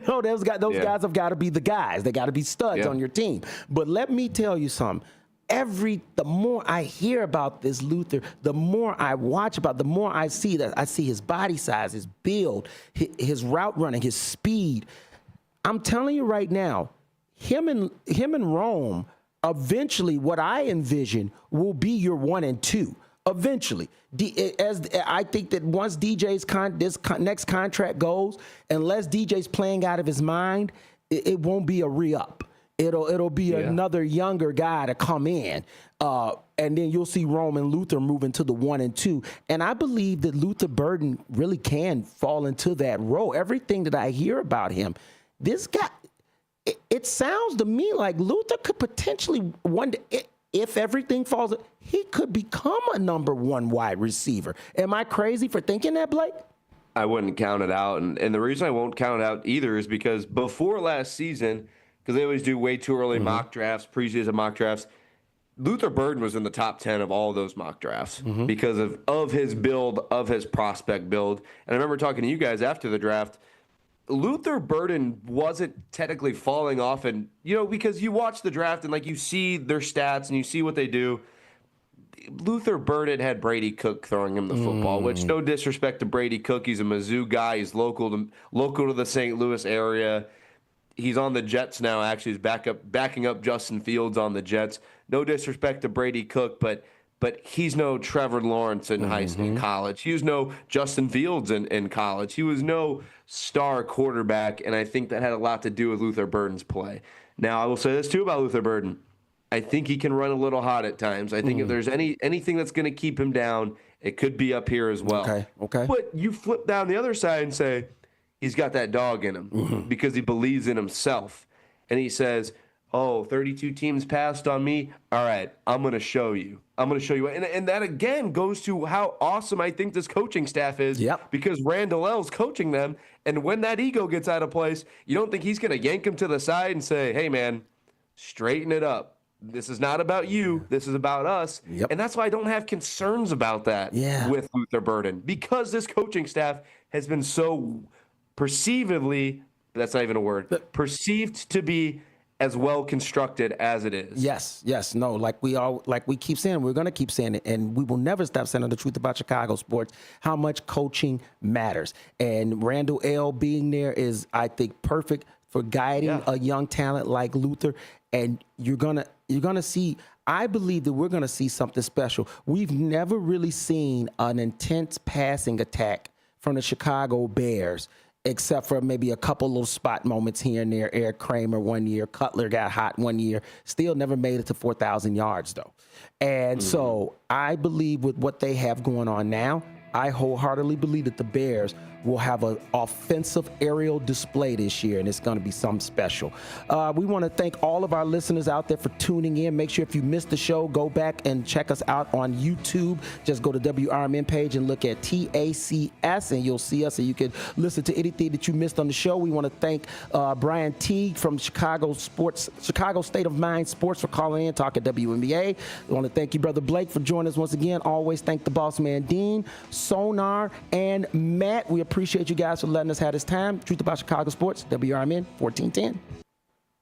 Those guys have got to be the guys. They got to be studs on your team. But let me tell you something. The more I hear about this Luther, the more I watch about, the more I see his body size, his build, his route running, his speed. I'm telling you right now, him and Rome, eventually, what I envision will be your 1 and 2. Eventually, as I think that once DJ's next contract goes, unless DJ's playing out of his mind, it won't be a re-up. It'll be another younger guy to come in, and then you'll see Rome and Luther move into the 1 and 2. And I believe that Luther Burden really can fall into that role. Everything that I hear about him. This guy, it sounds to me like Luther could potentially, one day, if everything falls, he could become a number 1 wide receiver. Am I crazy for thinking that, Blake? I wouldn't count it out. And the reason I won't count it out either is because before last season, because they always do way too early mock drafts, preseason mock drafts, Luther Burden was in the top 10 of all those mock drafts because of his build, of his prospect build. And I remember talking to you guys after the draft, Luther Burden wasn't technically falling off, and because you watch the draft and you see their stats and you see what they do. Luther Burden had Brady Cook throwing him the football, which no disrespect to Brady Cook, he's a Mizzou guy, he's local to the St. Louis area. He's on the Jets now. Actually, he's backing up Justin Fields on the Jets. No disrespect to Brady Cook, but he's no Trevor Lawrence in college. He was no Justin Fields in college. He was no star quarterback, and I think that had a lot to do with Luther Burden's play. Now, I will say this, too, about Luther Burden. I think he can run a little hot at times. I think if there's anything that's going to keep him down, it could be up here as well. Okay. But you flip down the other side and say, he's got that dog in him because he believes in himself. And he says, 32 teams passed on me. All right, I'm going to show you. And that, again, goes to how awesome I think this coaching staff is because Randall L's coaching them. And when that ego gets out of place, you don't think he's going to yank him to the side and say, hey, man, straighten it up. This is not about you. This is about us. And that's why I don't have concerns about that with Luther Burden, because this coaching staff has been so perceivably, that's not even a word, perceived to be as well constructed as it is. Yes. No, like we keep saying, we're going to keep saying it, and we will never stop saying the truth about Chicago sports, how much coaching matters. And Randall L being there is, I think, perfect for guiding a young talent like Luther. And you're gonna see, I believe that we're gonna see something special. We've never really seen an intense passing attack from the Chicago Bears, except for maybe a couple little spot moments here and there. Eric Kramer one year, Cutler got hot one year, still never made it to 4,000 yards though. And so I believe with what they have going on now, I wholeheartedly believe that the Bears will have an offensive aerial display this year, and it's going to be something special. We want to thank all of our listeners out there for tuning in. Make sure if you missed the show, go back and check us out on YouTube. Just go to WRMN page and look at TACS, and you'll see us, and you can listen to anything that you missed on the show. We want to thank Brian Teague from Chicago State of Mind Sports for calling in, talking WNBA. We want to thank you, Brother Blake, for joining us once again. Always thank the boss man, Dean, Sonar, and Matt. We appreciate you guys for letting us have this time. Truth About Chicago Sports, WRMN 1410.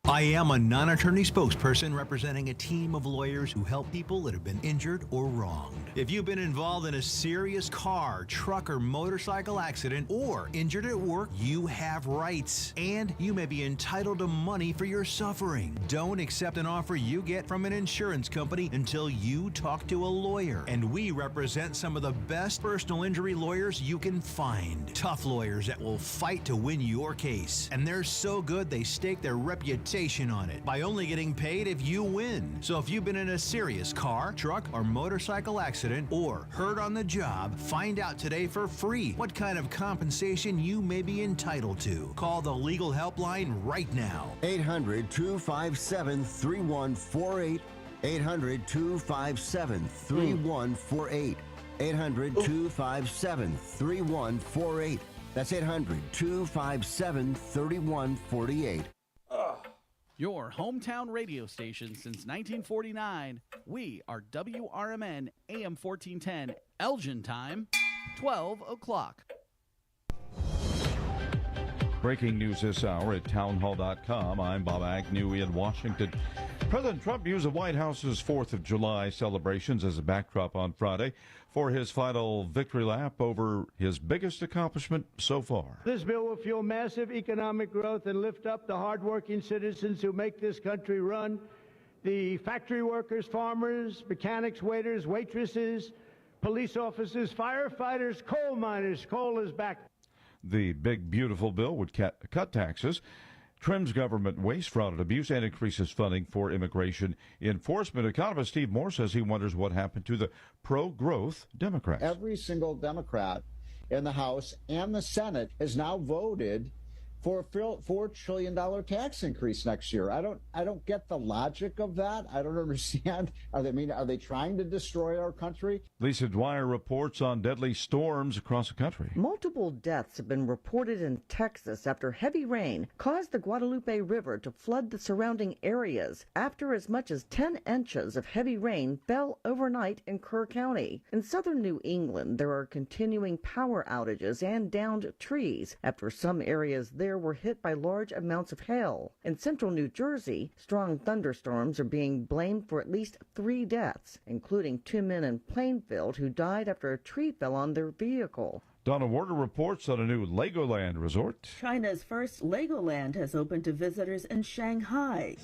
I am a non-attorney spokesperson representing a team of lawyers who help people that have been injured or wronged. If you've been involved in a serious car, truck, or motorcycle accident or injured at work, you have rights, and you may be entitled to money for your suffering. Don't accept an offer you get from an insurance company until you talk to a lawyer. And we represent some of the best personal injury lawyers you can find. Tough lawyers that will fight to win your case. And they're so good they stake their reputation on it by only getting paid if you win. So if you've been in a serious car, truck, or motorcycle accident or hurt on the job, find out today for free what kind of compensation you may be entitled to. Call the legal helpline right now. 800-257-3148. 800-257-3148. 800-257-3148. That's 800-257-3148. Your hometown radio station since 1949. We are WRMN AM 1410, Elgin time, 12 o'clock. Breaking news this hour at townhall.com. I'm Bob Agnew in Washington. President Trump used the White House's 4th of July celebrations as a backdrop on Friday for his final victory lap over his biggest accomplishment so far. This bill will fuel massive economic growth and lift up the hardworking citizens who make this country run. The factory workers, farmers, mechanics, waiters, waitresses, police officers, firefighters, coal miners. Coal is back. The big, beautiful bill would cut taxes, trims government waste, fraud, and abuse, and increases funding for immigration enforcement. Economist Steve Moore says he wonders what happened to the pro-growth Democrats. Every single Democrat in the House and the Senate has now voted for a $4 trillion tax increase next year. I don't get the logic of that. I don't understand. Are they trying to destroy our country? Lisa Dwyer reports on deadly storms across the country. Multiple deaths have been reported in Texas after heavy rain caused the Guadalupe River to flood the surrounding areas after as much as 10 inches of heavy rain fell overnight in Kerr County. In southern New England, there are continuing power outages and downed trees after some areas there were hit by large amounts of hail. In central New Jersey, strong thunderstorms are being blamed for at least 3 deaths, including 2 men in Plainfield who died after a tree fell on their vehicle. Donna Warder reports on a new Legoland resort. China's first Legoland has opened to visitors in Shanghai.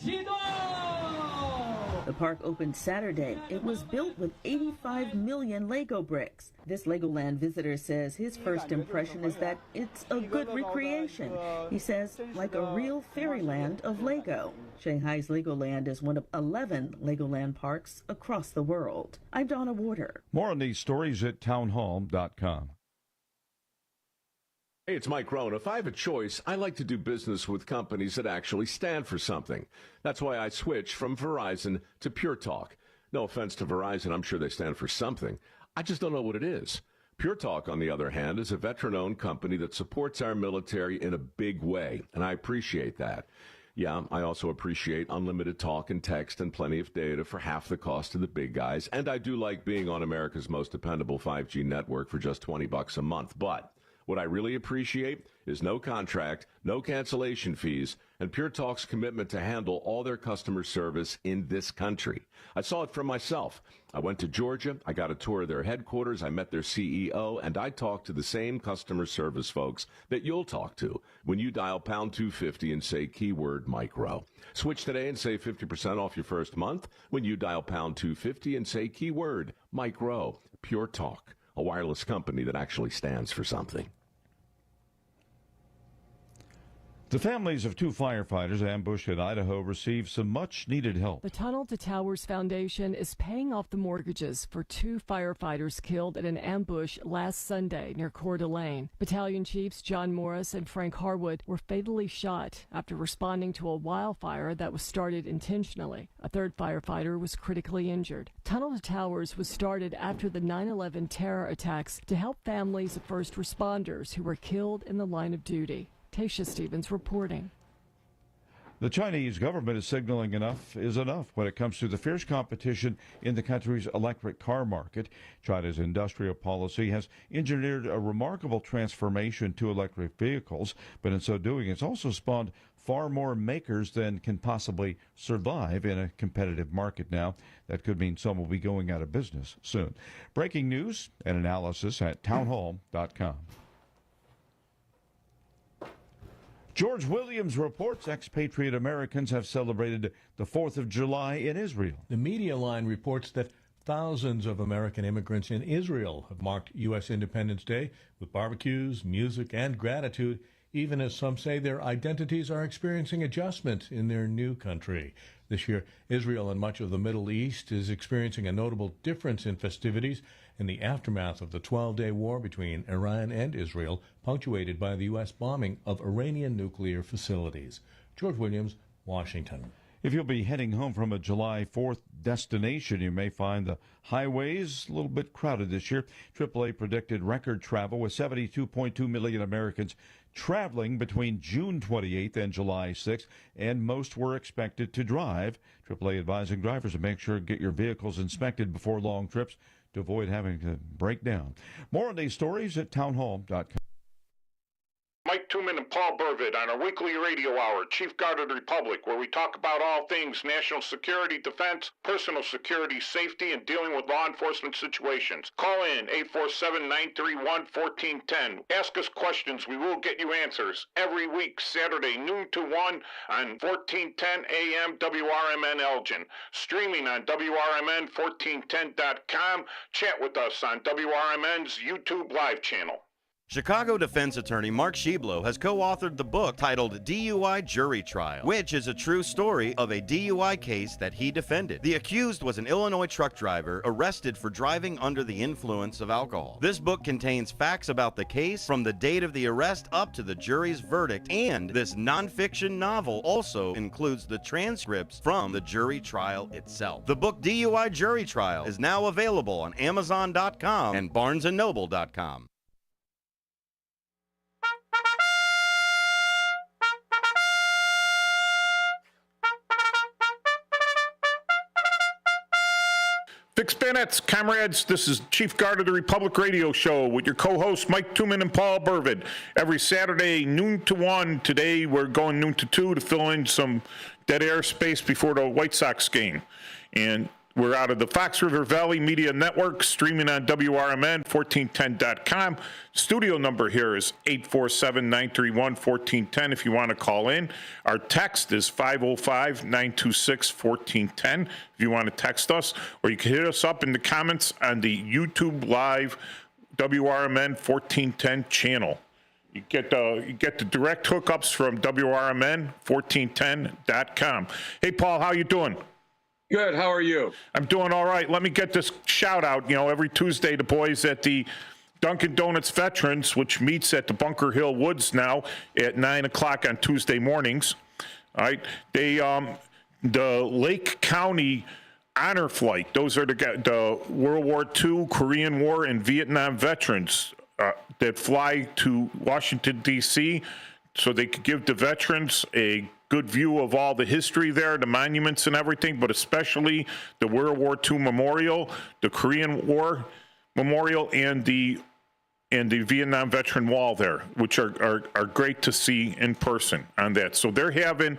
The park opened Saturday. It was built with 85 million Lego bricks. This Legoland visitor says his first impression is that it's a good recreation. He says, like a real fairyland of Lego. Shanghai's Legoland is one of 11 Legoland parks across the world. I'm Donna Warder. More on these stories at townhall.com. Hey, it's Mike Rohn. If I have a choice, I like to do business with companies that actually stand for something. That's why I switched from Verizon to Pure Talk. No offense to Verizon, I'm sure they stand for something. I just don't know what it is. Pure Talk, on the other hand, is a veteran-owned company that supports our military in a big way, and I appreciate that. Yeah, I also appreciate unlimited talk and text and plenty of data for half the cost of the big guys, and I do like being on America's most dependable 5G network for just $20 a month, but what I really appreciate is no contract, no cancellation fees, and Pure Talk's commitment to handle all their customer service in this country. I saw it for myself. I went to Georgia, I got a tour of their headquarters, I met their CEO, and I talked to the same customer service folks that you'll talk to when you dial pound 250 and say keyword micro. Switch today and save 50% off your first month when you dial pound 250 and say keyword micro. Pure Talk, a wireless company that actually stands for something. The families of 2 firefighters ambushed in Idaho received some much-needed help. The Tunnel to Towers Foundation is paying off the mortgages for 2 firefighters killed in an ambush last Sunday near Coeur d'Alene. Battalion Chiefs John Morris and Frank Harwood were fatally shot after responding to a wildfire that was started intentionally. A 3rd firefighter was critically injured. Tunnel to Towers was started after the 9/11 terror attacks to help families of first responders who were killed in the line of duty. Tasha Stevens reporting. The Chinese government is signaling enough is enough when it comes to the fierce competition in the country's electric car market. China's industrial policy has engineered a remarkable transformation to electric vehicles, but in so doing, it's also spawned far more makers than can possibly survive in a competitive market now. That could mean some will be going out of business soon. Breaking news and analysis at townhall.com. George Williams reports expatriate Americans have celebrated the 4th of July in Israel. The Media Line reports that thousands of American immigrants in Israel have marked U.S. Independence Day with barbecues, music, and gratitude, even as some say their identities are experiencing adjustment in their new country. This year, Israel and much of the Middle East is experiencing a notable difference in festivities in the aftermath of the 12-day war between Iran and Israel, punctuated by the U.S. bombing of Iranian nuclear facilities. George Williams, Washington. If you'll be heading home from a July 4th destination, you may find the highways a little bit crowded this year. AAA predicted record travel with 72.2 million Americans traveling between June 28th and July 6th, and most were expected to drive. AAA advising drivers to make sure to get your vehicles inspected before long trips to avoid having to break down. More on these stories at townhall.com. Mike Tooman and Paul Burvitt on our weekly radio hour, Chief Guard of the Republic, where we talk about all things national security, defense, personal security, safety, and dealing with law enforcement situations. Call in 847-931-1410. Ask us questions. We will get you answers every week, Saturday, noon to 1 on 1410 AM WRMN Elgin. Streaming on WRMN1410.com. Chat with us on WRMN's YouTube live channel. Chicago defense attorney Mark Schieblo has co-authored the book titled DUI Jury Trial, which is a true story of a DUI case that he defended. The accused was an Illinois truck driver arrested for driving under the influence of alcohol. This book contains facts about the case from the date of the arrest up to the jury's verdict, and this nonfiction novel also includes the transcripts from the jury trial itself. The book DUI Jury Trial is now available on Amazon.com and BarnesandNoble.com. Fix bayonets, comrades. This is Chief Guard of the Republic radio show with your co-hosts Mike Tooman and Paul Burvitt. Every Saturday, noon to 1. Today, we're going noon to 2 to fill in some dead air space before the White Sox game. And we're out of the Fox River Valley Media Network, streaming on WRMN1410.com. Studio number here is 847-931-1410 if you want to call in. Our text is 505-926-1410 if you want to text us. Or you can hit us up in the comments on the YouTube Live WRMN 1410 channel. You get the direct hookups from WRMN1410.com. Hey, Paul, how you doing? Good. How are you? I'm doing all right. Let me get this shout out. You know, every Tuesday, the boys at the Dunkin' Donuts Veterans, which meets at the Bunker Hill Woods now at 9 o'clock on Tuesday mornings. All right. They, the Lake County Honor Flight, those are the World War II, Korean War, and Vietnam veterans that fly to Washington, D.C., so they could give the veterans a good view of all the history there, the monuments and everything, but especially the World War II Memorial, the Korean War Memorial, and the Vietnam Veteran Wall there, which are great to see in person on that. So they're having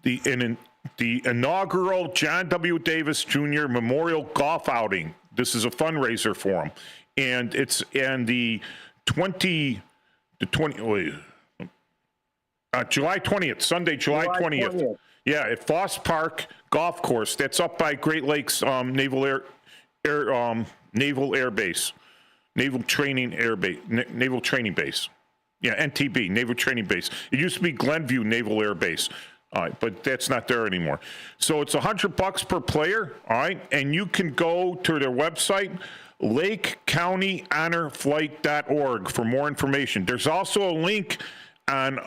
the inaugural John W. Davis Jr. Memorial Golf Outing. This is a fundraiser for them, and it's July 20th, Sunday, July 20th. Yeah, at Foss Park Golf Course. That's up by Great Lakes Naval Air Base, Naval Training Base. Yeah, NTB, Naval Training Base. It used to be Glenview Naval Air Base, but that's not there anymore. So it's $100 per player, all right, and you can go to their website, LakeCountyHonorFlight.org, for more information. There's also a link on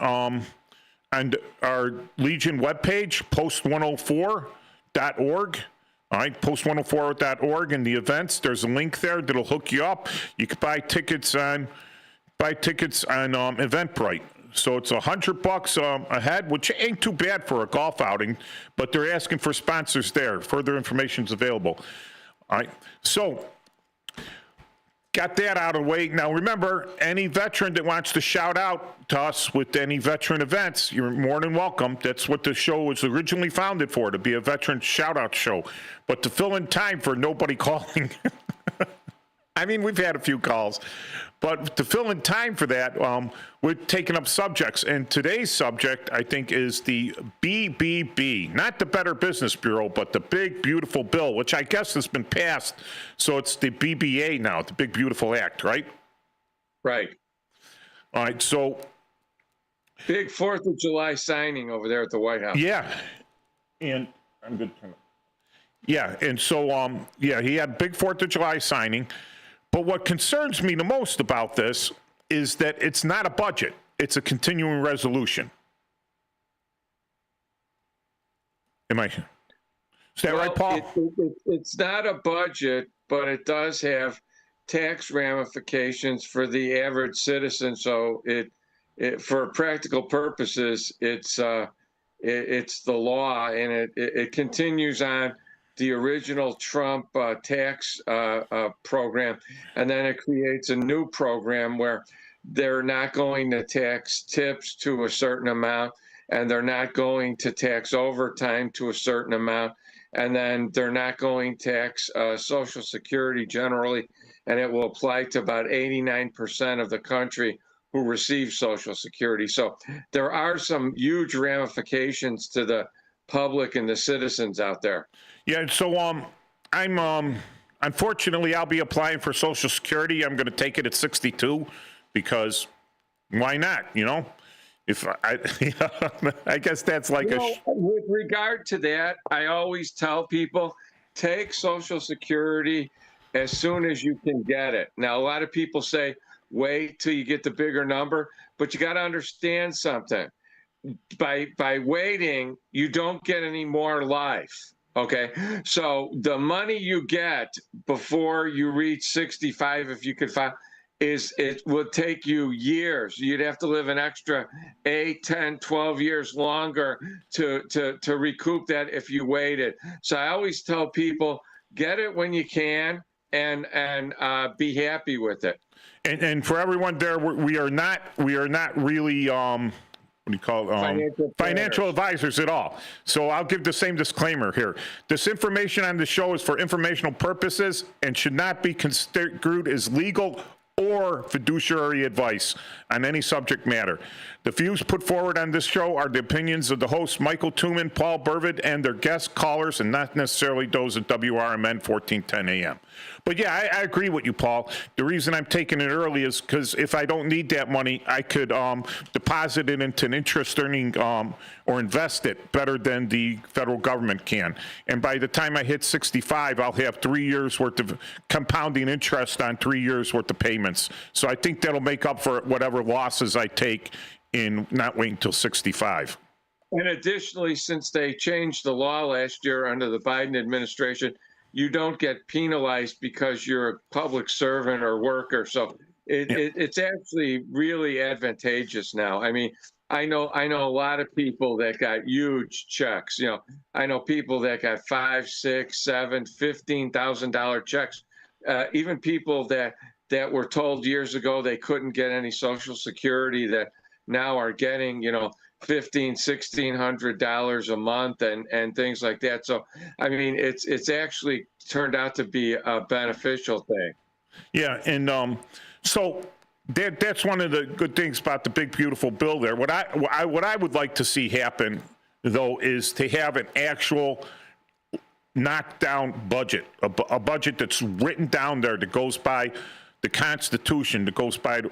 our Legion webpage, post104.org. All right, post104.org, and the events. There's a link there that'll hook you up. You can buy tickets on Eventbrite. So it's $100 a head, which ain't too bad for a golf outing, but they're asking for sponsors there. Further information is available. All right. So got that out of the way. Now, remember, any veteran that wants to shout out to us with any veteran events, you're more than welcome. That's what the show was originally founded for, to be a veteran shout-out show. But to fill in time for nobody calling, I mean, we've had a few calls, but to fill in time for that, we're taking up subjects. And today's subject, I think, is the BBB, not the Better Business Bureau, but the Big Beautiful Bill, which I guess has been passed. So it's the BBA now, the Big Beautiful Act, right? Right. All right. So big 4th of July signing over there at the White House. yeah. And I'm good. Yeah. And so, yeah, he had big 4th of July signing. But what concerns me the most about this is that it's not a budget. It's a continuing resolution. Is that right, Paul? It's not a budget, but it does have tax ramifications for the average citizen. So for practical purposes, it's the law, and it continues on the original Trump tax program, and then it creates a new program where they're not going to tax tips to a certain amount, and they're not going to tax overtime to a certain amount, and then they're not going to tax Social Security generally, and it will apply to about 89% of the country who receive Social Security. So there are some huge ramifications to the public and the citizens out there. Yeah, so I'm unfortunately I'll be applying for Social Security. I'm going to take it at 62 because why not? You know, if I guess that's like with regard to that, I always tell people take Social Security as soon as you can get it. Now, a lot of people say wait till you get the bigger number, but you got to understand something. By waiting, you don't get any more life. Okay, so the money you get before you reach 65, if you could find, it would take you years. You'd have to live an extra 8, 10, 12 years longer to recoup that if you waited. So I always tell people, get it when you can and be happy with it. And for everyone there, we are not really what do you call it? Financial advisors at all. So I'll give the same disclaimer here. This information on the show is for informational purposes and should not be construed as legal or fiduciary advice on any subject matter. The views put forward on this show are the opinions of the hosts, Michael Tooman, Paul Burvid, and their guest callers, and not necessarily those at WRMN 1410 AM. But yeah, I agree with you, Paul. The reason I'm taking it early is because if I don't need that money, I could deposit it into an interest earning or invest it better than the federal government can. And by the time I hit 65, I'll have 3 years worth of compounding interest on 3 years worth of payments. So I think that'll make up for whatever losses I take in not waiting until 65. And additionally, since they changed the law last year under the Biden administration, you don't get penalized because you're a public servant or worker. So it's actually really advantageous now. I mean, I know a lot of people that got huge checks. You know, I know people that got $5,000, $6,000, $7,000, $15,000 checks. Even people that were told years ago they couldn't get any Social Security that now are getting, $1,500, $1,600 a month and things like that. So, I mean, it's actually turned out to be a beneficial thing. Yeah, and so that's one of the good things about the Big Beautiful Bill there. What I would like to see happen, though, is to have an actual knockdown budget, a budget that's written down there that goes by the Constitution, that goes by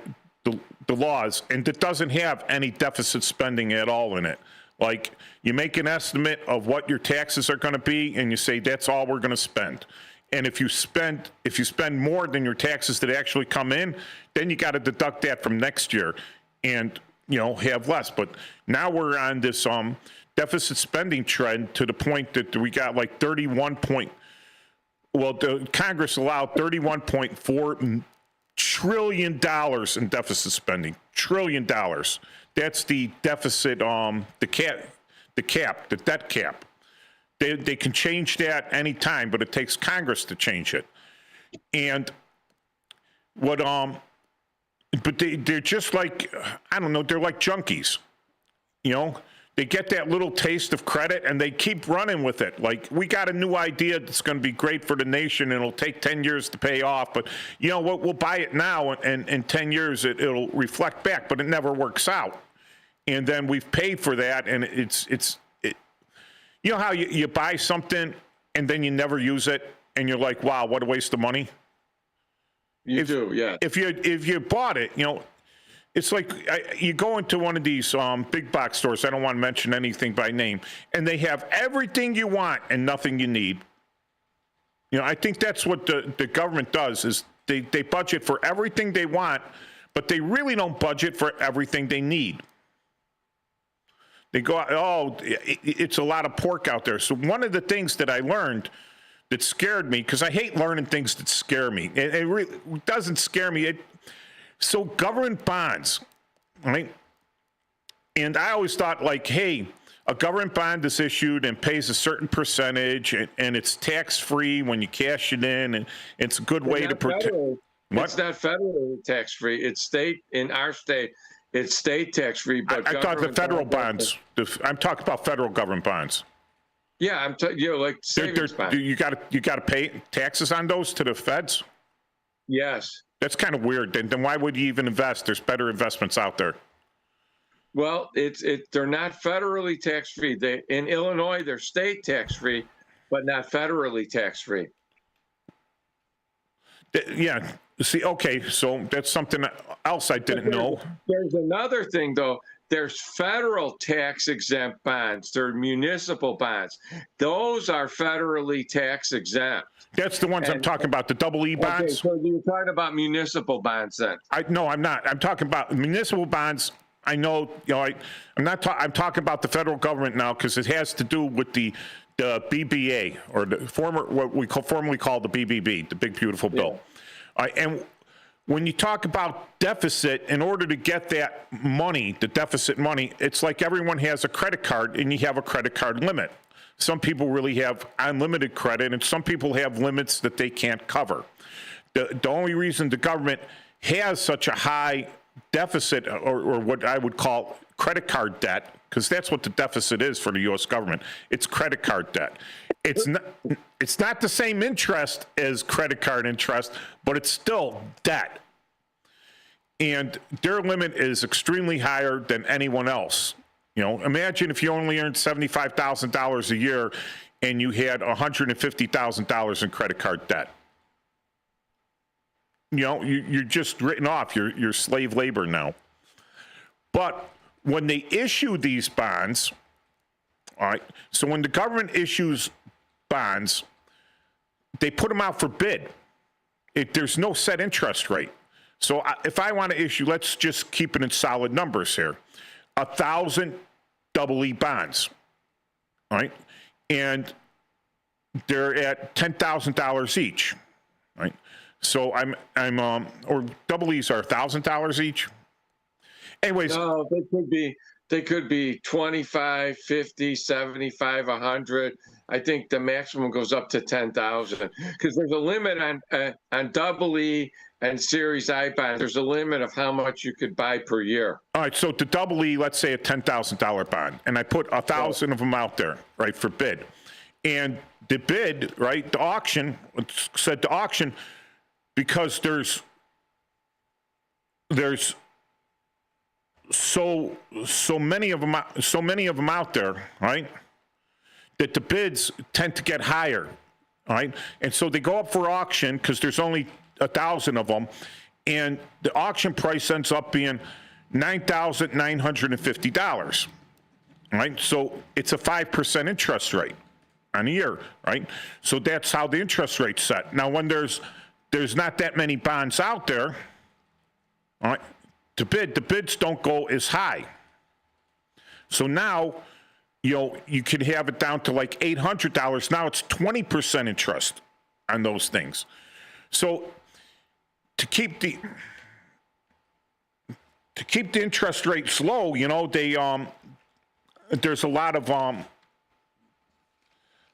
the laws, and that doesn't have any deficit spending at all in it. Like, you make an estimate of what your taxes are going to be, and you say that's all we're going to spend. And if you spend more than your taxes that actually come in, then you got to deduct that from next year, and have less. But now we're on this deficit spending trend to the point that we got like the Congress allowed $31.4 trillion in deficit spending. $1 trillion. That's the deficit, the debt cap. They can change that anytime, but it takes Congress to change it. And what, but they're just like, I don't know, they're like junkies. You know, they get that little taste of credit and they keep running with it. Like, we got a new idea that's going to be great for the nation and it'll take 10 years to pay off. But, you know what, we'll buy it now and in 10 years it'll reflect back, but it never works out. And then we've paid for that, and it's you know how you buy something and then you never use it and you're like, wow, what a waste of money? You do, yeah. If you bought it, you know, it's like you go into one of these big box stores. I don't want to mention anything by name, and they have everything you want and nothing you need. You know, I think that's what the government does is they budget for everything they want, but they really don't budget for everything they need. They go, oh, it's a lot of pork out there. So one of the things that I learned that scared me, because I hate learning things that scare me. It really doesn't scare me. So government bonds, right? And I always thought, like, hey, a government bond is issued and pays a certain percentage, and it's tax-free when you cash it in, and it's a good way to protect. It's not federally tax-free. It's state, in our state, it's state tax-free. But I thought the federal bonds, I'm talking about federal government bonds. Yeah, like savings bonds. You got to pay taxes on those to the feds? Yes. That's kind of weird. Then why would you even invest? There's better investments out there. Well, they're not federally tax-free. In Illinois, they're state tax-free, but not federally tax-free. Yeah. See, okay, so that's something else I didn't know. There's another thing, though. There's federal tax-exempt bonds. They're municipal bonds. Those are federally tax-exempt. That's the ones I'm talking about, the double E bonds. Okay, so you're talking about municipal bonds then? No, I'm not. I'm talking about municipal bonds. I know, I'm not. I'm talking about the federal government now because it has to do with the BBA, or the what we formerly called the BBB, the Big Beautiful Bill. And when you talk about deficit, in order to get that money, the deficit money, it's like everyone has a credit card and you have a credit card limit. Some people really have unlimited credit, and some people have limits that they can't cover. The only reason the government has such a high deficit, or what I would call credit card debt, because that's what the deficit is for the U.S. government. It's credit card debt. It's not the same interest as credit card interest, but it's still debt. And their limit is extremely higher than anyone else. You know, imagine if you only earned $75,000 a year and you had $150,000 in credit card debt. You know, you're just written off. You're slave labor now. But when they issue these bonds, all right, so when the government issues bonds, they put them out for bid. There's no set interest rate. So if I want to issue, let's just keep it in solid numbers here, 1,000 double E bonds, all right? And they're at $10,000 each, right? So or double E's are $1,000 each. Anyways. No, they could be 25, 50, 75, 100. I think the maximum goes up to 10,000 because there's a limit on double E and Series I bonds. There's a limit of how much you could buy per year. All right, so the double E, let's say a $10,000 bond, and I put 1,000 of them out there, right, for bid. And the bid, right, the auction, said the auction, because there's so many of them out there, right, that the bids tend to get higher, right? And so they go up for auction because there's only 1,000 of them, and the auction price ends up being $9,950, right? So it's a 5% interest rate on a year, right? So that's how the interest rate's set. Now, when there's not that many bonds out there, all right, the bids don't go as high. So now, you could have it down to like $800. Now it's 20% interest on those things. So to keep the interest rates low, you know, they there's a lot of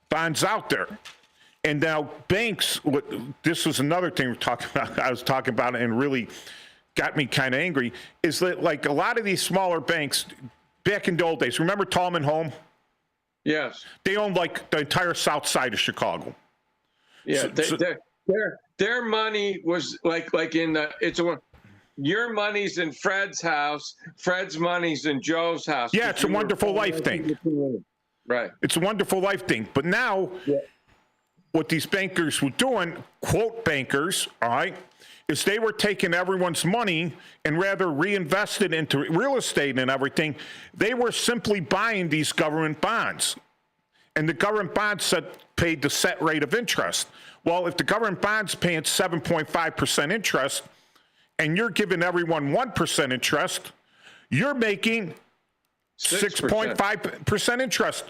bonds out there. And now banks, this was another thing we're talking about, I was talking about it and really got me kind of angry, is that like a lot of these smaller banks back in the old days, remember Tallman Home? Yes. They owned like the entire south side of Chicago. Yeah, their money was like in the, your money's in Fred's house, Fred's money's in Joe's house. Yeah, it's a wonderful life thing. Right. It's a wonderful life thing. But now, what these bankers were doing, quote bankers, all right, is they were taking everyone's money and rather reinvest it into real estate and everything. They were simply buying these government bonds. And the government bonds paid the set rate of interest. Well, if the government bond's paying 7.5% interest and you're giving everyone 1% interest, you're making 6.5% interest.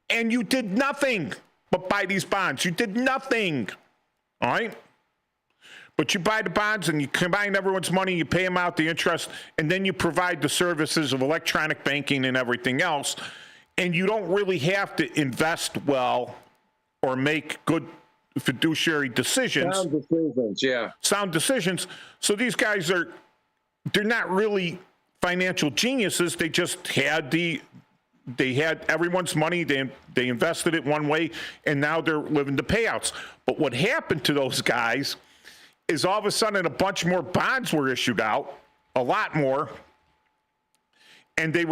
And you did nothing but buy these bonds. You did nothing. All right? But you buy the bonds and you combine everyone's money, you pay them out the interest, and then you provide the services of electronic banking and everything else. And you don't really have to invest well or make good fiduciary decisions. Sound decisions, yeah. Sound decisions. So these guys they're not really financial geniuses. They just had everyone's money. They invested it one way, and now they're living the payouts. But what happened to those guys is all of a sudden a bunch more bonds were issued out, a lot more, and the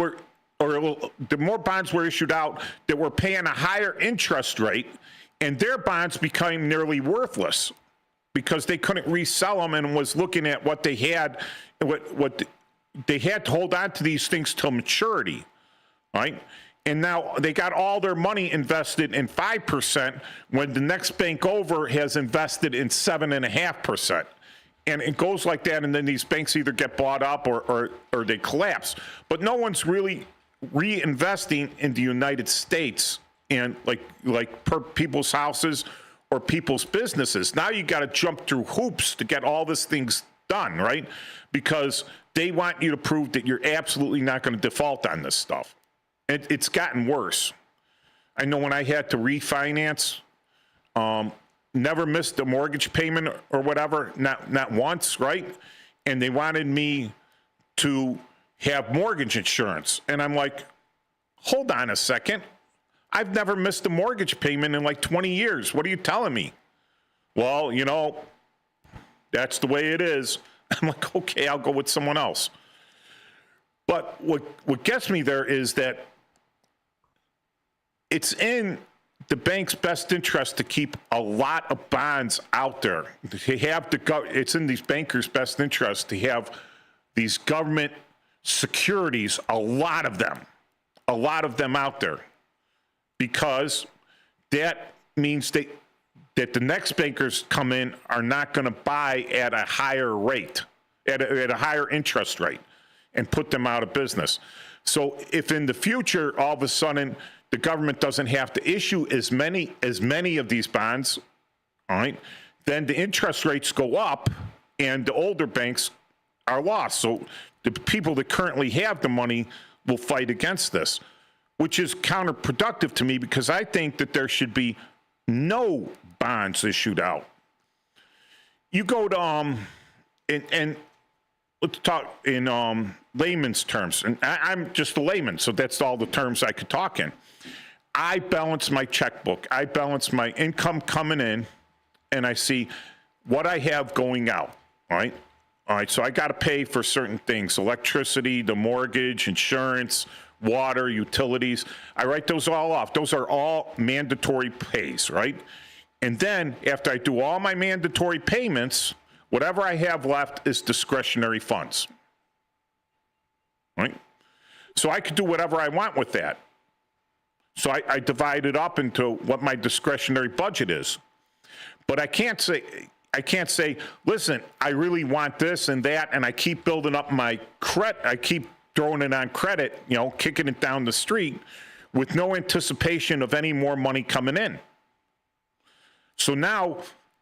more bonds were issued out that were paying a higher interest rate, and their bonds became nearly worthless because they couldn't resell them and was looking at what they had, what they had to hold on to these things till maturity, right? And now they got all their money invested in 5% when the next bank over has invested in 7.5%. And it goes like that, and then these banks either get bought up or they collapse. But no one's really reinvesting in the United States and like per people's houses or people's businesses. Now you got to jump through hoops to get all these things done, right? Because they want you to prove that you're absolutely not going to default on this stuff. It's gotten worse. I know when I had to refinance, never missed a mortgage payment or whatever, not once, right? And they wanted me to have mortgage insurance. And I'm like, hold on a second. I've never missed a mortgage payment in like 20 years. What are you telling me? Well, you know, that's the way it is. I'm like, okay, I'll go with someone else. But what gets me there is that it's in the bank's best interest to keep a lot of bonds out there. It's in these bankers' best interest to have these government securities, a lot of them out there, because that means that the next bankers come in are not going to buy at a higher rate, at a higher interest rate, and put them out of business. So if in the future all of a sudden the government doesn't have to issue as many of these bonds, all right, then the interest rates go up and the older banks are lost. So the people that currently have the money will fight against this, which is counterproductive to me because I think that there should be no bonds issued out. You go to and let's talk in layman's terms, and I'm just a layman, so that's all the terms I could talk in. I balance my checkbook. I balance my income coming in, and I see what I have going out. All right. So I got to pay for certain things: electricity, the mortgage, insurance, water, utilities. I write those all off. Those are all mandatory pays, right? And then after I do all my mandatory payments, whatever I have left is discretionary funds, right? So I could do whatever I want with that. So I divide it up into what my discretionary budget is. But I can't say, listen, I really want this and that, and I keep building up my credit. I keep throwing it on credit, kicking it down the street with no anticipation of any more money coming in. So now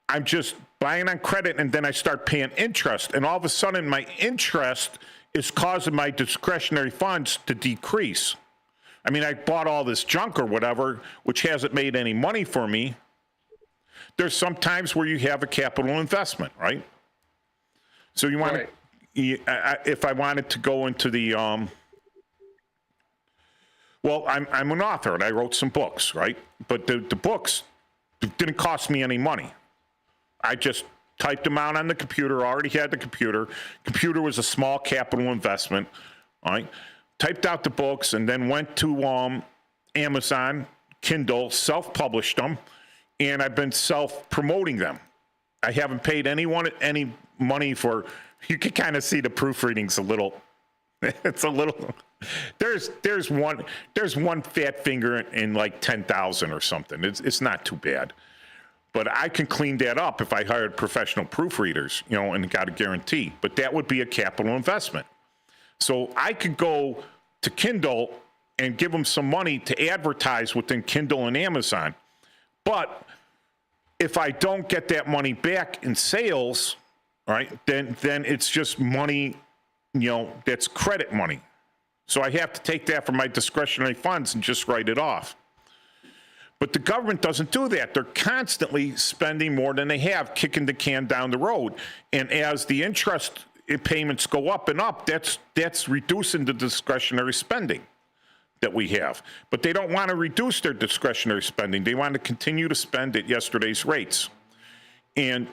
I'm just buying on credit, and then I start paying interest. And all of a sudden, my interest is causing my discretionary funds to decrease. I mean, I bought all this junk or whatever, which hasn't made any money for me. There's some times where you have a capital investment, right? So you want to, if I wanted to go into the, well, I'm an author and I wrote some books, right? But the books didn't cost me any money. I just typed them out on the computer, already had the computer. Computer was a small capital investment, right? Typed out the books and then went to Amazon, Kindle, self-published them, and I've been self-promoting them. I haven't paid anyone any money for, you can kind of see the proofreading's a little, it's a little, there's one fat finger in like 10,000 or something. It's not too bad. But I can clean that up if I hired professional proofreaders, you know, and got a guarantee. But that would be a capital investment. So I could go to Kindle and give them some money to advertise within Kindle and Amazon. But if I don't get that money back in sales, right, then it's just money, you know, that's credit money. So I have to take that from my discretionary funds and just write it off. But the government doesn't do that. They're constantly spending more than they have, kicking the can down the road. And as the interest payments go up and up, that's reducing the discretionary spending that we have. But they don't want to reduce their discretionary spending. They want to continue to spend at yesterday's rates. And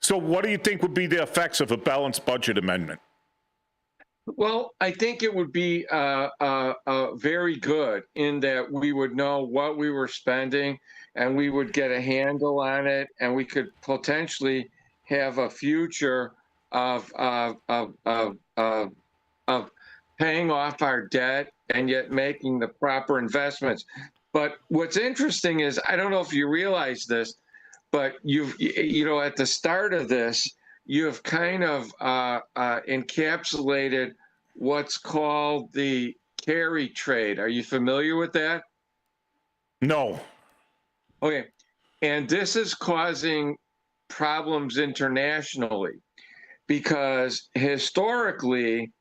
so what do you think would be the effects of a balanced budget amendment? Well, I think it would be very good in that we would know what we were spending and we would get a handle on it, and we could potentially have a future of paying off our debt and yet making the proper investments. But what's interesting is, I don't know if you realize this, but you know, at the start of this, you have kind of encapsulated what's called the carry trade. Are you familiar with that? No. Okay. And this is causing problems internationally because historically,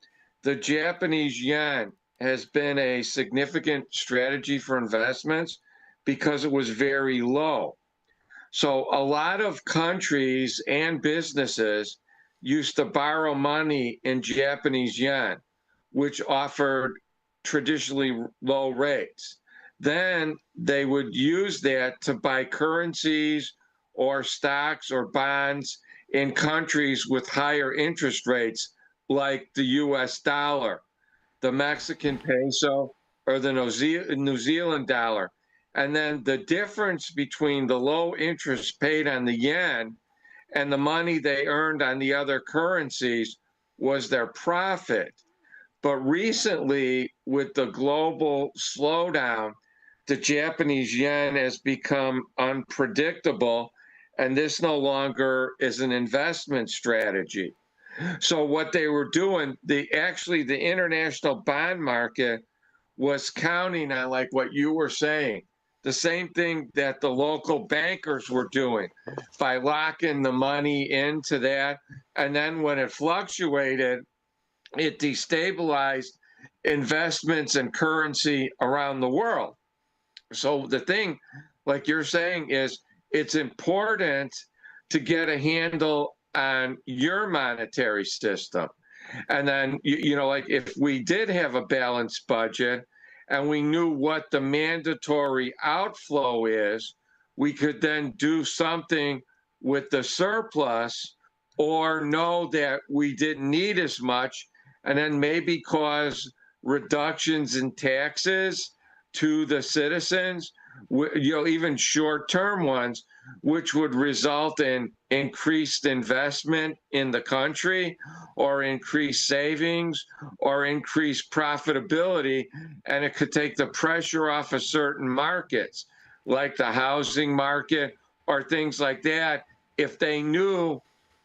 the Japanese yen has been a significant strategy for investments because it was very low. So a lot of countries and businesses used to borrow money in Japanese yen, which offered traditionally low rates. Then they would use that to buy currencies or stocks or bonds in countries with higher interest rates, like the US dollar, the Mexican peso, or the New Zealand dollar. And then the difference between the low interest paid on the yen and the money they earned on the other currencies was their profit. But recently, with the global slowdown, the Japanese yen has become unpredictable, and this no longer is an investment strategy. So what they were doing, the international bond market was counting on, like what you were saying, the same thing that the local bankers were doing by locking the money into that. And then when it fluctuated, it destabilized investments and currency around the world. So the thing, like you're saying, is it's important to get a handle on your monetary system. And then, you know, like if we did have a balanced budget and we knew what the mandatory outflow is, we could then do something with the surplus, or know that we didn't need as much and then maybe cause reductions in taxes to the citizens, you know, even short-term ones, which would result in increased investment in the country, or increased savings, or increased profitability. And it could take the pressure off of certain markets, like the housing market or things like that, if they knew,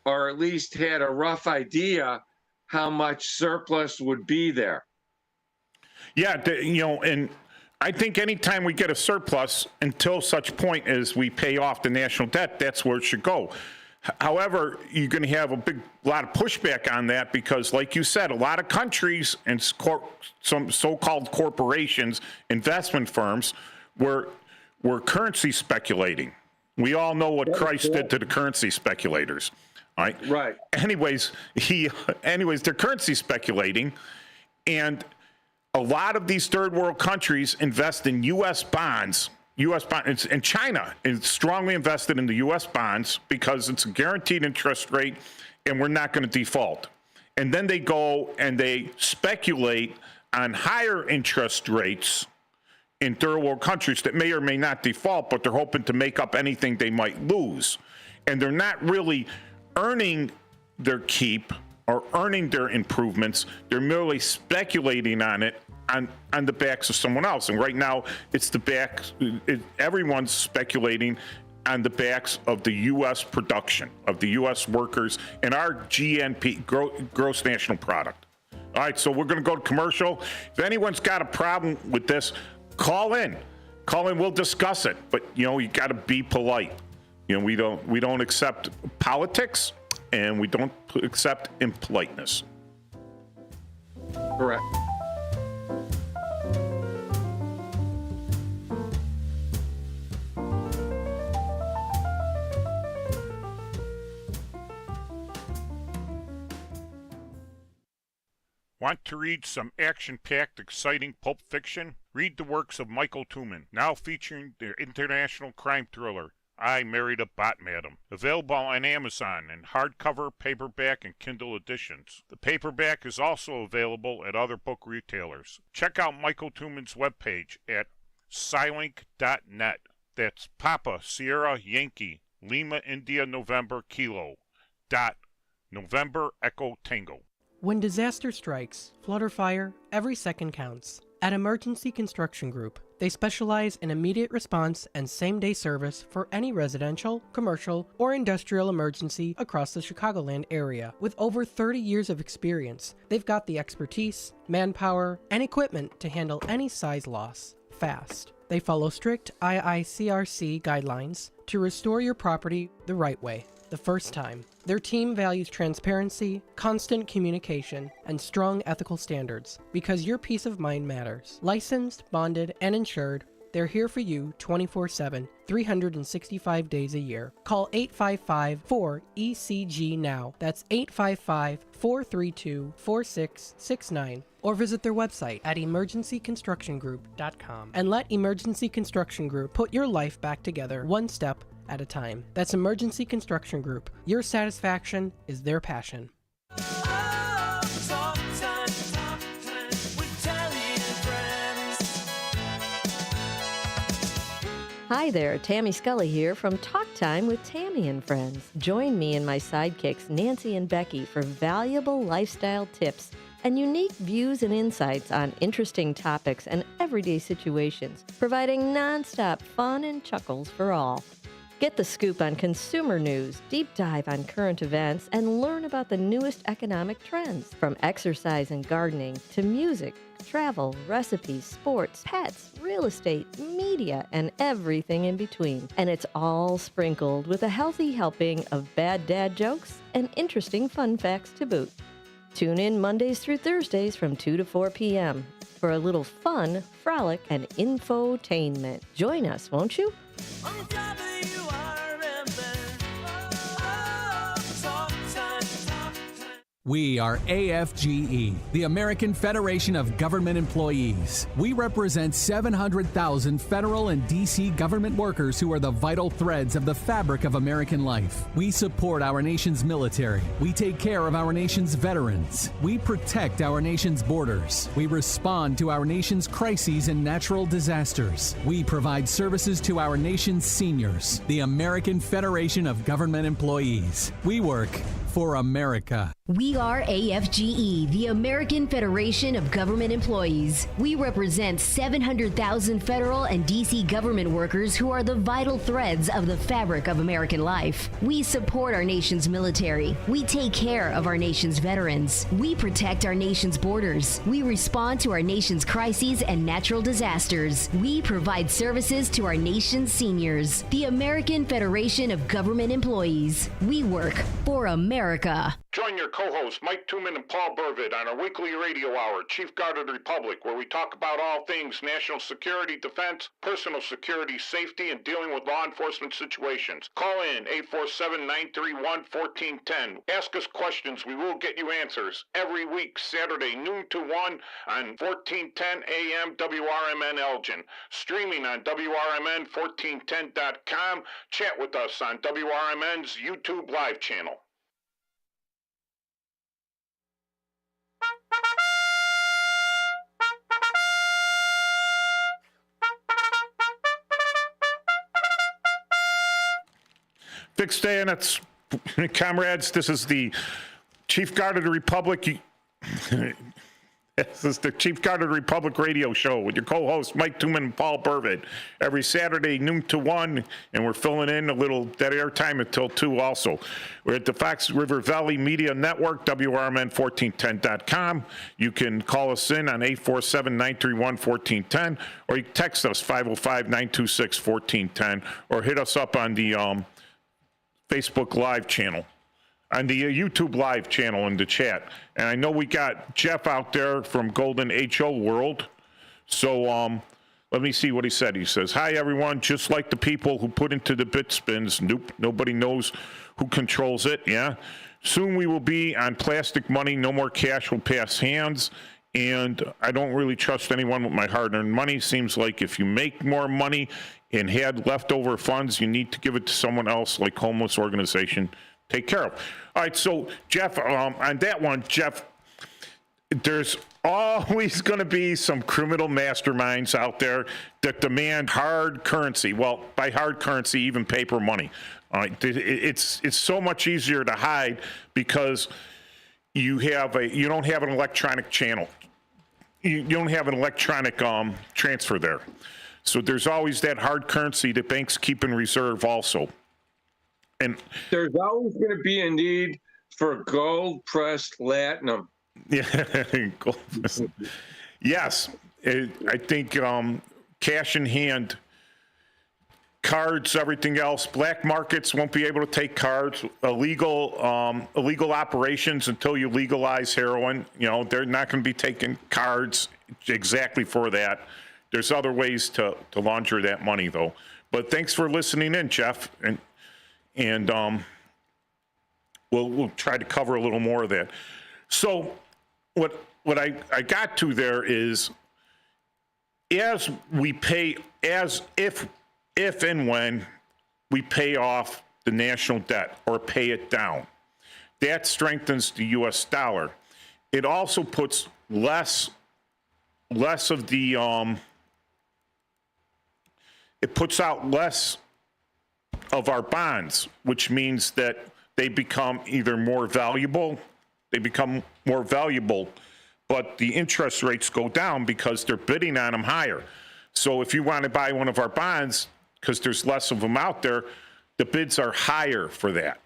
or at least had a rough idea, how much surplus would be there. Yeah, you know, and I think anytime we get a surplus, until such point as we pay off the national debt, that's where it should go. However, you're going to have a lot of pushback on that because, like you said, a lot of countries and some so-called corporations, investment firms, were currency speculating. We all know what Christ did to the currency speculators. All right. Right. Anyways, they're currency speculating, and a lot of these third world countries invest in U.S. bonds. And China is strongly invested in the U.S. bonds because it's a guaranteed interest rate, and we're not going to default. And then they go and they speculate on higher interest rates in third world countries that may or may not default, but they're hoping to make up anything they might lose. And they're not really earning their keep or earning their improvements. They're merely speculating on it on the backs of someone else. And right now, everyone's speculating on the backs of the U.S. production, of the U.S. workers, and our GNP, gross national product. All right, so we're going to go to commercial. If anyone's got a problem with this, call in. We'll discuss it. But, you got to be polite. We don't accept politics, and we don't accept impoliteness. Correct. Want to read some action-packed, exciting pulp fiction? Read the works of Michael Tooman, now featuring the international crime thriller, I Married a Bot Madam. Available on Amazon in hardcover, paperback, and Kindle editions. The paperback is also available at other book retailers. Check out Michael Tooman's webpage at Scilink.net. That's Papa, Sierra, Yankee, Lima, India, November, Kilo, dot, November, Echo, Tango. When disaster strikes, flood or fire, every second counts. At Emergency Construction Group, they specialize in immediate response and same-day service for any residential, commercial, or industrial emergency across the Chicagoland area. With over 30 years of experience, they've got the expertise, manpower, and equipment to handle any size loss fast. They follow strict IICRC guidelines to restore your property the right way, the first time. Their team values transparency, constant communication, and strong ethical standards because your peace of mind matters. Licensed, bonded, and insured, they're here for you 24/7, 365 days a year. Call 855-4ECG now. That's 855-432-4669. Or visit their website at emergencyconstructiongroup.com and let Emergency Construction Group put your life back together one step at a time. That's Emergency Construction Group. Your satisfaction is their passion. Hi there, Tammy Scully here from Talk Time with Tammy and Friends. Join me and my sidekicks Nancy and Becky for valuable lifestyle tips and unique views and insights on interesting topics and everyday situations, providing nonstop fun and chuckles for all. Get the scoop on consumer news, deep dive on current events, and learn about the newest economic trends. From exercise and gardening to music, travel, recipes, sports, pets, real estate, media, and everything in between. And it's all sprinkled with a healthy helping of bad dad jokes and interesting fun facts to boot. Tune in Mondays through Thursdays from 2 to 4 p.m. for a little fun, frolic, and infotainment. Join us, won't you? We are AFGE, the American Federation of Government Employees. We represent 700,000 federal and D.C. government workers who are the vital threads of the fabric of American life. We support our nation's military. We take care of our nation's veterans. We protect our nation's borders. We respond to our nation's crises and natural disasters. We provide services to our nation's seniors. The American Federation of Government Employees. We work for America. We are AFGE, the American Federation of Government Employees. We represent 700,000 federal and D.C. government workers who are the vital threads of the fabric of American life. We support our nation's military. We take care of our nation's veterans. We protect our nation's borders. We respond to our nation's crises and natural disasters. We provide services to our nation's seniors. The American Federation of Government Employees. We work for America. Join your co-hosts Mike Tooman and Paul Burvitt on our weekly radio hour, Chief Guard of the Republic, where we talk about all things national security, defense, personal security, safety, and dealing with law enforcement situations. Call in 847-931-1410. Ask us questions. We will get you answers. Every week, Saturday, noon to 1 on 1410 AM WRMN Elgin. Streaming on WRMN1410.com. Chat with us on WRMN's YouTube live channel. Fixed day, and it's comrades. This is the Chief Guard of the Republic. This is the Chief Guard of the Republic radio show with your co-hosts Mike Tooman and Paul Burvitt every Saturday noon to 1, and we're filling in a little dead air time until 2 also. We're at the Fox River Valley Media Network, WRMN1410.com. You can call us in on 847-931-1410, or you can text us 505-926-1410, or hit us up on the Facebook Live channel, on the YouTube Live channel in the chat. And I know we got Jeff out there from Golden HO World. So let me see what he said. He says, "Hi, everyone. Just like the people who put into the bit spins, nope, nobody knows who controls it. Yeah. Soon we will be on plastic money. No more cash will pass hands. And I don't really trust anyone with my hard-earned money. Seems like if you make more money and had leftover funds, you need to give it to someone else, like homeless organization. Take care of." All right, so Jeff, on that one, Jeff, there's always going to be some criminal masterminds out there that demand hard currency. Well, by hard currency, even paper money. All right, it's so much easier to hide because you don't have an electronic channel. You don't have an electronic transfer there. So there's always that hard currency that banks keep in reserve also. And there's always going to be a need for gold-pressed latinum. Yeah, yes. I think cash in hand, cards, everything else. Black markets won't be able to take cards. Illegal operations until you legalize heroin. You know, they're not going to be taking cards exactly for that. There's other ways to launder that money, though. But thanks for listening in, Jeff, and we'll try to cover a little more of that. So what I got to there is, if and when we pay off the national debt or pay it down, that strengthens the U.S. dollar. It also puts less of the it puts out less of our bonds, which means that they become either more valuable, but the interest rates go down because they're bidding on them higher. So if you want to buy one of our bonds, because there's less of them out there, the bids are higher for that.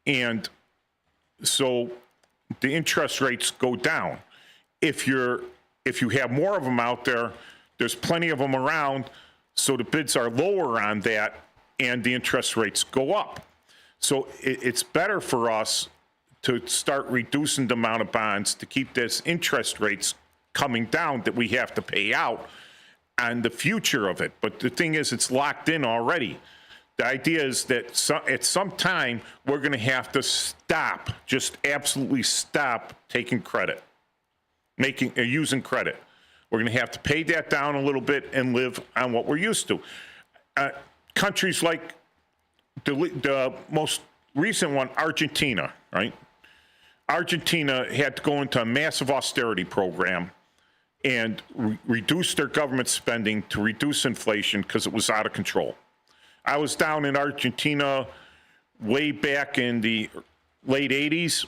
And so the interest rates go down. If you have more of them out there, there's plenty of them around, so the bids are lower on that, and the interest rates go up. So it's better for us to start reducing the amount of bonds to keep this interest rates coming down that we have to pay out on the future of it. But the thing is, it's locked in already. The idea is that at some time, we're going to have to stop, just absolutely stop taking credit, using credit. We're going to have to pay that down a little bit and live on what we're used to. Countries like the most recent one, Argentina, right? Argentina had to go into a massive austerity program and reduce their government spending to reduce inflation because it was out of control. I was down in Argentina way back in the late 80s,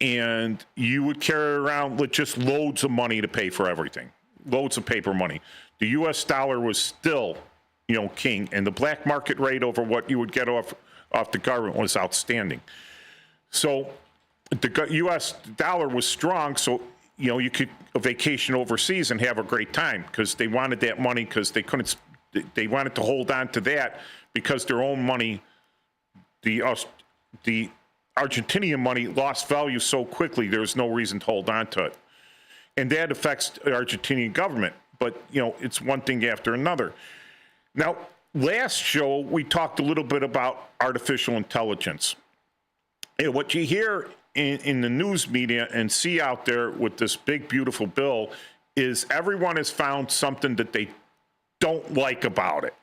and you would carry around with just loads of money to pay for everything, loads of paper money. The U.S. dollar was still, king, and the black market rate over what you would get off the government was outstanding. So the U.S. dollar was strong, so you could vacation overseas and have a great time because they wanted that money because they wanted to hold on to that because their own money, the Argentinian money lost value so quickly, there's no reason to hold on to it. And that affects the Argentinian government. But, it's one thing after another. Now, last show, we talked a little bit about artificial intelligence. And what you hear in the news media and see out there with this big, beautiful bill is everyone has found something that they don't like about it.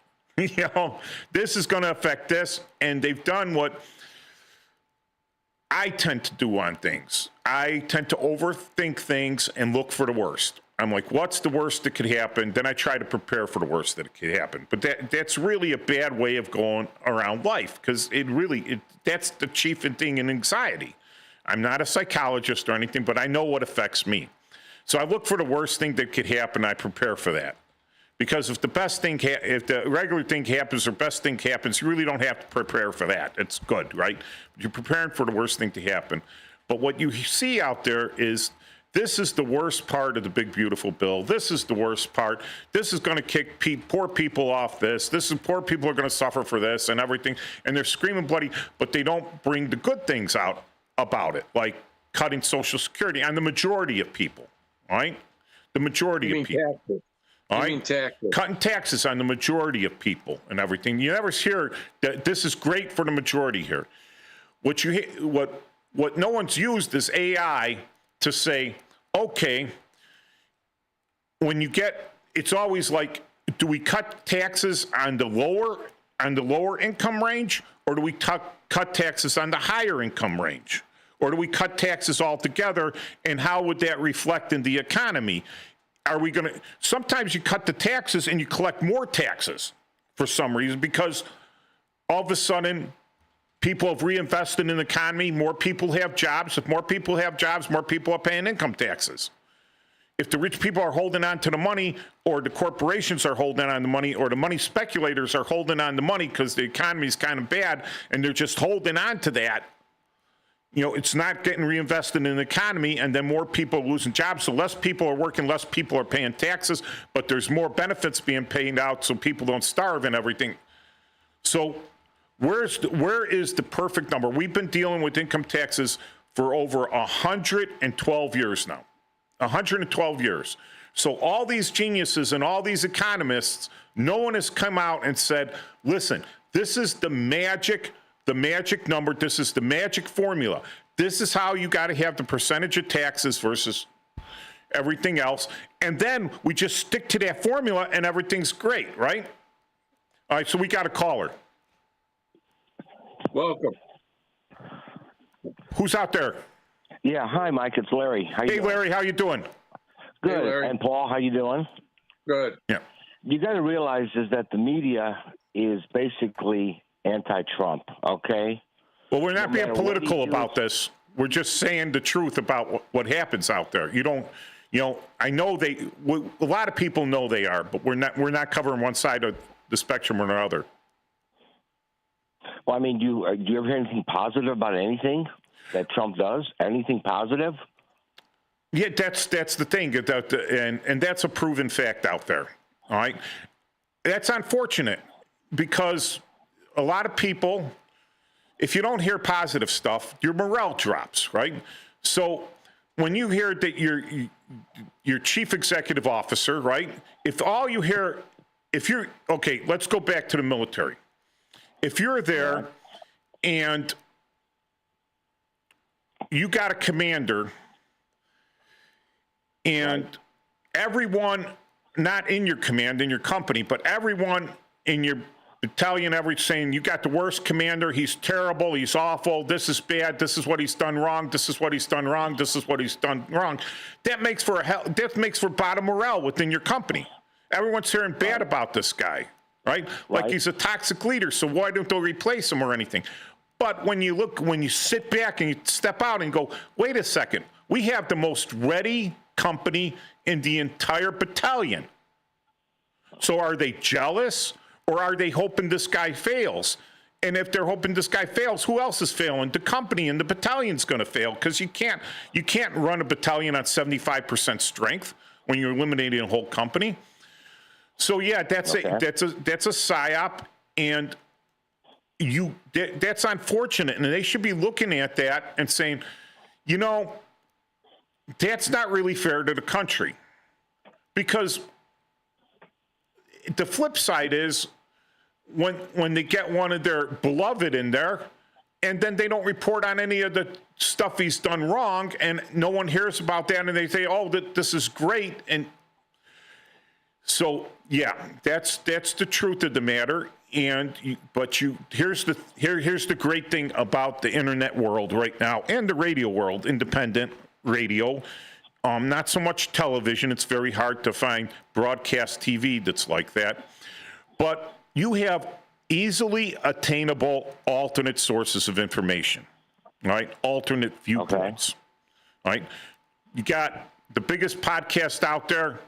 This is going to affect this. And they've done what I tend to do on things. I tend to overthink things and look for the worst. I'm like, what's the worst that could happen? Then I try to prepare for the worst that could happen. But that's really a bad way of going around life because that's the chief thing in anxiety. I'm not a psychologist or anything, but I know what affects me. So I look for the worst thing that could happen. I prepare for that. Because if the regular thing happens or best thing happens, you really don't have to prepare for that. It's good, right? You're preparing for the worst thing to happen. But what you see out there is this is the worst part of the big, beautiful bill. This is the worst part. This is going to kick poor people off this. Poor people are going to suffer for this and everything. And they're screaming bloody, but they don't bring the good things out about it, like cutting Social Security on the majority of people, all right? The majority of people. Taxes. All right, cutting taxes on the majority of people and everything. You never hear that this is great for the majority here. What no one's used is AI to say, okay, it's always like, do we cut taxes on the lower income range, or do we cut taxes on the higher income range, or do we cut taxes altogether? And how would that reflect in the economy? Sometimes you cut the taxes and you collect more taxes for some reason because all of a sudden people have reinvested in the economy. More people have jobs. If more people have jobs, more people are paying income taxes. If the rich people are holding on to the money, or the corporations are holding on to the money, or the money speculators are holding on to money because the economy is kind of bad and they're just holding on to that, it's not getting reinvested in the economy, and then more people are losing jobs. So less people are working, less people are paying taxes, but there's more benefits being paid out so people don't starve and everything. So where is the perfect number? We've been dealing with income taxes for over 112 years now. 112 years. So all these geniuses and all these economists, no one has come out and said, listen, this is the magic number. This is the magic formula. This is how you got to have the percentage of taxes versus everything else. And then we just stick to that formula and everything's great, right? All right, so we got a caller. Welcome. Who's out there? Yeah, hi, Mike. It's Larry. How you doing? Larry, how you doing? Good. Hey, Larry. And Paul, how you doing? Good. Yeah. You got to realize is that the media is basically anti-Trump, okay? Well, we're not being political about this. We're just saying the truth about what happens out there. I know a lot of people know they are, but we're not covering one side of the spectrum or another. Well, I mean, do you ever hear anything positive about anything that Trump does? Anything positive? Yeah, that's the thing, and that's a proven fact out there. All right, that's unfortunate because a lot of people, if you don't hear positive stuff, your morale drops, right? So when you hear that your chief executive officer, right? If you're okay, let's go back to the military. If you're there and you got a commander and everyone, not in your command, in your company, but everyone in your battalion, saying you got the worst commander, he's terrible, he's awful, this is bad, this is what he's done wrong, this is what he's done wrong, this is what he's done wrong. That makes for bottom morale within your company. Everyone's hearing bad about this guy, right? Like he's a toxic leader, so why don't they replace him or anything? But when you sit back and you step out and go, wait a second, we have the most ready company in the entire battalion. So are they jealous, or are they hoping this guy fails? And if they're hoping this guy fails, who else is failing? The company and the battalion's going to fail, because you can't run a battalion on 75% strength when you're eliminating a whole company. So yeah, that's a psyop, and that's unfortunate. And they should be looking at that and saying, you know, that's not really fair to the country, because the flip side is when they get one of their beloved in there, and then they don't report on any of the stuff he's done wrong, and no one hears about that, and they say, oh, this is great. And so, yeah, that's the truth of the matter. But here's the great thing about the internet world right now, and the radio world, independent radio. Not so much television. It's very hard to find broadcast TV that's like that. But you have easily attainable alternate sources of information, right? Alternate viewpoints, right? You got the biggest podcast out there,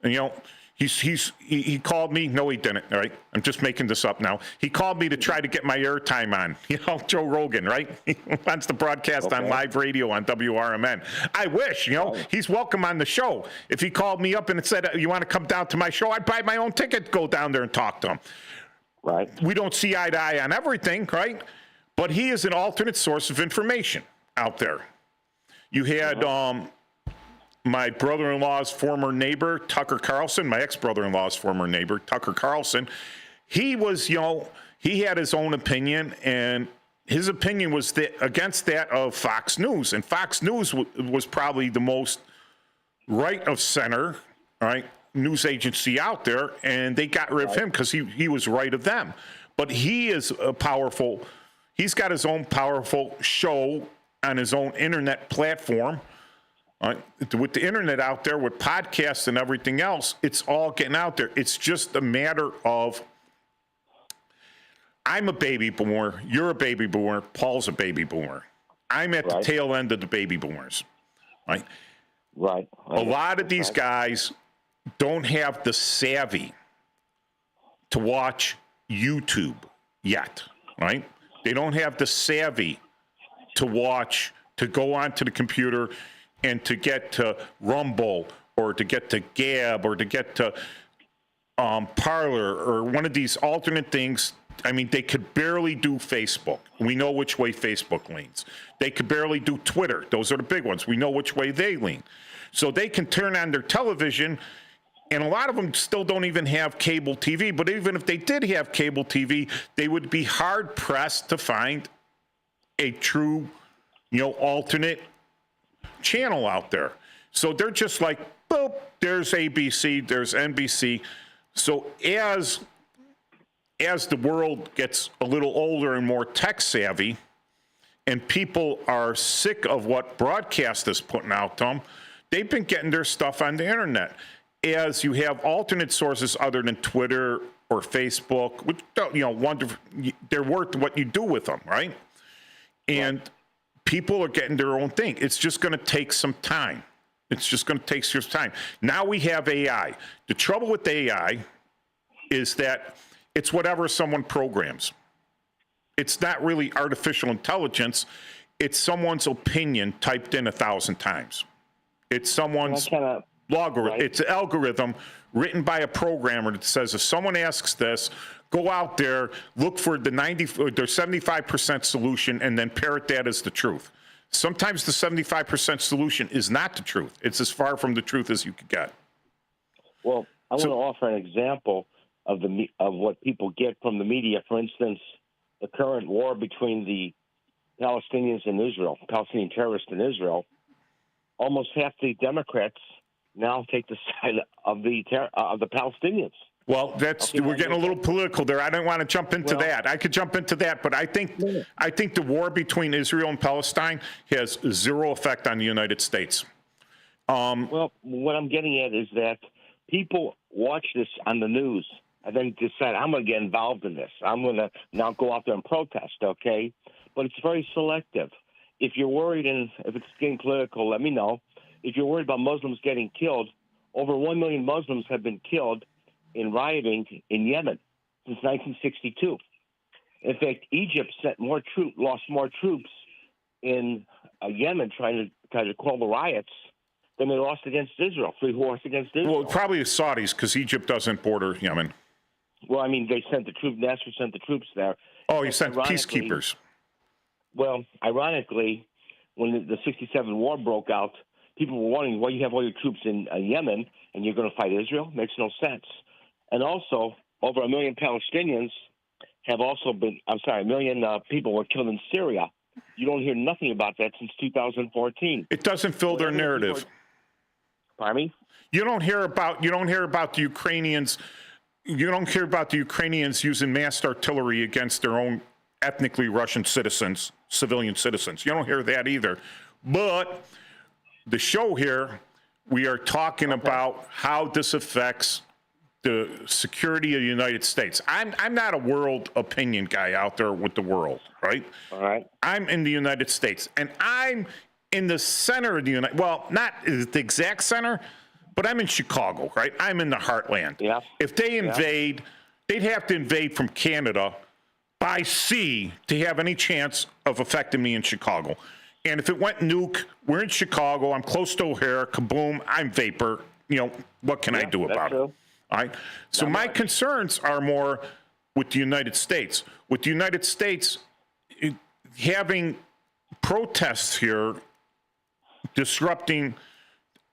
and, you know, he called me. No, he didn't. All right, I'm just making this up now. He called me to try to get my airtime on. You know, Joe Rogan, right? He wants to broadcast on live radio on WRMN. I wish, you know, he's welcome on the show. If he called me up and said, you want to come down to my show, I'd buy my own ticket, go down there and talk to him. Right. We don't see eye to eye on everything, right? But he is an alternate source of information out there. You had my brother-in-law's former neighbor, Tucker Carlson, my ex-brother-in-law's former neighbor, Tucker Carlson. He was, you know, he had his own opinion, and his opinion was against that of Fox News. And Fox News was probably the most right of center, right, news agency out there, and they got rid of him because he was right of them. But he is he's got his own powerful show on his own internet platform. With the internet out there, with podcasts and everything else, it's all getting out there. It's just a matter of, I'm a baby boomer, you're a baby boomer, Paul's a baby boomer. I'm at the tail end of the baby boomers, right? Right. A lot of these guys don't have the savvy to watch YouTube yet, right? They don't have the savvy to go onto the computer and to get to Rumble or to get to Gab or to get to Parler or one of these alternate things. I mean, they could barely do Facebook. We know which way Facebook leans. They could barely do Twitter. Those are the big ones. We know which way they lean. So they can turn on their television, and a lot of them still don't even have cable TV. But even if they did have cable TV, they would be hard-pressed to find a true, you know, alternate channel out there. So they're just like, boop, there's ABC, there's NBC. So as the world gets a little older and more tech savvy, and people are sick of what broadcast is putting out to them, they've been getting their stuff on the internet. As you have alternate sources other than Twitter or Facebook, which, you know, they're worth what you do with them, right? And people are getting their own thing. It's just going to take some time. It's just going to take some time. Now we have AI. The trouble with AI is that it's whatever someone programs. It's not really artificial intelligence. It's someone's opinion typed in 1,000 times. It's someone's logarithm. Right. It's an algorithm written by a programmer that says if someone asks this, go out there, look for their 75% solution, and then parrot that as the truth. Sometimes the 75% solution is not the truth. It's as far from the truth as you could get. Well, I want to offer an example of what people get from the media. For instance, the current war between the Palestinians and Israel, Palestinian terrorists in Israel. Almost half the Democrats now take the side of the Palestinians. Well, we're getting a little political there. I don't want to jump into that. I could jump into that, but I think the war between Israel and Palestine has zero effect on the United States. Well, what I'm getting at is that people watch this on the news and then decide, I'm going to get involved in this. I'm going to now go out there and protest, okay? but it's very selective. If you're worried, and if it's getting political, let me know. If you're worried about Muslims getting killed, over 1 million Muslims have been killed in rioting in Yemen since 1962. In fact, Egypt lost more troops in Yemen trying to quell the riots than they lost against Israel. 3 wars against Israel. Well, probably the Saudis, because Egypt doesn't border Yemen. Well, I mean, they sent the troops. Nasser sent the troops there. Oh, he sent peacekeepers. Well, ironically, when the 67 war broke out, people were wondering why you have all your troops in Yemen and you're going to fight Israel. Makes no sense. And also, over 1 million Palestinians have also been. I'm sorry, 1 million people were killed in Syria. You don't hear nothing about that since 2014. It doesn't fill their narrative. Pardon me? You don't hear about the Ukrainians. You don't hear about the Ukrainians using massed artillery against their own ethnically Russian citizens, civilian citizens. You don't hear that either. But the show here, we are talking about how this affects the security of the United States. I'm not a world opinion guy out there with the world, right? All right. I'm in the United States, and I'm in the center of the United. Well, not the exact center, but I'm in Chicago, right? I'm in the heartland. Yeah. If they invade, they'd have to invade from Canada by sea to have any chance of affecting me in Chicago. And if it went nuke, we're in Chicago, I'm close to O'Hare, kaboom, I'm vapor. You know, what can I do about it? All right. So my concerns are more with the United States. With the United States having protests here, disrupting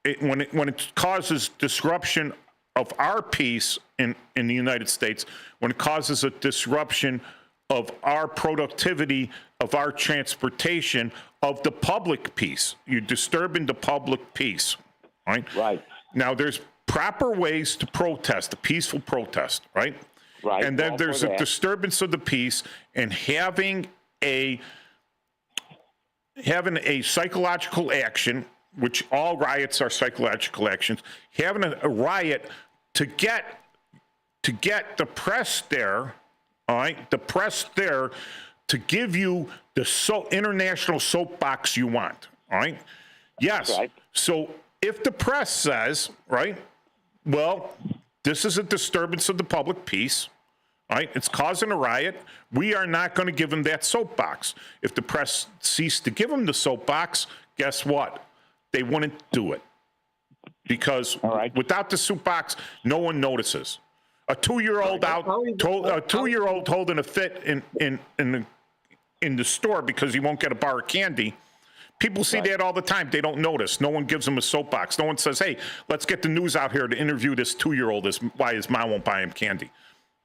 it, when it causes disruption of our peace in the United States, when it causes a disruption of our productivity, of our transportation, of the public peace. You're disturbing the public peace, right? Right. Now, there's proper ways to protest, a peaceful protest, right? Right. And then there's a disturbance of the peace, and having a psychological action, which all riots are psychological actions, having a riot to get the press there, all right, the press there to give you the international soapbox you want, all right? Yes. Right. So if the press says, right, well, this is a disturbance of the public peace, right? It's causing a riot. We are not going to give them that soapbox. If the press ceased to give them the soapbox, guess what? They wouldn't do it. Because without the soapbox, no one notices. A 2-year-old holding a fit in the store because he won't get a bar of candy. People see that all the time. They don't notice. No one gives them a soapbox. No one says, hey, let's get the news out here to interview this 2-year-old as why his mom won't buy him candy.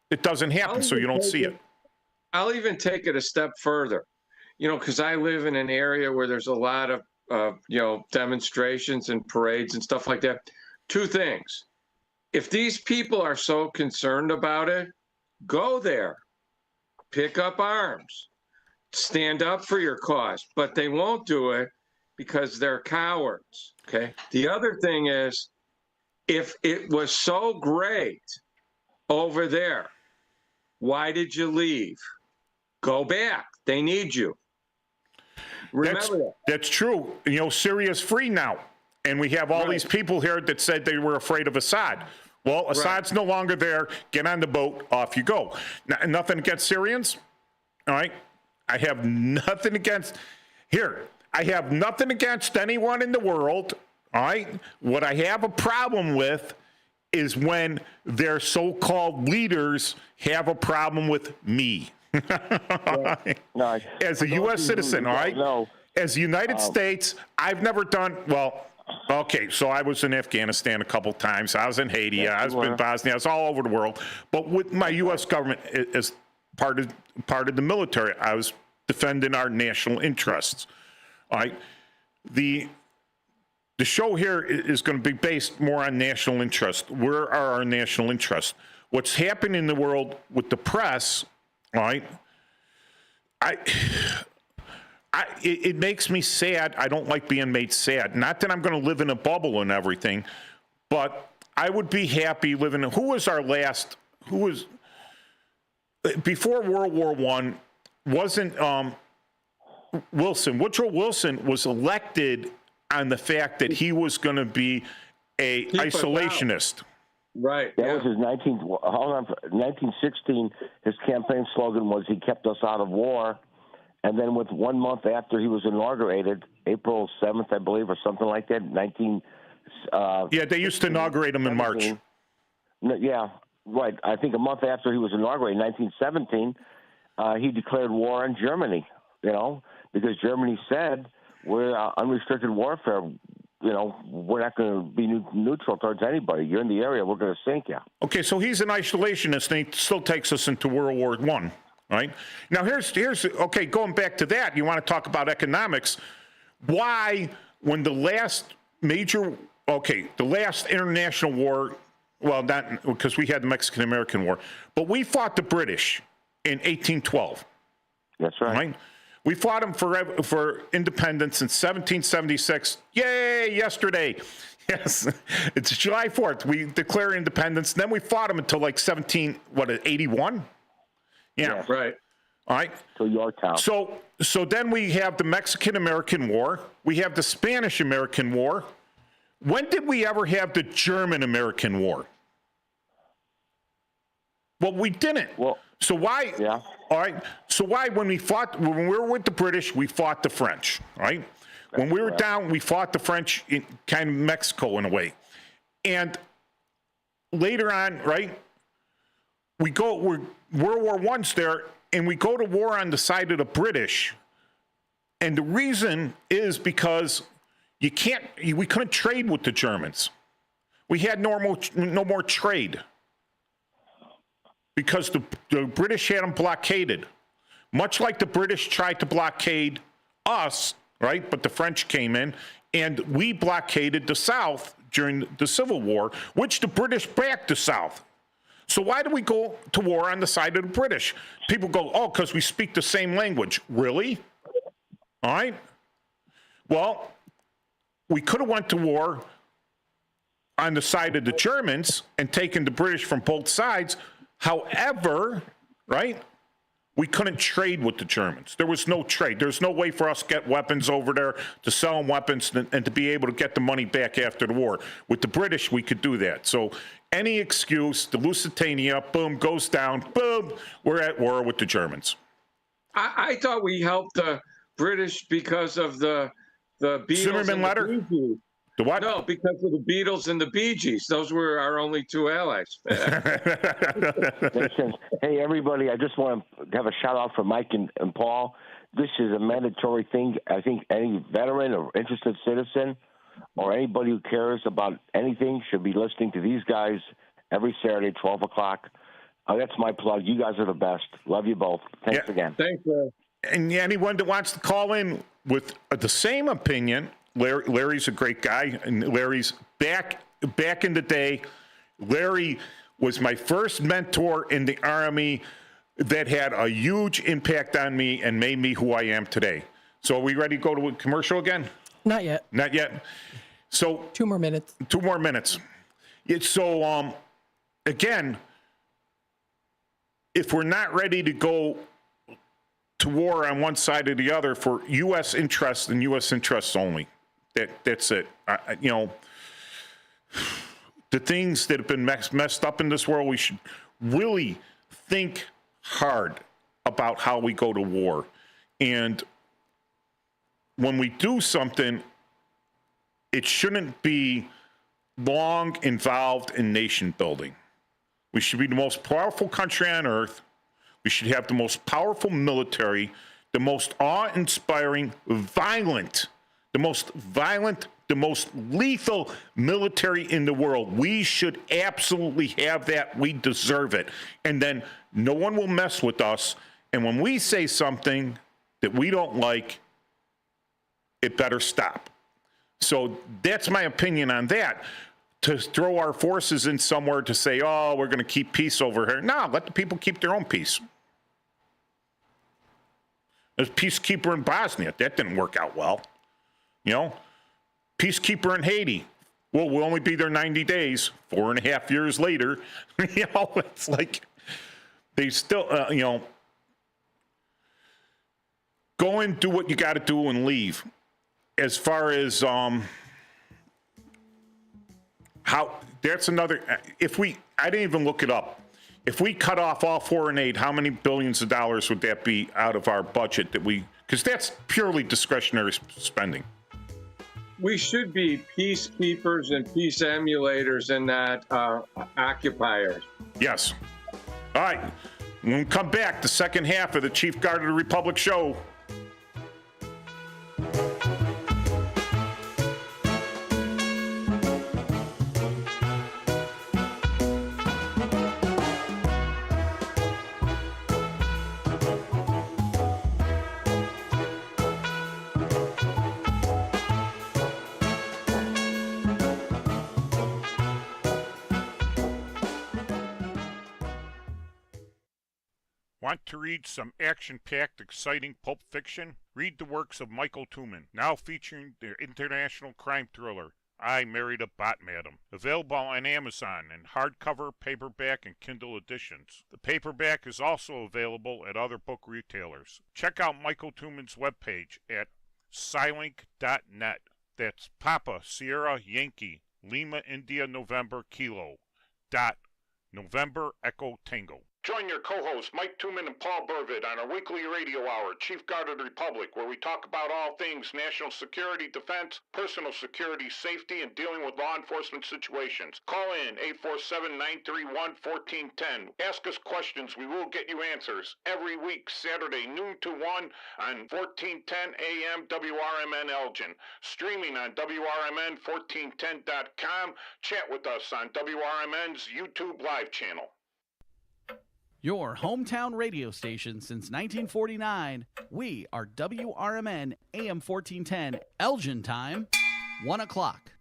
It doesn't happen, so you don't see it. I'll even take it a step further, because I live in an area where there's a lot of, demonstrations and parades and stuff like that. 2 things. If these people are so concerned about it, go there, pick up arms, stand up for your cause, but they won't do it because they're cowards, okay? The other thing is, if it was so great over there, why did you leave? Go back. They need you. Remember that. That's true. Syria's free now. And we have all these people here that said they were afraid of Assad. Well, Assad's no longer there. Get on the boat. Off you go. Now, nothing against Syrians. All right. I have nothing against anyone in the world. All right. What I have a problem with is when their so-called leaders have a problem with me. As a U.S. citizen, all right? As the United States, I've never done, so I was in Afghanistan a couple times. I was in Haiti. I was in Bosnia. I was all over the world. But with my U.S. government as part of the military, I was defending our national interests. All right? The show here is going to be based more on national interest. Where are our national interests? What's happening in the world with the press, all right? It makes me sad. I don't like being made sad. Not that I'm going to live in a bubble and everything, but I would be happy living in. Before World War I, wasn't Woodrow Wilson was elected on the fact that he was going to be a isolationist. Right. That was his 1916. His campaign slogan was "He kept us out of war." And then, with 1 month after he was inaugurated, April 7th, I believe, or something like that, yeah, they used to inaugurate him in March. Yeah, right. I think a month after he was inaugurated, 1917, he declared war on Germany. Because Germany said we're unrestricted warfare. We're not going to be neutral towards anybody. You're in the area, we're going to sink you. Okay, so he's an isolationist, and he still takes us into World War I, right? Now, here's okay, going back to that, you want to talk about economics. Why, when the last international war, well, not because we had the Mexican-American War, but we fought the British in 1812. That's right. We fought them for independence in 1776. Yay, yesterday. Yes, it's July 4th. We declare independence. Then we fought them until like 81? Yeah. Yes. Right. All right. So Yorktown. So then we have the Mexican-American War. We have the Spanish-American War. When did we ever have the German-American War? Well, we didn't. Well, so why? Yeah. All right. So why, when we were with the British, we fought the French, right? When we were down, we fought the French in kind of Mexico in a way. And later on, right, World War I's there, and we go to war on the side of the British. And the reason is because we couldn't trade with the Germans. We had no more trade. Because the British had them blockaded. Much like the British tried to blockade us, right? But the French came in, and we blockaded the South during the Civil War, which the British backed the South. So why do we go to war on the side of the British? People go, oh, because we speak the same language. Really? All right. Well, we could have went to war on the side of the Germans and taken the British from both sides. However, right, we couldn't trade with the Germans. There was no trade. There's no way for us to get weapons over there, to sell them weapons, and to be able to get the money back after the war. With the British, we could do that. So any excuse, the Lusitania, boom, goes down, boom, we're at war with the Germans. I thought we helped the British because of the Beatles. Zimmerman letter? The what? No, because of the Beatles and the Bee Gees. Those were our only two allies. Makes sense. Hey, everybody, I just want to have a shout out for Mike and Paul. This is a mandatory thing. I think any veteran or interested citizen or anybody who cares about anything should be listening to these guys every Saturday, 12 o'clock. That's my plug. You guys are the best. Love you both. Thanks again. Thanks, Larry. And anyone that wants to call in with the same opinion, Larry's a great guy, and Larry's back in the day. Larry was my first mentor in the Army that had a huge impact on me and made me who I am today. So are we ready to go to a commercial again? Not yet. Not yet. So 2 more minutes. 2 more minutes. So again, if we're not ready to go to war on one side or the other for U.S. interests and U.S. interests only, that's it. The things that have been messed up in this world, we should really think hard about how we go to war. And when we do something, it shouldn't be long involved in nation building. We should be the most powerful country on earth. We should have the most powerful military, the most awe-inspiring, the most lethal military in the world. We should absolutely have that. We deserve it. And then no one will mess with us. And when we say something that we don't like, it better stop. So that's my opinion on that. To throw our forces in somewhere to say, oh, we're going to keep peace over here. No, let the people keep their own peace. There's peacekeeper in Bosnia. That didn't work out well. Peacekeeper in Haiti. Well, we'll only be there 90 days, 4.5 years later. It's like they still, go in, do what you got to do, and leave. As far as how, that's another, I didn't even look it up. If we cut off all 4 and 8, how many billions of dollars would that be out of our budget because that's purely discretionary spending. We should be peacekeepers and peace emulators and not occupiers. Yes. All right. When we come back, the second half of the Chief Guard of the Republic show. Want to read some action-packed, exciting pulp fiction? Read the works of Michael Tooman, now featuring the international crime thriller, I Married a Bot Madam. Available on Amazon in hardcover, paperback, and Kindle editions. The paperback is also available at other book retailers. Check out Michael Tooman's webpage at Scilink.net. That's Papa, Sierra, Yankee, Lima, India, November, Kilo, dot, November, Echo, Tango. Join your co-hosts Mike Tooman and Paul Burvitt on our weekly radio hour, Chief Guard of the Republic, where we talk about all things national security, defense, personal security, safety, and dealing with law enforcement situations. Call in 847-931-1410. Ask us questions. We will get you answers. Every week, Saturday, noon to 1 on 1410 AM WRMN Elgin. Streaming on WRMN1410.com. Chat with us on WRMN's YouTube live channel. Your hometown radio station since 1949. We are WRMN AM 1410, Elgin time, 1 o'clock.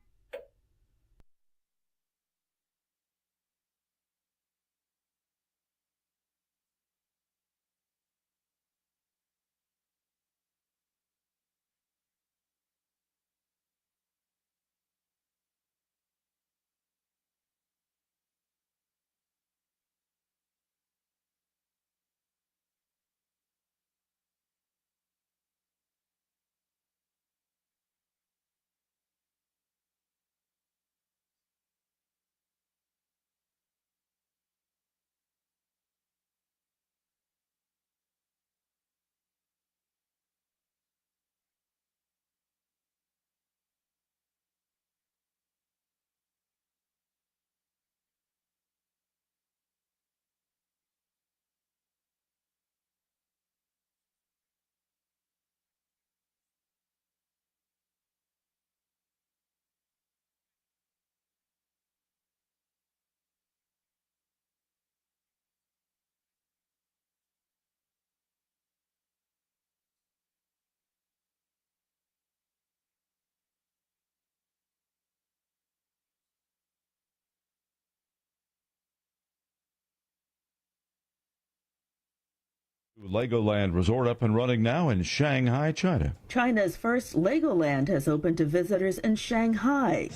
Legoland Resort up and running now in Shanghai, China. China's first Legoland has opened to visitors in Shanghai.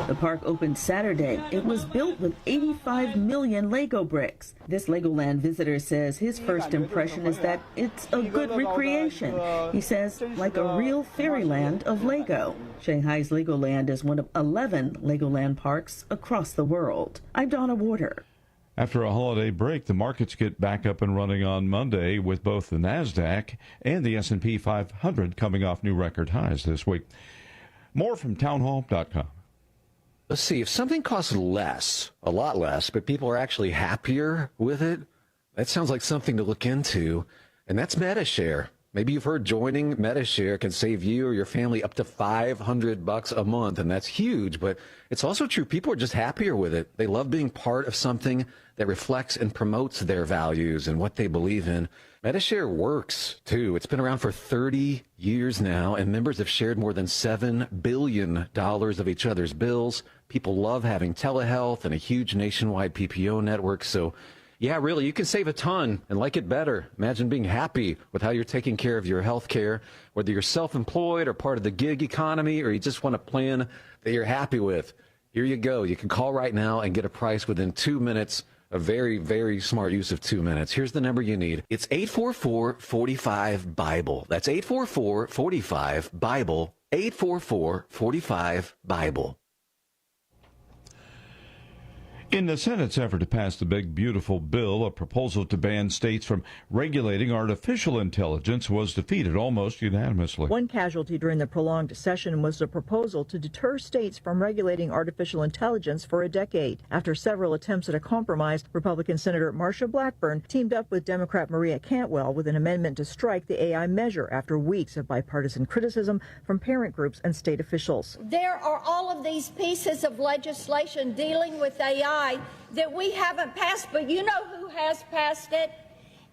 The park opened Saturday. It was built with 85 million Lego bricks. This Legoland visitor says his first impression is that it's a good recreation. He says, like a real fairyland of Lego. Shanghai's Legoland is one of 11 Legoland parks across the world. I'm Donna Warder. After a holiday break, the markets get back up and running on Monday with both the NASDAQ and the S&P 500 coming off new record highs this week. More from townhall.com. Let's see, if something costs less, a lot less, but people are actually happier with it, that sounds like something to look into, and that's MediShare. Maybe you've heard joining MediShare can save you or your family up to $500 a month, and that's huge, but it's also true. People are just happier with it. They love being part of something that reflects and promotes their values and what they believe in. MediShare works, too. It's been around for 30 years now, and members have shared more than $7 billion of each other's bills. People love having telehealth and a huge nationwide PPO network, so yeah, really, you can save a ton and like it better. Imagine being happy with how you're taking care of your health care, whether you're self-employed or part of the gig economy, or you just want a plan that you're happy with. Here you go. You can call right now and get a price within 2 minutes A very, very smart use of 2 minutes. Here's the number you need. It's 844-45-BIBLE. That's 844-45-BIBLE. 844-45-BIBLE. In the Senate's effort to pass the big, beautiful bill, a proposal to ban states from regulating artificial intelligence was defeated almost unanimously. One casualty during the prolonged session was a proposal to deter states from regulating artificial intelligence for a decade. After several attempts at a compromise, Republican Senator Marsha Blackburn teamed up with Democrat Maria Cantwell with an amendment to strike the AI measure after weeks of bipartisan criticism from parent groups and state officials. There are all of these pieces of legislation dealing with AI that we haven't passed, but you know who has passed it?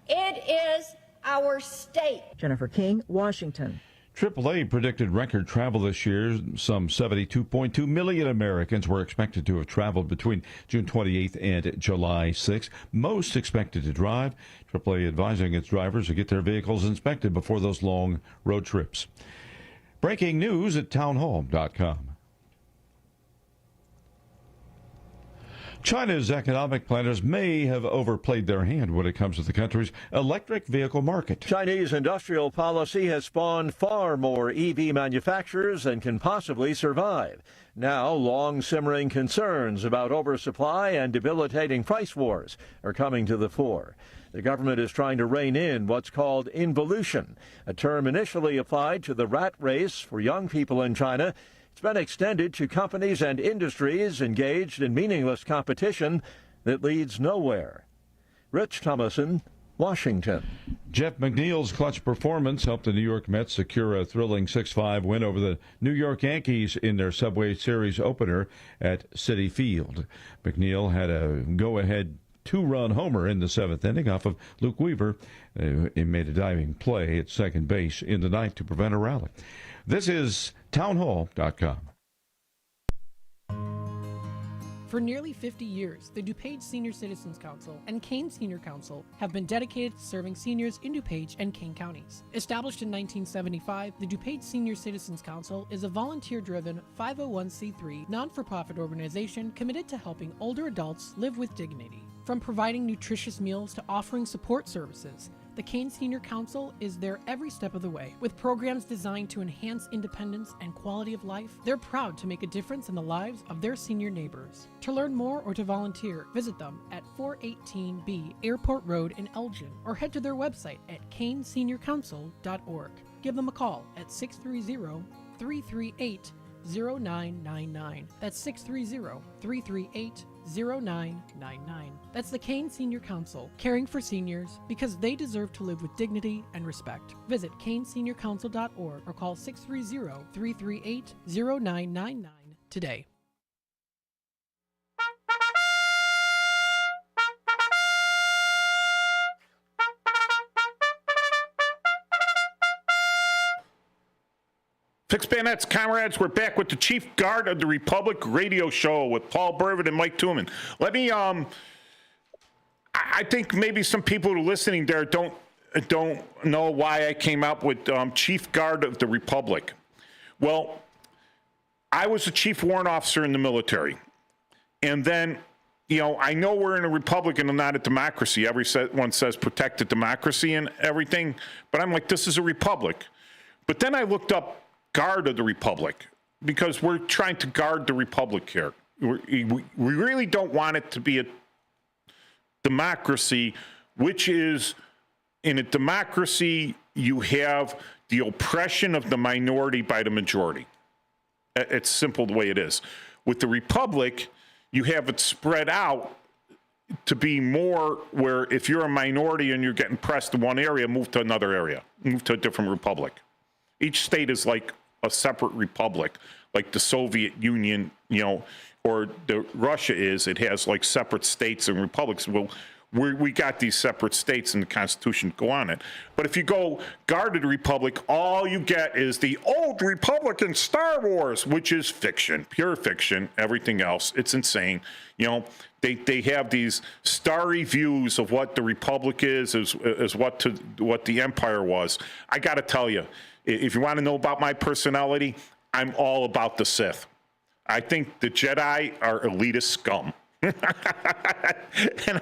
It is our state. Jennifer King, Washington. AAA predicted record travel this year. Some 72.2 million Americans were expected to have traveled between June 28th and July 6th. Most expected to drive. AAA advising its drivers to get their vehicles inspected before those long road trips. Breaking news at townhall.com. China's economic planners may have overplayed their hand when it comes to the country's electric vehicle market. Chinese industrial policy has spawned far more EV manufacturers than can possibly survive. Now, long-simmering concerns about oversupply and debilitating price wars are coming to the fore. The government is trying to rein in what's called involution, a term initially applied to the rat race for young people in China. It's been extended to companies and industries engaged in meaningless competition that leads nowhere. Rich Thomason, Washington. Jeff McNeil's clutch performance helped the New York Mets secure a thrilling 6-5 win over the New York Yankees in their Subway Series opener at Citi Field. McNeil had a go-ahead 2-run homer in the 7th inning off of Luke Weaver. He made a diving play at second base in the ninth to prevent a rally. This is townhall.com. For nearly 50 years, the DuPage Senior Citizens Council and Kane Senior Council have been dedicated to serving seniors in DuPage and Kane counties. Established in 1975, the DuPage Senior Citizens Council is a volunteer-driven 501c3 non-for-profit organization committed to helping older adults live with dignity. From providing nutritious meals to offering support services, the Kane Senior Council is there every step of the way. With programs designed to enhance independence and quality of life, they're proud to make a difference in the lives of their senior neighbors. To learn more or to volunteer, visit them at 418B Airport Road in Elgin or head to their website at caneseniorcouncil.org. Give them a call at 630-338-0999. That's 630-338-0999. That's the Kane Senior Council, caring for seniors because they deserve to live with dignity and respect. Visit caneseniorcouncil.org or call 630-338-0999 today. Fixed Bayonets, comrades, we're back with the Chief Guard of the Republic radio show with Paul Burvitt and Mike Tooman. Let me, I think maybe some people who are listening there don't know why I came up with Chief Guard of the Republic. Well, I was a chief warrant officer in the military. And then, I know we're in a republic and not a democracy. Everyone says protect the democracy and everything. But I'm like, this is a republic. But then I looked up Guard of the Republic, because we're trying to guard the Republic here. We really don't want it to be a democracy, which is, in a democracy, you have the oppression of the minority by the majority. It's simple the way it is. With the Republic, you have it spread out to be more where if you're a minority and you're getting pressed in one area, move to another area, move to a different republic. Each state is like a separate republic, like the Soviet Union, or the Russia is. It has like separate states and republics. Well, we got these separate states in the Constitution go on it. But if you go Guard of the Republic, all you get is the old Republic in Star Wars, which is fiction, pure fiction. Everything else, it's insane. They have these starry views of what the Republic is as what the Empire was. I got to tell you, if you want to know about my personality, I'm all about the Sith. I think the Jedi are elitist scum. And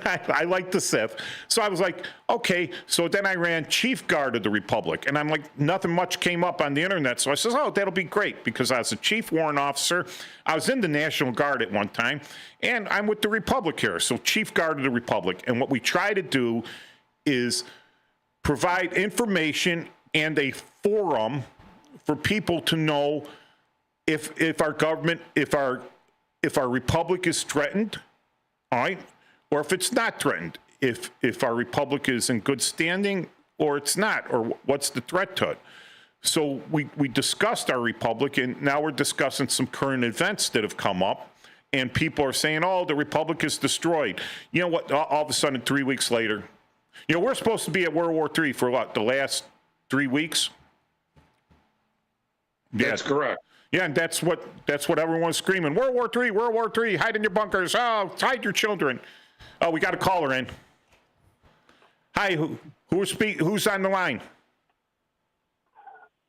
I like the SIF. So I was like, okay. So then I ran Chief Guard of the Republic. And I'm like, nothing much came up on the internet. So I says, oh, that'll be great, because I was a Chief Warrant Officer. I was in the National Guard at one time. And I'm with the Republic here. So Chief Guard of the Republic. And what we try to do is provide information and a forum for people to know if our government, if our republic is threatened, all right, or if it's not threatened, if our republic is in good standing or it's not, or what's the threat to it. So we discussed our republic, and now we're discussing some current events that have come up, and people are saying, oh, the republic is destroyed. You know what? All of a sudden, 3 weeks later, we're supposed to be at World War III for what, the last 3 weeks? That's correct. Yeah, and that's what everyone's screaming. World War III, World War III, hide in your bunkers. Oh, hide your children. Oh, we got a caller in. Hi, who's on the line?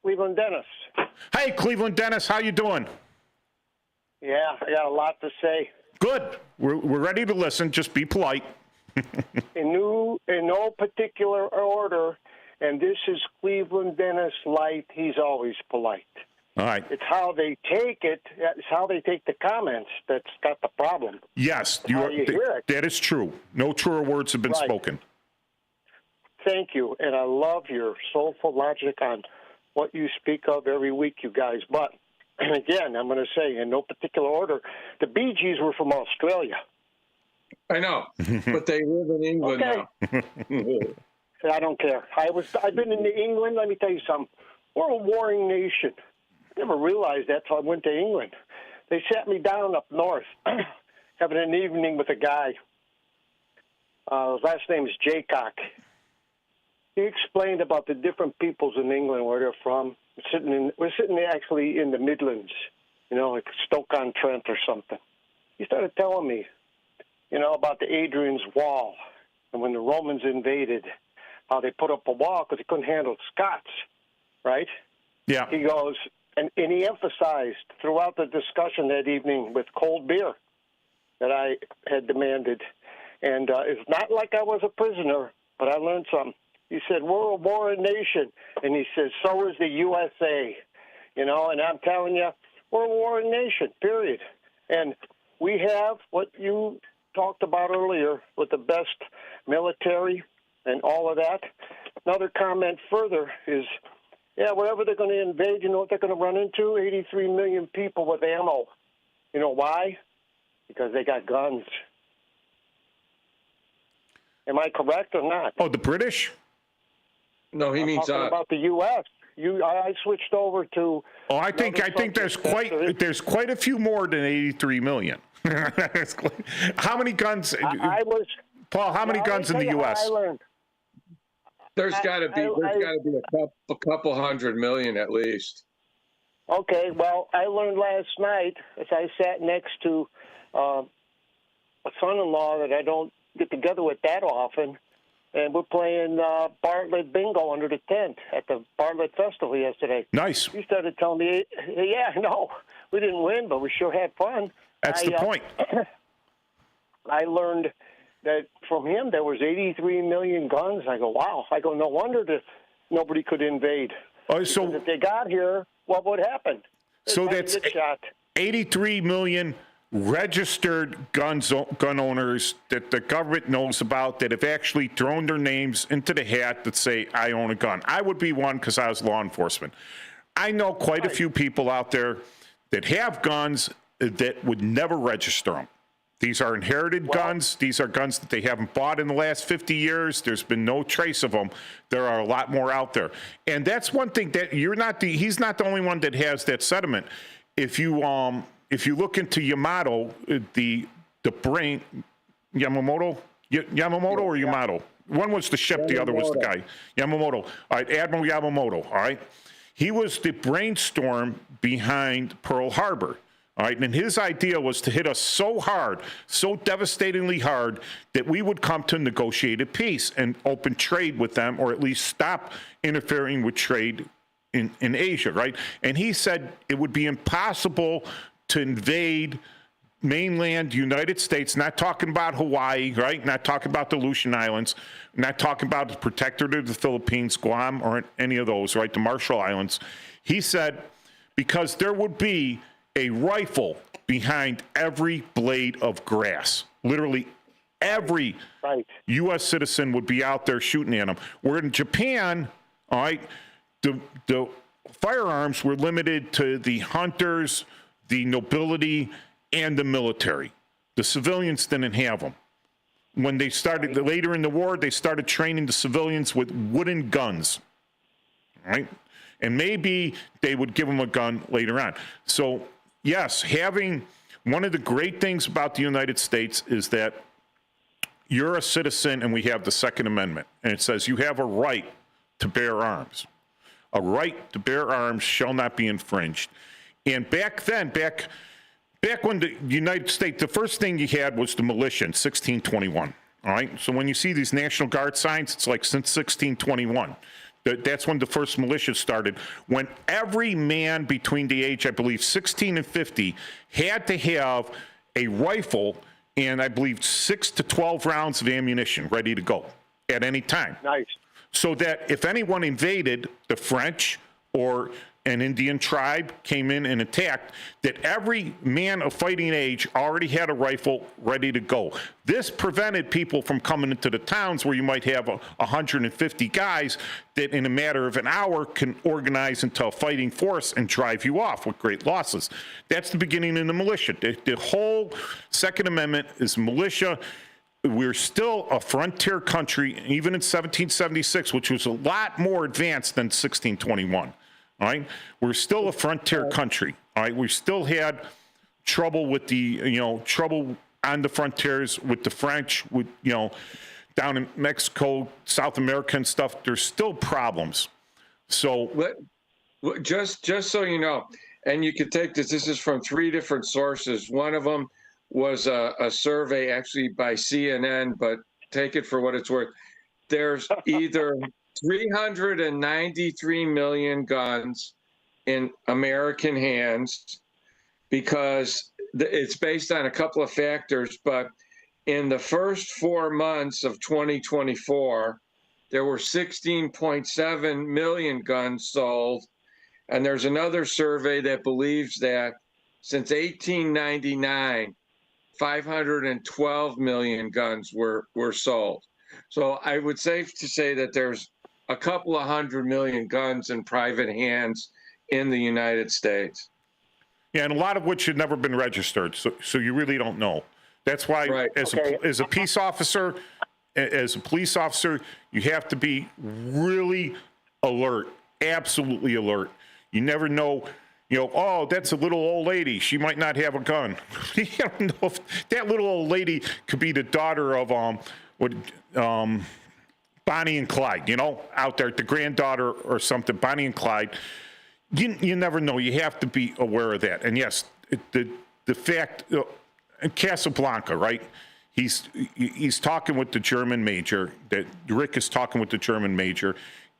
Cleveland Dennis. Hey, Cleveland Dennis, how you doing? Yeah, I got a lot to say. Good. We're ready to listen. Just be polite. In no particular order, and this is Cleveland Dennis light. He's always polite. All right. It's how they take it. It's how they take the comments that's got the problem. Yes, you hear it. That is true. No truer words have been spoken. Thank you, and I love your soulful logic on what you speak of every week, you guys. But, and again, I'm going to say, in no particular order, the Bee Gees were from Australia. I know, but they live in England now. I don't care. I've been in England. Let me tell you something. We're a warring nation. I never realized that till I went to England. They sat me down up north, having an evening with a guy. His last name is Jaycock. He explained about the different peoples in England, where they're from. We're sitting actually in the Midlands, like Stoke-on-Trent or something. He started telling me, about the Hadrian's Wall, and when the Romans invaded, how they put up a wall because they couldn't handle Scots, right? Yeah. He goes, and he emphasized throughout the discussion that evening with cold beer that I had demanded, and it's not like I was a prisoner, but I learned something. He said, we're a warring nation, and he says, so is the USA, and I'm telling you, we're a warring nation, period. And we have what you talked about earlier with the best military and all of that. Another comment further is, wherever they're going to invade, you know what they're going to run into? 83 million people with ammo. You know why? Because they got guns. Am I correct or not? Oh, the British? No, he means talking about the U.S. I switched over to. Oh, I think there's quite a few more than 83 million. How many guns? Paul, how many guns in the U.S.? There's got to be a couple 100 million at least. Okay, well, I learned last night as I sat next to a son-in-law that I don't get together with that often, and we're playing Bartlett Bingo under the tent at the Bartlett Festival yesterday. Nice. He started telling me, we didn't win, but we sure had fun. That's the point. I learned that from him there was 83 million guns. I go, wow. I go, no wonder that nobody could invade. Oh, so because if they got here, what would happen? So that's 83 million registered gun owners that the government knows about that have actually thrown their names into the hat that say, I own a gun. I would be one because I was law enforcement. I know quite a few people out there that have guns that would never register them. These are inherited guns. These are guns that they haven't bought in the last 50 years. There's been no trace of them. There are a lot more out there. And that's one thing that he's not the only one that has that sentiment. If you look into Yamato, the brain, Yamamoto or Yamato? One was the ship, the other was the guy. Yamamoto. All right, Admiral Yamamoto, all right? He was the brainstorm behind Pearl Harbor. All right, and his idea was to hit us so hard, so devastatingly hard, that we would come to negotiated peace and open trade with them, or at least stop interfering with trade in Asia, right? And he said it would be impossible to invade mainland United States, not talking about Hawaii, right? Not talking about the Aleutian Islands, not talking about the Protectorate of the Philippines, Guam, or any of those, right? The Marshall Islands. He said, because there would be a rifle behind every blade of grass. Literally every U.S. citizen would be out there shooting at them. Where in Japan, all right, the firearms were limited to the hunters, the nobility, and the military. The civilians didn't have them. When they started, later in the war, they started training the civilians with wooden guns, right? And maybe they would give them a gun later on. So, yes, having one of the great things about the United States is that you're a citizen and we have the Second Amendment. And it says you have a right to bear arms. A right to bear arms shall not be infringed. And back then, back when the United States, the first thing you had was the militia in 1621. All right. So when you see these National Guard signs, it's like since 1621. That's when the first militia started. When every man between the age, I believe, 16 and 50 had to have a rifle and I believe 6 to 12 rounds of ammunition ready to go at any time. Nice. So that if anyone invaded, the French or an Indian tribe came in and attacked, that every man of fighting age already had a rifle ready to go. This prevented people from coming into the towns where you might have 150 guys that in a matter of an hour can organize into a fighting force and drive you off with great losses. That's the beginning of the militia. The whole Second Amendment is militia. We're still a frontier country, even in 1776, which was a lot more advanced than 1621. All right, we're still a frontier country. All right, we still had trouble with the, trouble on the frontiers with the French, with, down in Mexico, South America and stuff. There's still problems. So just so you know, and you can take this. This is from 3 different sources. One of them was a survey actually by CNN, but take it for what it's worth. There's either 393 million guns in American hands because it's based on a couple of factors. But in the first 4 months of 2024, there were 16.7 million guns sold. And there's another survey that believes that since 1899, 512 million guns were sold. So I would safe to say that there's a couple of 100 million guns in private hands in the United States. Yeah, and a lot of which had never been registered, so you really don't know. That's why, as a peace officer, as a police officer, you have to be really alert, absolutely alert. You never know, oh, that's a little old lady. She might not have a gun. You don't know if that little old lady could be the daughter of Bonnie and Clyde, out there, the granddaughter or something, Bonnie and Clyde. You never know. You have to be aware of that. And yes, the fact, Casablanca, right? He's talking with the German major. That Rick is talking with the German major,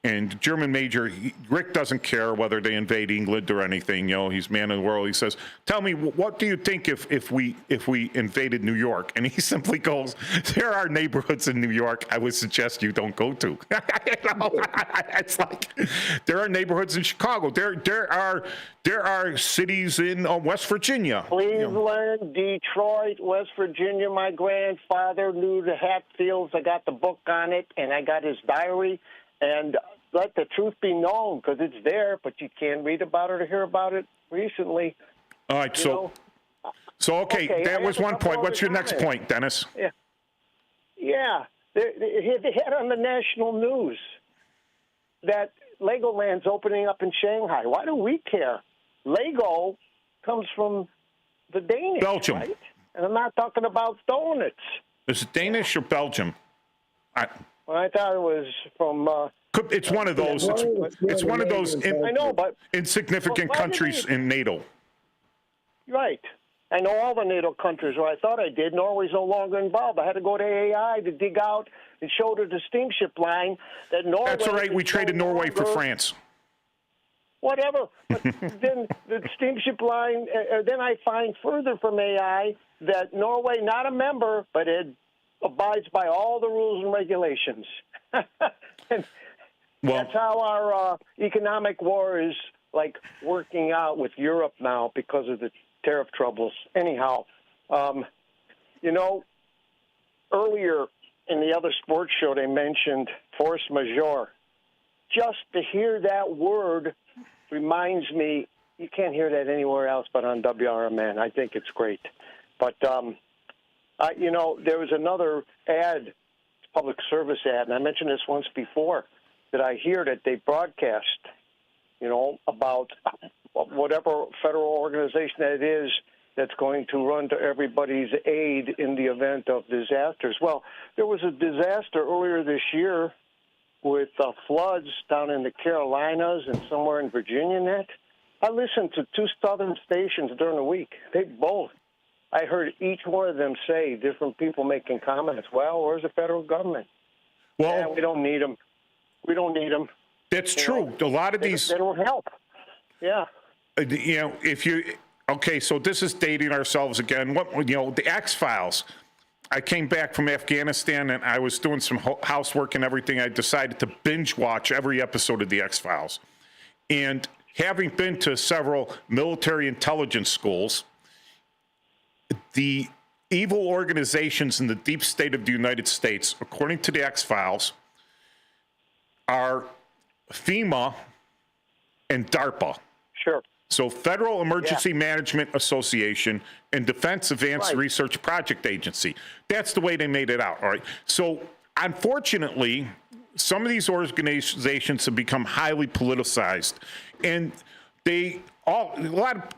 and the German major, Rick doesn't care whether they invade England or anything. He's man of the world. He says, "Tell me, what do you think if we invaded New York?" And he simply goes, "There are neighborhoods in New York I would suggest you don't go to." It's like there are neighborhoods in Chicago. There are cities in West Virginia, Cleveland, Detroit, West Virginia. My grandfather knew the Hatfields. I got the book on it, and I got his diary. And let the truth be known, because it's there, but you can't read about it or hear about it recently. All right, so okay, that was one point. What's your next point, Dennis? Yeah. They had on the national news that Legoland's opening up in Shanghai. Why do we care? Lego comes from the Danish, Belgium. right? And I'm not talking about donuts. Is it Danish or Belgium? Well, I thought it was from. It's one of those. It's one of those insignificant countries in NATO. Right. I know all the NATO countries, or I thought I did. Norway's no longer involved. I had to go to AI to dig out and show to the steamship line that Norway. That's all right. We traded Norway for France. whatever. But then the steamship line, then I find further from AI that Norway, not a member, but it abides by all the rules and regulations. That's how our economic war is like working out with Europe now because of the tariff troubles. Anyhow, earlier in the other sports show, they mentioned force majeure. Just to hear that word reminds me, you can't hear that anywhere else but on WRMN. I think it's great. But, there was another ad, public service ad, and I mentioned this once before, that I hear that they broadcast, about whatever federal organization that it is that's going to run to everybody's aid in the event of disasters. Well, there was a disaster earlier this year with floods down in the Carolinas and somewhere in Virginia net. I listened to two southern stations during the week. I heard each one of them say, different people making comments, well, where's the federal government? Well, we don't need them. We don't need them. That's true. A lot of these... They don't help. Yeah. So this is dating ourselves again. The X-Files. I came back from Afghanistan and I was doing some housework and everything. I decided to binge watch every episode of the X-Files. And having been to several military intelligence schools, the evil organizations in the deep state of the United States, according to the X-Files, are FEMA and DARPA. Sure. So Federal Emergency Management Association and Defense Advanced Research Project Agency. That's the way they made it out, all right? So unfortunately, some of these organizations have become highly politicized, and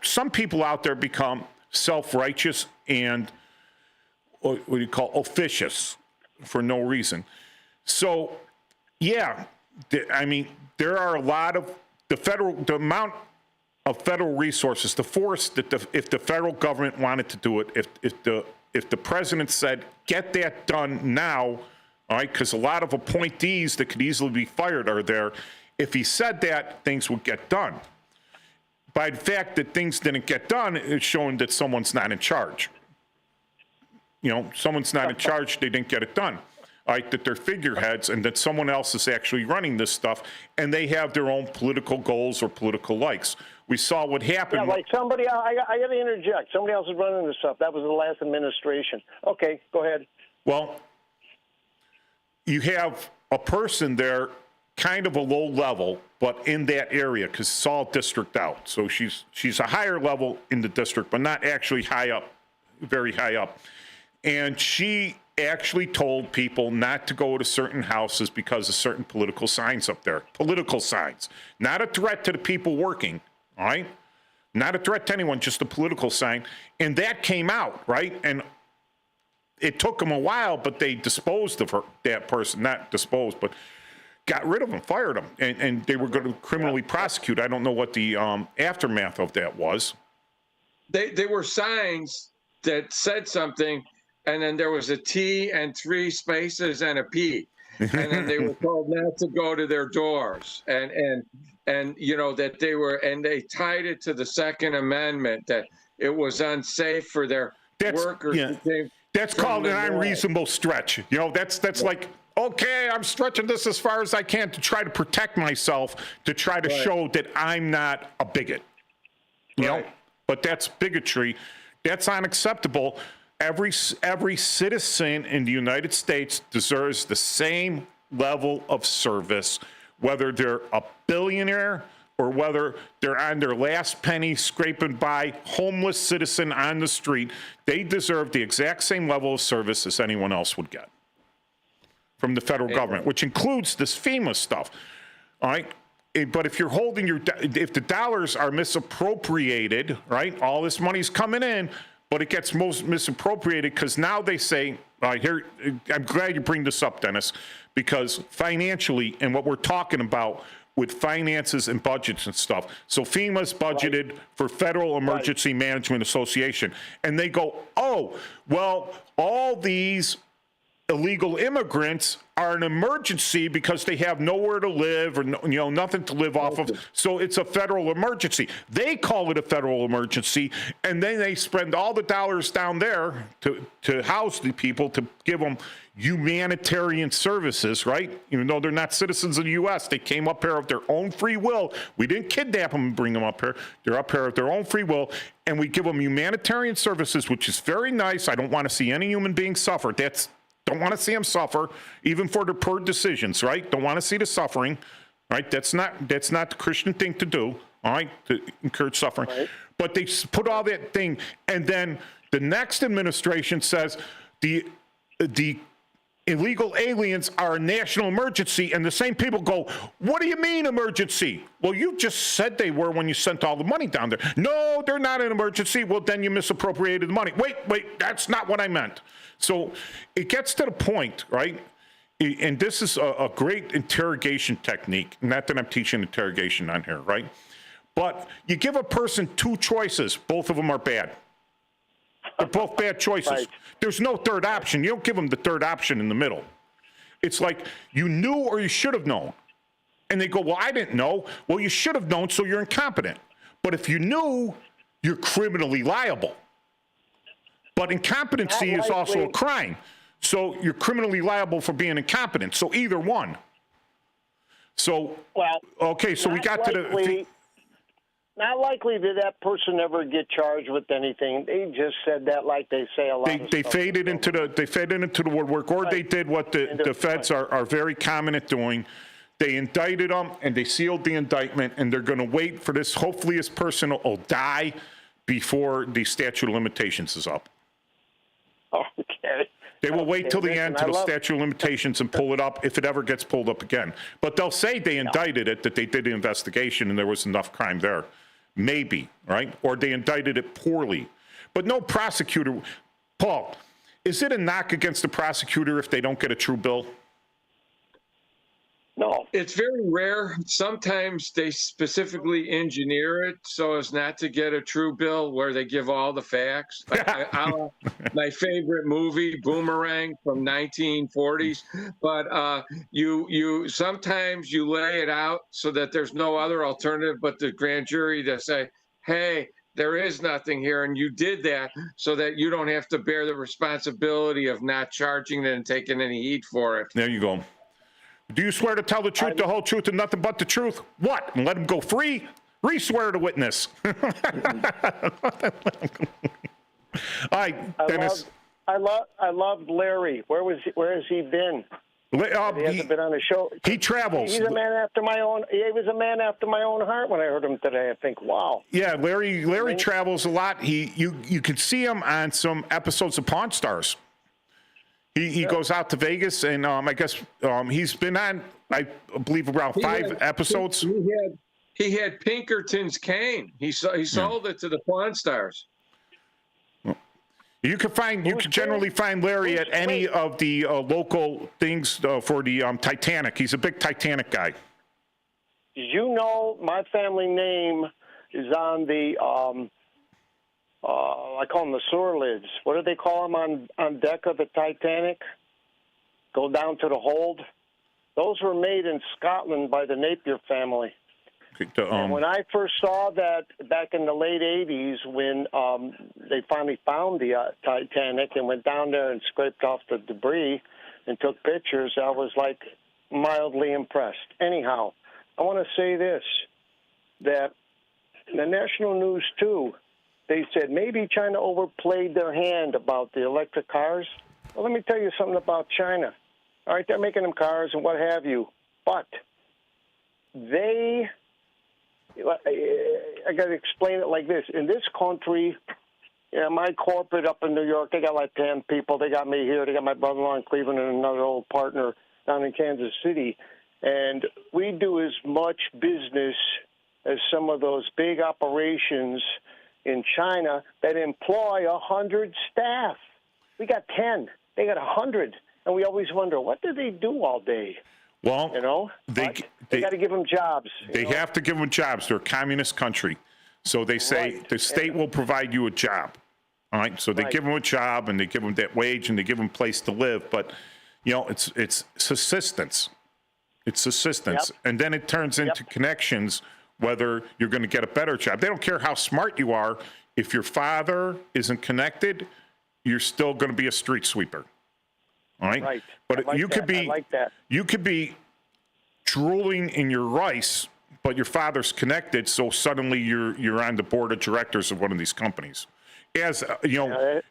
some people out there become self-righteous and what do you call officious for no reason. So, there are a lot of the amount of federal resources, the force that if the federal government wanted to do it, if the president said, get that done now, all right, because a lot of appointees that could easily be fired are there. If he said that, things would get done. By the fact that things didn't get done, it's showing that someone's not in charge. Someone's not in charge, they didn't get it done. All right, that they're figureheads and that someone else is actually running this stuff and they have their own political goals or political likes. We saw what happened. Yeah, like somebody, I got to interject. Somebody else is running this stuff. That was the last administration. Okay, go ahead. Well, you have a person there, kind of a low level, but in that area, because it's all district out. So she's a higher level in the district, but not actually high up, very high up. And she actually told people not to go to certain houses because of certain political signs up there. Political signs. Not a threat to the people working, all right? Not a threat to anyone, just a political sign. And that came out, right? And it took them a while, but they disposed of that person. Not disposed, but got rid of him, fired him. And they were going to criminally prosecute. I don't know what the aftermath of that was. They were signs that said something, and then there was a T and 3 spaces and a P, and then they were told not to go to their doors, and that they tied it to the Second Amendment that it was unsafe for their workers. Yeah. That's called an unreasonable stretch. That's like, okay, I'm stretching this as far as I can to try to protect myself, to try to show that I'm not a bigot. You know, but that's bigotry. That's unacceptable. Every citizen in the United States deserves the same level of service, whether they're a billionaire or whether they're on their last penny scraping by, homeless citizen on the street. They deserve the exact same level of service as anyone else would get from the federal government, which includes this FEMA stuff. All right. But if you're holding if the dollars are misappropriated, right, all this money's coming in, but it gets most misappropriated because now they say, all right, here, I'm glad you bring this up, Dennis, because financially and what we're talking about with finances and budgets and stuff. So FEMA's budgeted for Federal Emergency Management Association. And they go, oh, well, all these illegal immigrants are an emergency because they have nowhere to live or nothing to live off of. So it's a federal emergency. They call it a federal emergency, and then they spend all the dollars down there to house the people, to give them humanitarian services, right? Even though they're not citizens of the U.S., they came up here of their own free will. We didn't kidnap them and bring them up here. They're up here of their own free will, and we give them humanitarian services, which is very nice. I don't want to see any human being suffer. Don't want to see them suffer, even for their poor decisions, right? Don't want to see the suffering, right? That's not the Christian thing to do, all right, to encourage suffering. Right. But they put all that thing, and then the next administration says the illegal aliens are a national emergency, and the same people go, what do you mean emergency? Well, you just said they were when you sent all the money down there. No, they're not an emergency. Well, then you misappropriated the money. Wait, that's not what I meant. So it gets to the point, right? And this is a great interrogation technique. Not that I'm teaching interrogation on here, right? But you give a person two choices. Both of them are bad. They're both bad choices. Right. There's no third option. You don't give them the third option in the middle. It's like you knew or you should have known. And they go, well, I didn't know. Well, you should have known, so you're incompetent. But if you knew, you're criminally liable. But incompetency is also a crime. So you're criminally liable for being incompetent. So either one. So, okay, so we got to the... Not likely did that person ever get charged with anything. They just said that like they say a lot of They stuff. faded into the woodwork, or they did what the feds are very common at doing. They indicted them, and they sealed the indictment, and they're going to wait for this. Hopefully this person will die before the statute of limitations is up. Okay. They will wait till the end, to the statute of limitations, and pull it up if it ever gets pulled up again. But they'll say they indicted it, that they did the investigation and there was enough crime there. Maybe, right? Or they indicted it poorly. But no prosecutor. Paul, is it a knock against the prosecutor if they don't get a true bill? No. It's very rare. Sometimes they specifically engineer it so as not to get a true bill where they give all the facts. Like my favorite movie, Boomerang from 1940s. But you sometimes you lay it out so that there's no other alternative but the grand jury to say, hey, there is nothing here, and you did that so that you don't have to bear the responsibility of not charging it and taking any heat for it. There you go. Do you swear to tell the truth, the whole truth, and nothing but the truth? What? And let him go free? Re-swear to witness. All right, Dennis. I loved Larry. Where has he been? He hasn't been on the show. He travels. He's a man after my own. He was a man after my own heart when I heard him today. I think, wow. Yeah, Larry travels a lot. You can see him on some episodes of Pawn Stars. He goes out to Vegas, and I guess he's been on, I believe, around five episodes. He had Pinkerton's cane. He sold it to the Pawn Stars. You can generally find Larry at any of the local things for the Titanic. He's a big Titanic guy. Did you know my family name is on the I call them the sewer lids. What do they call them on deck of the Titanic? Go down to the hold. Those were made in Scotland by the Napier family. And when I first saw that back in the late 80s, when they finally found the Titanic and went down there and scraped off the debris and took pictures, I was like mildly impressed. Anyhow, I want to say this, that the national news too, they said maybe China overplayed their hand about the electric cars. Well, let me tell you something about China. All right, they're making them cars and what have you, but I got to explain it like this. In this country, my corporate up in New York, they got like 10 people. They got me here. They got my brother-in-law in Cleveland and another old partner down in Kansas City. And we do as much business as some of those big operations in China that employ 100 staff. We got 10. They got 100. And we always wonder, what do they do all day? Well, they got to give them jobs. They have to give them jobs. They're a communist country. So they say the state will provide you a job. All right. So they give them a job and they give them that wage and they give them a place to live. But it's assistance. It's assistance. And then it turns into connections, whether you're going to get a better job. They don't care how smart you are. If your father isn't connected, you're still going to be a street sweeper. All right? Right. But you could be drooling in your rice, but your father's connected, so suddenly you're on the board of directors of one of these companies. As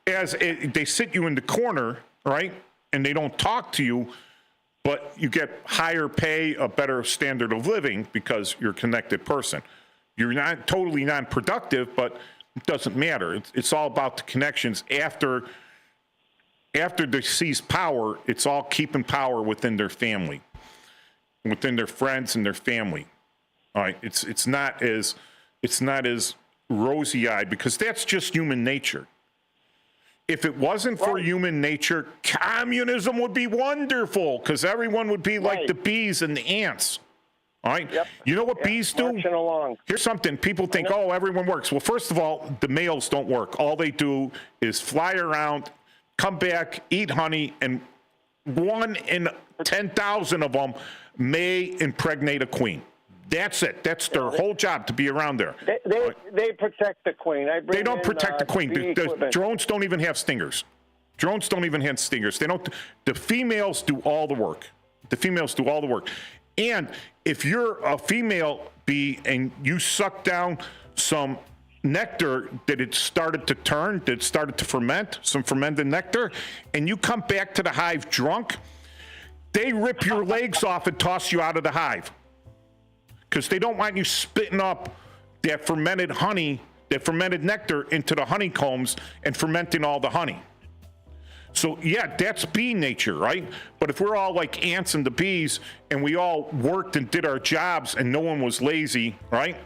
they sit you in the corner, right? And they don't talk to you, but you get higher pay, a better standard of living because you're a connected person. You're not totally non-productive, but it doesn't matter. It's all about the connections. After they seize power, it's all keeping power within their family, within their friends and their family. All right, it's not as rosy-eyed because that's just human nature. If it wasn't for human nature, communism would be wonderful because everyone would be like the bees and the ants. All right? You know what bees do? Here's something. People think, oh, everyone works. Well, first of all, the males don't work. All they do is fly around, come back, eat honey, and 1 in 10,000 of them may impregnate a queen. That's it. That's their whole job, to be around there. They protect the queen. They don't protect the queen. The drones don't even have stingers. Drones don't even have stingers. They don't. The females do all the work. The females do all the work. And if you're a female bee and you suck down some nectar that it started to turn, that started to ferment, some fermented nectar, and you come back to the hive drunk, they rip your legs off and toss you out of the hive. Because they don't want you spitting up that fermented honey, that fermented nectar into the honeycombs and fermenting all the honey. So, yeah, that's bee nature, right? But if we're all like ants and the bees and we all worked and did our jobs and no one was lazy, right?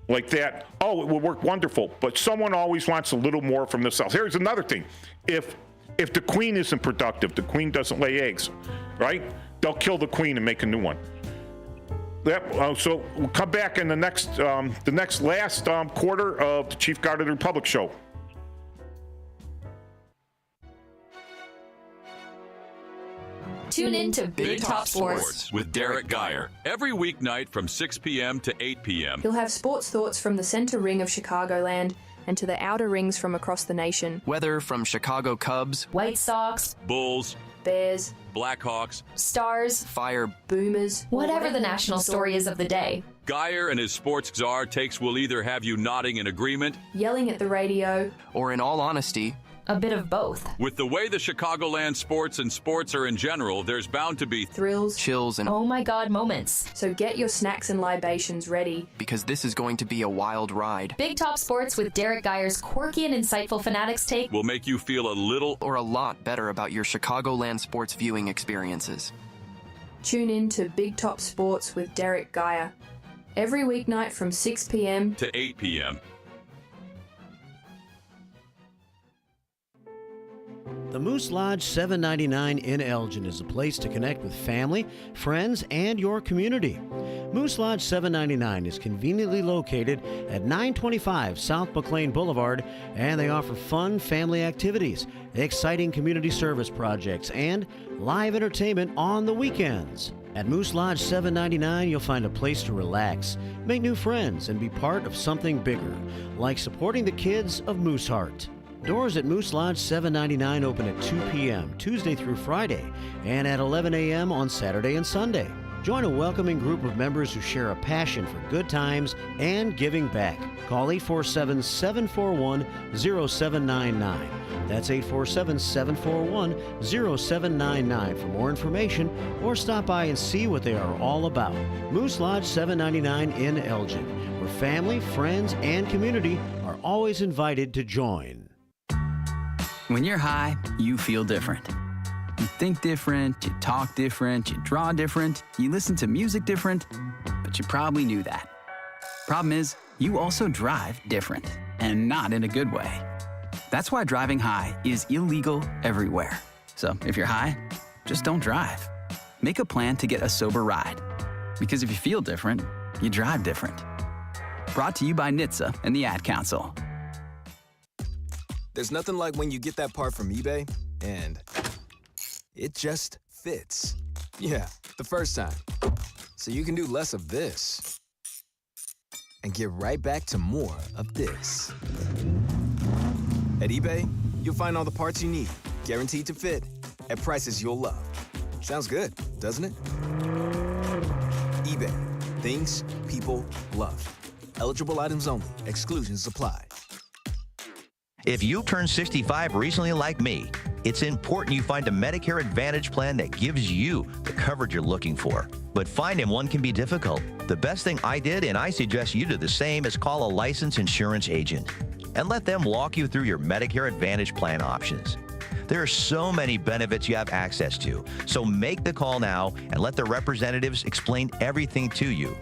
Like that, oh, it would work wonderful. But someone always wants a little more from themselves. Here's another thing. If the queen isn't productive, the queen doesn't lay eggs, right? They'll kill the queen and make a new one. Yep. So we'll come back in the next last quarter of the Chief Guard of the Republic show. Tune in to Big Top Sports with Derek Geyer every weeknight from 6 p.m. to 8 p.m. He'll have sports thoughts from the center ring of Chicagoland and to the outer rings from across the nation. Weather from Chicago Cubs, White Sox, Bulls, Bears, Blackhawks, Stars, Fire, Boomers, whatever the national story is of the day. Geyer and his sports czar takes will either have you nodding in agreement, yelling at the radio, or in all honesty, a bit of both. With the way the Chicagoland sports and sports are in general, there's bound to be thrills, chills, and oh my God moments. So get your snacks and libations ready, because this is going to be a wild ride. Big Top Sports with Derek Geyer's quirky and insightful Fanatics take will make you feel a little or a lot better about your Chicagoland sports viewing experiences. Tune in to Big Top Sports with Derek Geyer every weeknight from 6 p.m. to 8 p.m. The Moose Lodge 799 in Elgin is a place to connect with family, friends, and your community. Moose Lodge 799 is conveniently located at 925 South McLean Boulevard, and they offer fun family activities, exciting community service projects, and live entertainment on the weekends. At Moose Lodge 799, you'll find a place to relax, make new friends, and be part of something bigger, like supporting the kids of Mooseheart. Doors at Moose Lodge 799 open at 2 p.m. Tuesday through Friday and at 11 a.m. on Saturday and Sunday. Join a welcoming group of members who share a passion for good times and giving back. Call 847-741-0799. That's 847-741-0799 for more information or stop by and see what they are all about. Moose Lodge 799 in Elgin, where family, friends, and community are always invited to join. When you're high, you feel different. You think different, you talk different, you draw different, you listen to music different, but you probably knew that. Problem is, you also drive different, and not in a good way. That's why driving high is illegal everywhere. So if you're high, just don't drive. Make a plan to get a sober ride. Because if you feel different, you drive different. Brought to you by NHTSA and the Ad Council. There's nothing like when you get that part from eBay and it just fits. Yeah, the first time. So you can do less of this and get right back to more of this. At eBay, you'll find all the parts you need, guaranteed to fit, at prices you'll love. Sounds good, doesn't it? eBay, things people love. Eligible items only. Exclusions apply. If you turned 65 recently like me, it's important you find a Medicare Advantage plan that gives you the coverage you're looking for. But finding one can be difficult. The best thing I did, and I suggest you do the same, is call a licensed insurance agent and let them walk you through your Medicare Advantage plan options. There are so many benefits you have access to, so make the call now and let the representatives explain everything to you.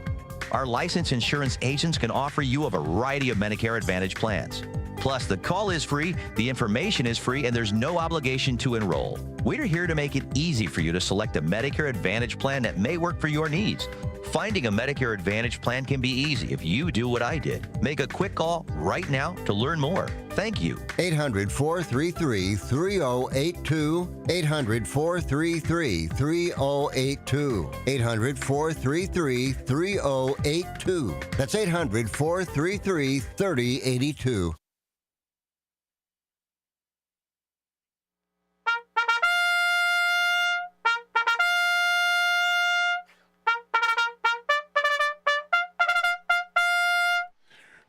Our licensed insurance agents can offer you a variety of Medicare Advantage plans. Plus, the call is free, the information is free, and there's no obligation to enroll. We're here to make it easy for you to select a Medicare Advantage plan that may work for your needs. Finding a Medicare Advantage plan can be easy if you do what I did. Make a quick call right now to learn more. Thank you. 800-433-3082. 800-433-3082. 800-433-3082. That's 800-433-3082.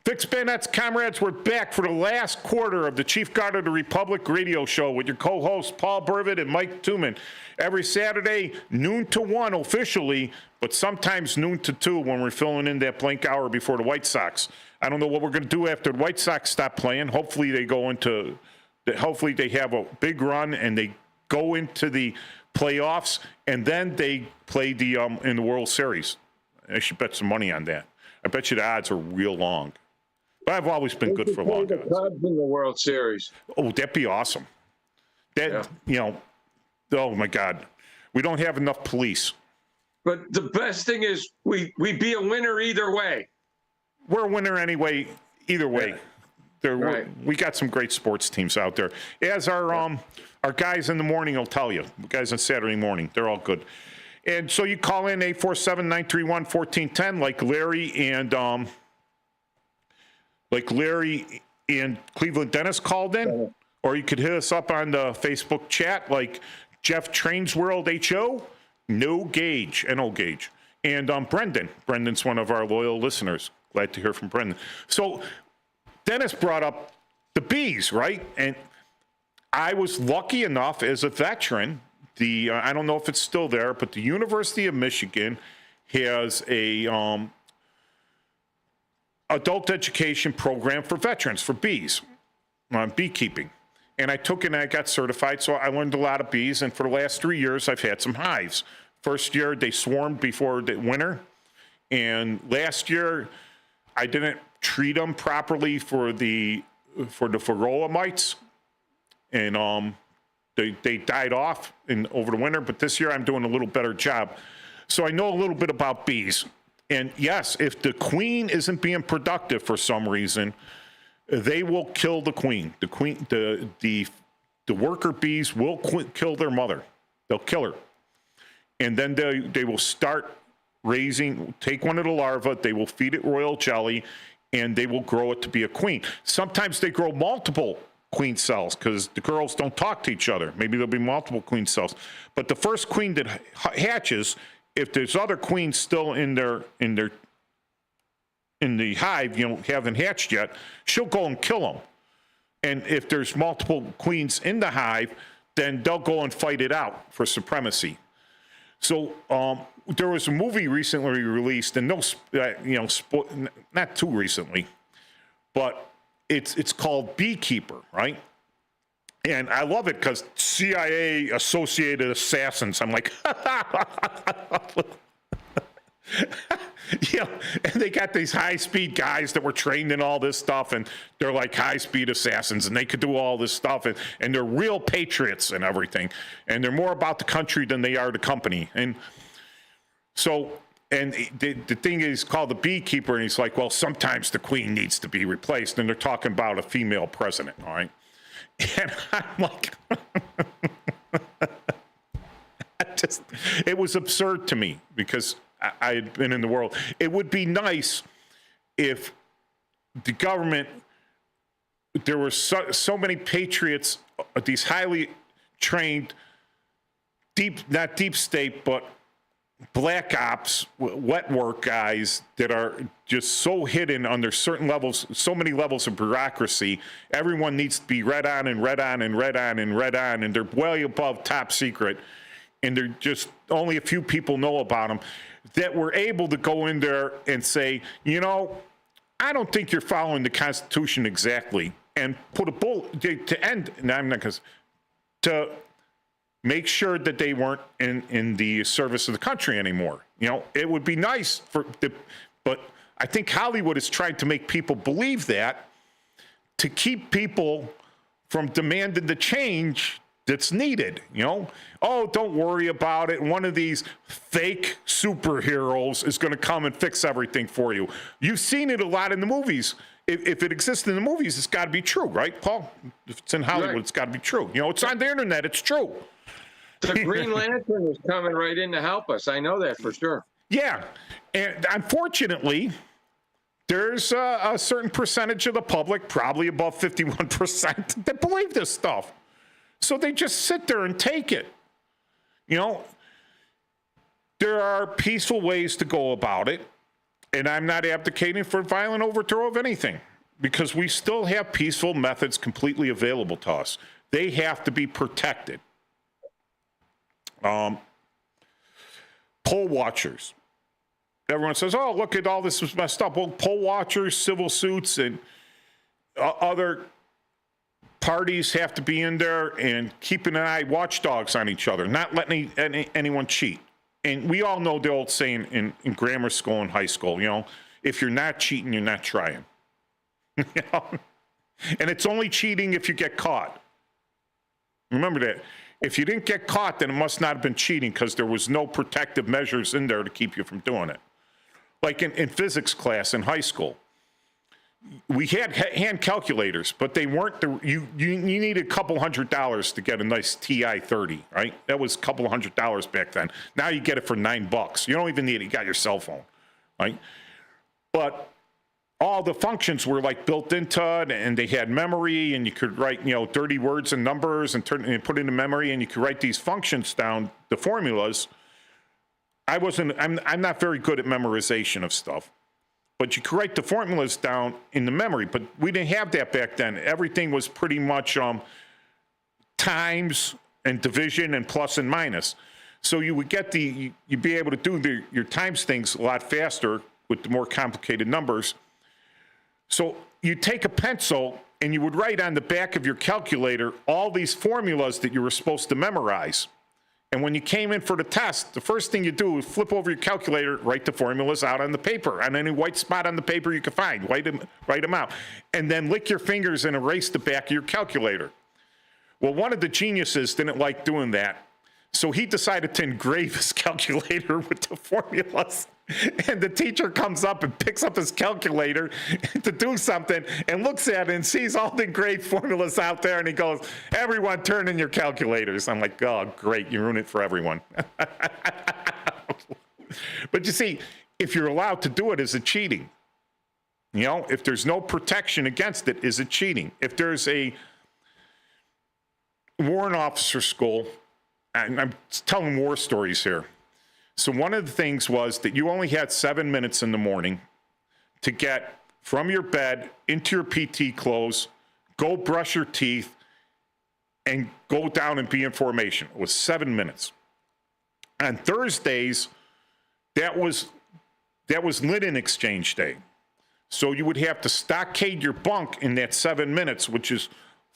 Fix Bennett's comrades, we're back for the last quarter of the Chief Guard of the Republic radio show with your co-hosts Paul Burvitt and Mike Tuman. Every Saturday, noon to 1 officially, but sometimes noon to 2 when we're filling in that blank hour before the White Sox. I don't know what we're going to do after the White Sox stop playing. Hopefully they have a big run and they go into the playoffs, and then they play in the World Series. I should bet some money on that. I bet you the odds are real long. But I've always been good for long odds. Cubs in the World Series. Oh, that'd be awesome. Oh my God, we don't have enough police. But the best thing is we be a winner either way. We're a winner anyway, either way. Yeah. Right. We got some great sports teams out there. As our guys in the morning will tell you, guys on Saturday morning, they're all good. And so you call in 847-931-1410 like Larry and Cleveland Dennis called in, or you could hit us up on the Facebook chat like Jeff Trainsworld HO, No Gauge, N-O Gauge, and Brendan. Brendan's one of our loyal listeners. Glad to hear from Brendan. So Dennis brought up the bees, right? And I was lucky enough as a veteran, I don't know if it's still there, but the University of Michigan has a adult education program for veterans, for bees, beekeeping. And I took it and I got certified, so I learned a lot of bees. And for the last 3 years, I've had some hives. First year, they swarmed before the winter. And last year, I didn't treat them properly for the varroa mites. And they died off over the winter. But this year, I'm doing a little better job. So I know a little bit about bees. And yes, if the queen isn't being productive for some reason, they will kill the queen. The worker bees will kill their mother. They'll kill her. And then they will start take one of the larvae, they will feed it royal jelly, and they will grow it to be a queen. Sometimes they grow multiple queen cells because the girls don't talk to each other. Maybe there'll be multiple queen cells. But the first queen that hatches, if there's other queens still in the hive, haven't hatched yet, she'll go and kill them. And if there's multiple queens in the hive, then they'll go and fight it out for supremacy. So there was a movie recently released, and not too recently, but it's called Beekeeper, right? And I love it because CIA associated assassins. I'm like, and they got these high-speed guys that were trained in all this stuff, and they're like high-speed assassins, and they could do all this stuff, and they're real patriots and everything, and they're more about the country than they are the company. And so, and the thing is called the Beekeeper, and he's like, well, sometimes the queen needs to be replaced, and they're talking about a female president, all right? And I'm like, it was absurd to me because I had been in the world. It would be nice if the government, there were so many patriots, these highly trained, not deep state, but black ops, wet work guys that are just so hidden under certain levels, so many levels of bureaucracy. Everyone needs to be read on and read on and read on and read on, and they're way above top secret, and they're just only a few people know about them, that were able to go in there and say, you know, I don't think you're following the Constitution exactly, and put a bullet to end. No, I'm not going to make sure that they weren't in the service of the country anymore. You know, it would be nice but I think Hollywood is trying to make people believe that to keep people from demanding the change that's needed. You know, oh, don't worry about it. One of these fake superheroes is going to come and fix everything for you. You've seen it a lot in the movies. If it exists in the movies, it's got to be true, right, Paul? If it's in Hollywood, right, it's got to be true. You know, it's on the internet. It's true. The Green Lantern is coming right in to help us. I know that for sure. Yeah. And unfortunately, there's a certain percentage of the public, probably above 51%, that believe this stuff. So they just sit there and take it. You know, there are peaceful ways to go about it. And I'm not advocating for violent overthrow of anything, because we still have peaceful methods completely available to us. They have to be protected. Poll watchers. Everyone says, oh, look at all this was messed up. Well, poll watchers, civil suits, and other parties have to be in there and keeping an eye, watchdogs on each other, not letting anyone cheat. And we all know the old saying in grammar school and high school, you know, if you're not cheating, you're not trying. You know? And it's only cheating if you get caught. Remember that. If you didn't get caught, then it must not have been cheating, because there was no protective measures in there to keep you from doing it. Like in physics class in high school, we had hand calculators, but they weren't you needed a couple $100 to get a nice TI-30, right? That was a couple $100 back then. Now you get it for $9. You don't even need it. You got your cell phone, right? But all the functions were like built into it, and they had memory, and you could write, you know, dirty words and numbers and put into memory, and you could write these functions down, the formulas. I'm not very good at memorization of stuff, but you could write the formulas down in the memory. But we didn't have that back then. Everything was pretty much times and division and plus and minus. So you would get you'd be able to do your times things a lot faster with the more complicated numbers. So you take a pencil and you would write on the back of your calculator all these formulas that you were supposed to memorize. And when you came in for the test, the first thing you do is flip over your calculator, write the formulas out on the paper, on any white spot on the paper you can find, write them out, and then lick your fingers and erase the back of your calculator. Well, one of the geniuses didn't like doing that, so he decided to engrave his calculator with the formulas. And the teacher comes up and picks up his calculator to do something and looks at it and sees all the engraved formulas out there, and he goes, everyone turn in your calculators. I'm like, oh, great, you ruin it for everyone. But you see, if you're allowed to do it, is it cheating? You know, if there's no protection against it, is it cheating? If there's a warrant officer school, and I'm telling war stories here. So one of the things was that you only had 7 minutes in the morning to get from your bed into your PT clothes, go brush your teeth, and go down and be in formation. It was 7 minutes. On Thursdays, that was linen exchange day. So you would have to stockade your bunk in that 7 minutes, which is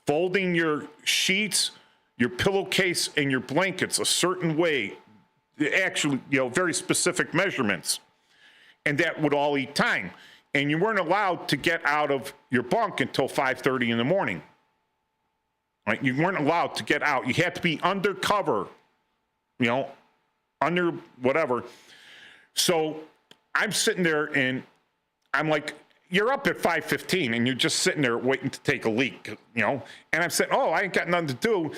folding your sheets, your pillowcase, and your blankets a certain way. Actually, you know, very specific measurements, and that would all eat time. And you weren't allowed to get out of your bunk until 5:30 in the morning. Right? You weren't allowed to get out. You had to be undercover, you know, under whatever. So I'm sitting there, and I'm like, you're up at 5:15, and you're just sitting there waiting to take a leak, you know. And I'm saying, oh, I ain't got nothing to do.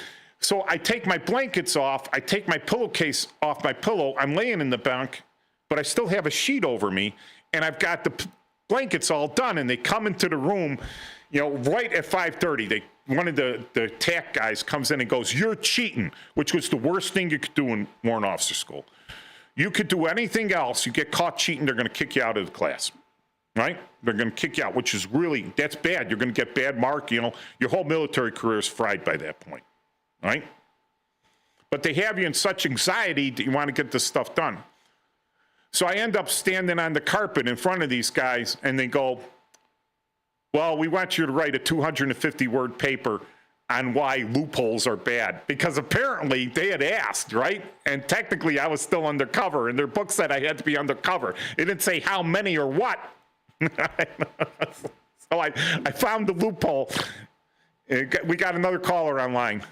So I take my blankets off. I take my pillowcase off my pillow. I'm laying in the bunk, but I still have a sheet over me, and I've got the blankets all done. And they come into the room, right at 5:30. One of the TAC guys comes in and goes, "You're cheating," which was the worst thing you could do in warrant officer school. You could do anything else. You get caught cheating, they're going to kick you out of the class. Right? They're going to kick you out, which is that's bad. You're going to get bad mark. Your whole military career is fried by that point. Right? But they have you in such anxiety that you want to get this stuff done. So I end up standing on the carpet in front of these guys, and they go, "Well, we want you to write a 250-word paper on why loopholes are bad." Because apparently they had asked, right? And technically I was still undercover, and their book said I had to be undercover. It didn't say how many or what. So I found the loophole. We got another caller online.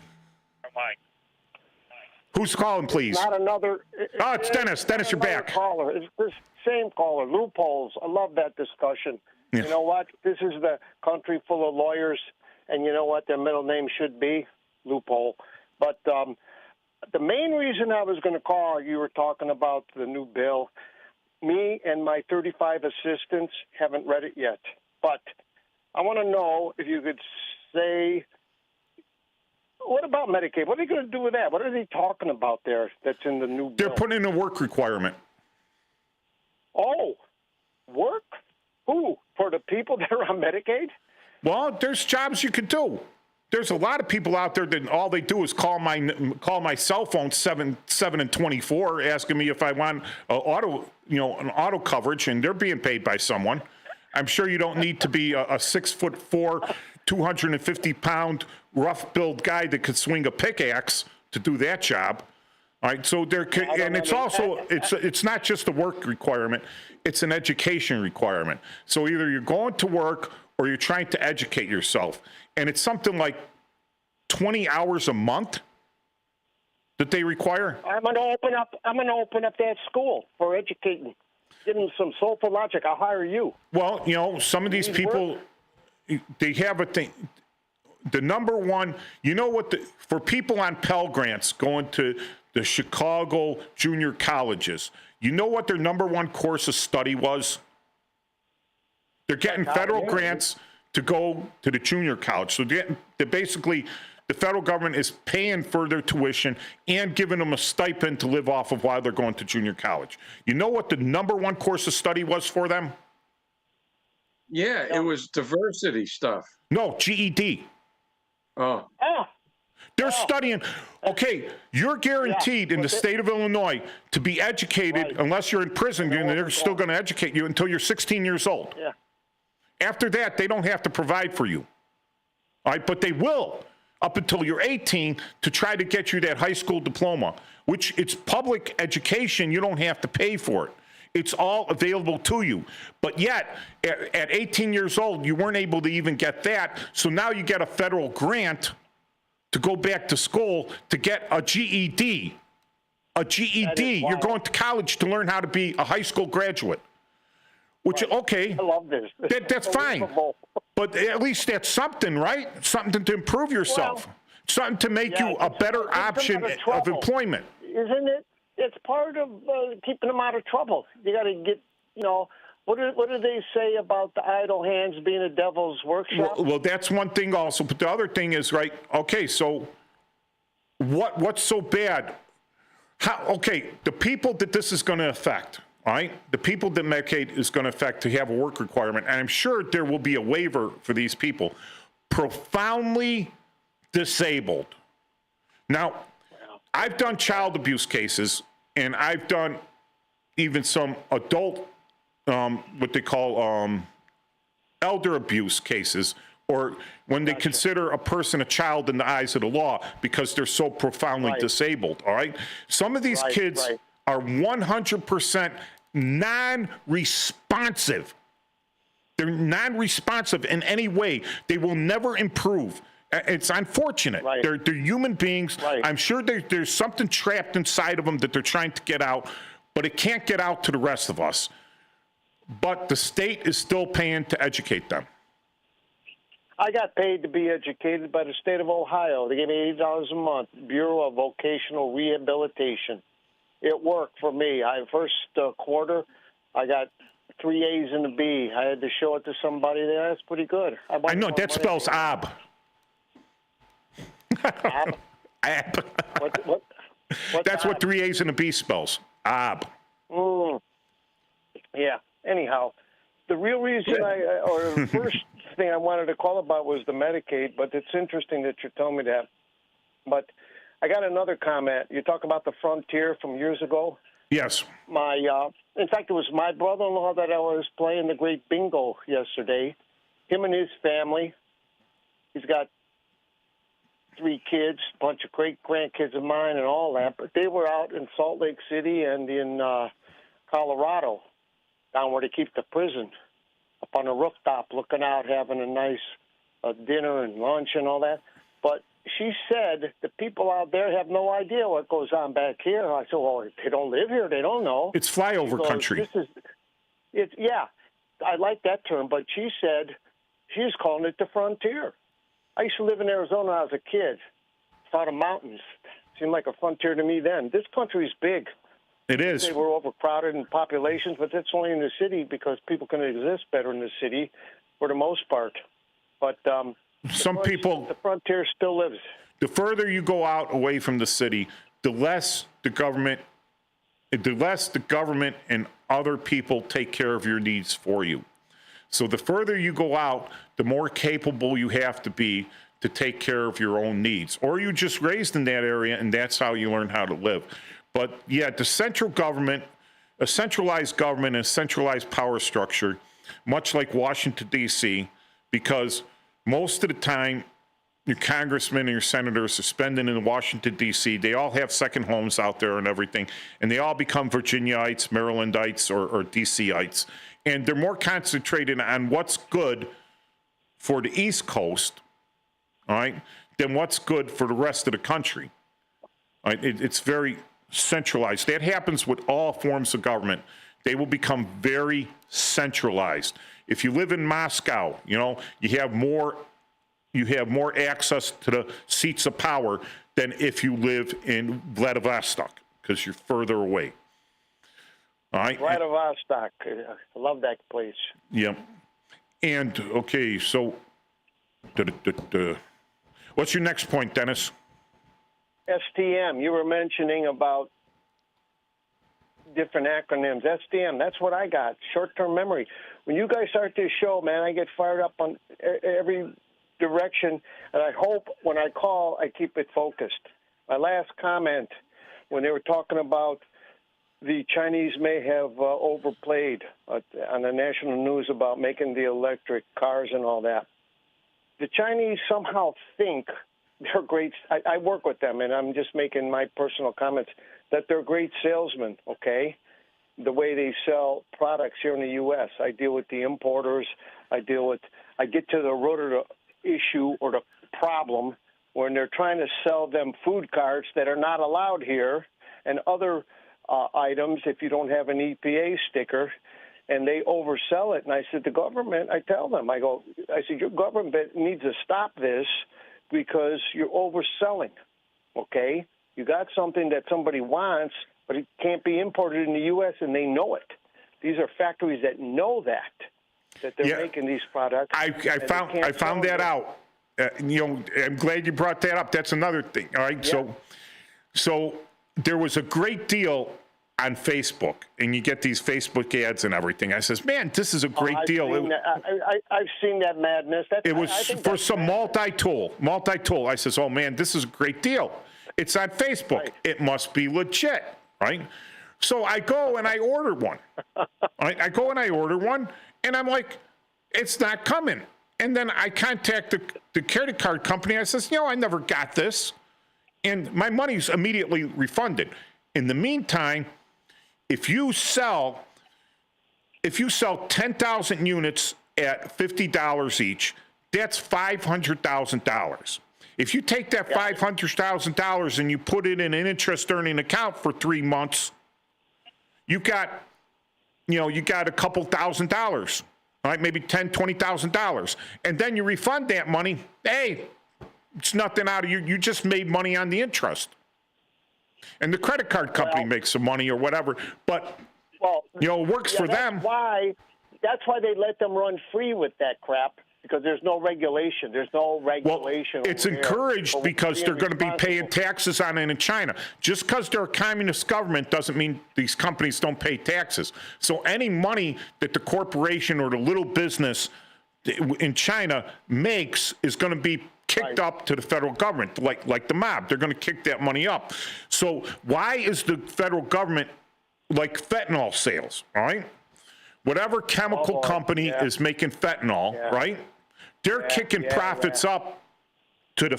Who's calling, please? Not another. It's Dennis. Dennis, you're back. Caller. It's this same caller. Loopholes. I love that discussion. Yeah. You know what? This is the country full of lawyers, and you know what their middle name should be? Loophole. But the main reason I was going to call, you were talking about the new bill. Me and my 35 assistants haven't read it yet. But I want to know if you could say, what about Medicaid? What are they going to do with that? What are they talking about there that's in the new bill? They're putting in a work requirement. Oh, work? Who? For the people that are on Medicaid? Well, there's jobs you could do. There's a lot of people out there that all they do is call my cell phone 7 and 24, asking me if I want an auto coverage, and they're being paid by someone. I'm sure you don't need to be a 6'4", 250-pound, rough-built guy that could swing a pickaxe to do that job. All right, so it's not just a work requirement; it's an education requirement. So either you're going to work or you're trying to educate yourself, and it's something like 20 hours a month that they require. I'm going to open up that school for educating. Give them some soulful logic. I'll hire you. Well, some of these people, they have a thing. The number one, for people on Pell Grants going to the Chicago junior colleges, you know what their number one course of study was? They're getting federal grants to go to the junior college. So they're basically, the federal government is paying for their tuition and giving them a stipend to live off of while they're going to junior college. You know what the number one course of study was for them? Yeah, it was diversity stuff. No, GED. Oh. They're studying. Okay, you're guaranteed in the state of Illinois to be educated unless you're in prison, and they're still going to educate you until you're 16 years old. Yeah. After that, they don't have to provide for you. All right, but they will up until you're 18 to try to get you that high school diploma, which it's public education. You don't have to pay for it. It's all available to you. But yet, at 18 years old, you weren't able to even get that. So now you get a federal grant to go back to school to get a GED. A GED. You're going to college to learn how to be a high school graduate. Which, okay. I love this. That's fine. But at least that's something, right? Something to improve yourself. Something to make you a better option of employment. Isn't it? It's part of keeping them out of trouble. You got to get, what do they say about the idle hands being a devil's workshop? Well, that's one thing also. But the other thing is, right, okay, so what's so bad? The people that this is going to affect, all right, the people that Medicaid is going to affect to have a work requirement, and I'm sure there will be a waiver for these people, profoundly disabled. Now, I've done child abuse cases, and I've done even some adult, what they call elder abuse cases, or when they consider a person a child in the eyes of the law because they're so profoundly disabled, all right? Some of these kids are 100% non-responsive. They're non-responsive in any way. They will never improve. It's unfortunate. They're human beings. I'm sure there's something trapped inside of them that they're trying to get out, but it can't get out to the rest of us. But the state is still paying to educate them. I got paid to be educated by the state of Ohio. They gave me $80 a month, Bureau of Vocational Rehabilitation. It worked for me. First quarter, I got 3 A's and a B. I had to show it to somebody there. That's pretty good. I know, that spells ob. Ob? Ab. What That's what 3 A's and a B spells. Ob. Yeah. Anyhow, the real reason or the first thing I wanted to call about was the Medicaid, but it's interesting that you're telling me that. But I got another comment. You talk about the frontier from years ago. Yes. In fact, it was my brother-in-law that I was playing the great bingo yesterday. Him and his family. He's got 3 kids, a bunch of great-grandkids of mine and all that. But they were out in Salt Lake City and in Colorado, down where they keep the prison, up on the rooftop, looking out, having a nice dinner and lunch and all that. But she said the people out there have no idea what goes on back here. I said, well, they don't live here. They don't know. It's flyover country. Yeah, I like that term. But she said she's calling it the frontier. I used to live in Arizona when I was a kid. Saw the mountains. Seemed like a frontier to me then. This country's big. It is. They were overcrowded in populations, but that's only in the city because people can exist better in the city for the most part. But the frontier still lives. The further you go out away from the city, the less the government and other people take care of your needs for you. So the further you go out, the more capable you have to be to take care of your own needs. Or you just raised in that area, and that's how you learn how to live. But yeah, the central government, a centralized government and a centralized power structure, much like Washington, D.C., because most of the time, your congressmen and your senators are spending in Washington, D.C. They all have second homes out there and everything, and they all become Virginiaites, Marylandites, or D.C.ites. And they're more concentrated on what's good for the East Coast, all right, than what's good for the rest of the country. All right? It's very centralized. That happens with all forms of government. They will become very centralized. If you live in Moscow, you have more access to the seats of power than if you live in Vladivostok, because you're further away. All right. Vladivostok. I love that place. Yeah. And, okay, so what's your next point, Dennis? STM. You were mentioning about different acronyms. STM, that's what I got, short-term memory. When you guys start this show, man, I get fired up on every direction, and I hope when I call, I keep it focused. My last comment, when they were talking about the Chinese may have overplayed on the national news about making the electric cars and all that. The Chinese somehow think they're great. I work with them, and I'm just making my personal comments that they're great salesmen, okay? The way they sell products here in the U.S. I deal with the importers. I get to the root of the issue or the problem when they're trying to sell them food cards that are not allowed here and other items if you don't have an EPA sticker, and they oversell it. And I said, the government, I tell them, I said, your government needs to stop this because you're overselling, okay? You got something that somebody wants, but it can't be imported in the U.S., and they know it. These are factories that know that they're making these products. I found that out. I'm glad you brought that up. That's another thing, all right? Yeah. So there was a great deal on Facebook, and you get these Facebook ads and everything. I says, man, this is a great deal. I've seen that madness. It was for some multi-tool. I says, oh, man, this is a great deal. It's on Facebook. Right. It must be legit, right? So I go and I order one. I go and I order one, and I'm like, it's not coming. And then I contact the credit card company. I says, I never got this. And my money's immediately refunded. In the meantime, if you sell 10,000 units at $50 each, that's $500,000. If you take that $500,000 and you put it in an interest-earning account for 3 months, you got a couple $1,000. all right, maybe $10,000, $20,000. And then you refund that money. Hey, it's nothing out of you. You just made money on the interest. And the credit card company makes some money or whatever. But, it works for them. That's why they let them run free with that crap, because there's no regulation. There's no regulation. Well, it's encouraged because they're going to be paying taxes on it in China. Just because they're a communist government doesn't mean these companies don't pay taxes. So any money that the corporation or the little business in China makes is going to be kicked up to the federal government, like the mob. They're going to kick that money up. So why is the federal government like fentanyl sales, all right? Whatever chemical company is making fentanyl, right? They're kicking profits up to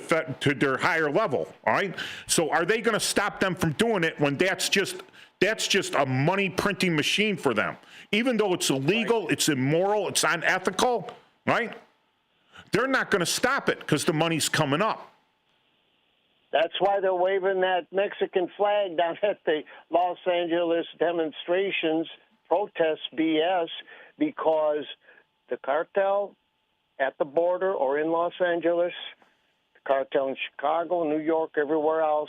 their higher level, all right? So are they going to stop them from doing it when that's just a money printing machine for them? Even though it's illegal, it's immoral, it's unethical, right? They're not going to stop it because the money's coming up. That's why they're waving that Mexican flag down at the Los Angeles demonstrations, protests, BS, because the cartel at the border or in Los Angeles, the cartel in Chicago, New York, everywhere else,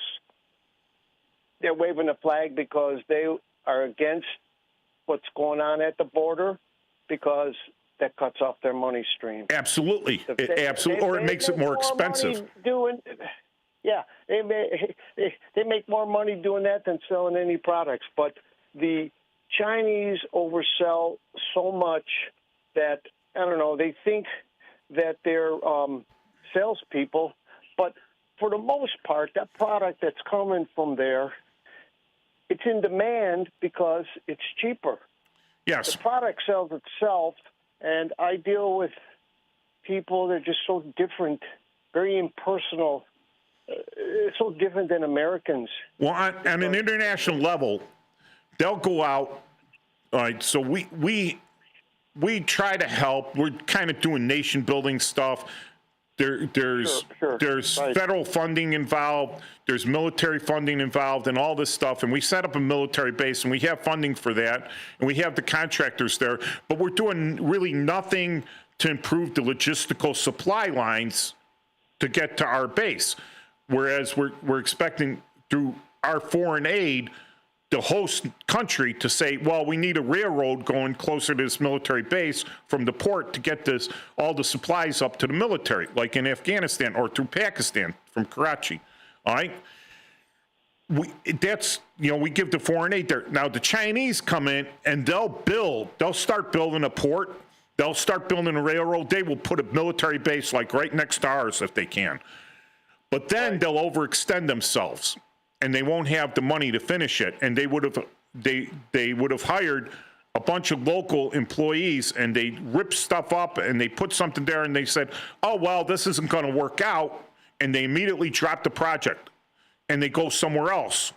they're waving the flag because they are against what's going on at the border, because that cuts off their money stream. Absolutely. Absolutely. Or it makes it more expensive. They make more money doing that than selling any products. But the Chinese oversell so much that, I don't know, they think that they're salespeople. But for the most part, that product that's coming from there, it's in demand because it's cheaper. Yes. The product sells itself, and I deal with people that are just so different, very impersonal, so different than Americans. Well, on an international level, they'll go out. All right, so we try to help. We're kind of doing nation building stuff. There's federal funding involved. There's military funding involved, and all this stuff. And we set up a military base, and we have funding for that, and we have the contractors there. But we're doing really nothing to improve the logistical supply lines to get to our base. Whereas we're expecting through our foreign aid, the host country to say, well, we need a railroad going closer to this military base from the port to get all the supplies up to the military, like in Afghanistan or through Pakistan from Karachi. All right. We give the foreign aid there. Now the Chinese come in and they'll start building a port. They'll start building a railroad. They will put a military base like right next to ours if they can. But then they'll overextend themselves, and they won't have the money to finish it. And they would have hired a bunch of local employees, and they ripped stuff up, and they put something there, and they said, "Oh well, this isn't going to work out," and they immediately drop the project, and they go somewhere else.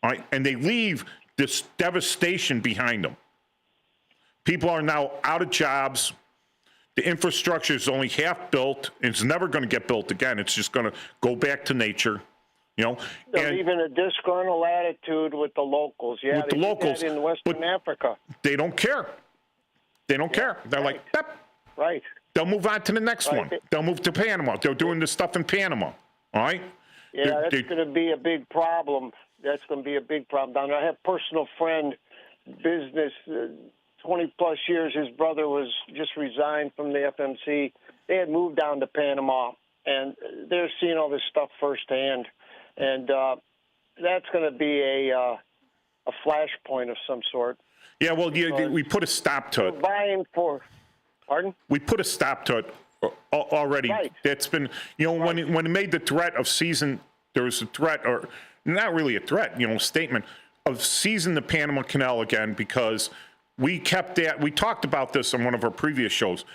All right, and they leave this devastation behind them. People are now out of jobs. The infrastructure is only half built. It's never going to get built again. It's just going to go back to nature, They're leaving a disgruntled attitude with the locals. Yeah, with the locals in Western Africa. They don't care. They don't care. They're like, yep. Right. They'll move on to the next one. They'll move to Panama. They're doing this stuff in Panama. All right. Yeah, that's going to be a big problem. That's going to be a big problem down there. I have a personal friend, business. 20-plus years, his brother was just resigned from the FMC. They had moved down to Panama, and they're seeing all this stuff firsthand. And that's going to be a flashpoint of some sort. Yeah, well, we put a stop to it. Buying for, pardon? We put a stop to it already. Right. It's been, when it made the threat of season, there was a threat, or not really a threat, statement of seizing the Panama Canal again, because we kept that. We talked about this on one of our previous shows.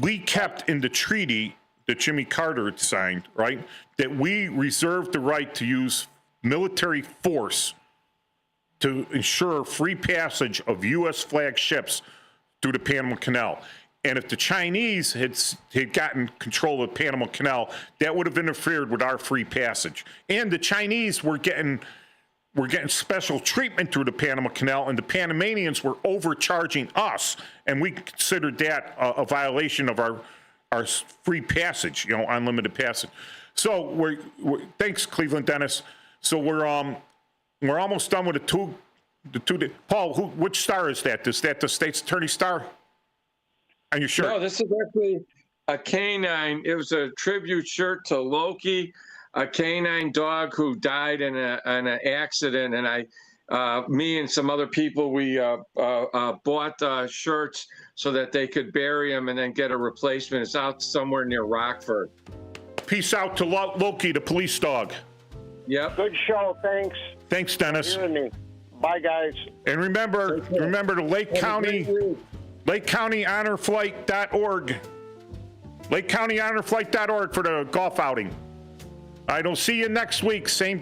We kept in the treaty that Jimmy Carter had signed, right, that we reserved the right to use military force to ensure free passage of U.S. flag ships through the Panama Canal. And if the Chinese had gotten control of the Panama Canal, that would have interfered with our free passage. And the Chinese were getting we're getting special treatment through the Panama Canal, and the Panamanians were overcharging us, and we considered that a violation of our free passage, unlimited passage. So we're thanks, Cleveland Dennis. So we're almost done with the two. Paul, which star is that? Is that the state's attorney star? Are you sure? No, this is actually a canine. It was a tribute shirt to Loki, a canine dog who died in an accident, and me and some other people, we bought shirts so that they could bury him and then get a replacement. It's out somewhere near Rockford. Peace out to Loki, the police dog. Yep. Good show. Thanks. Thanks, Dennis. Hearing me. Bye, guys. And remember the Lake County HonorFlight.org. LakeCountyHonorFlight.org for the golf outing. I will see you next week. Same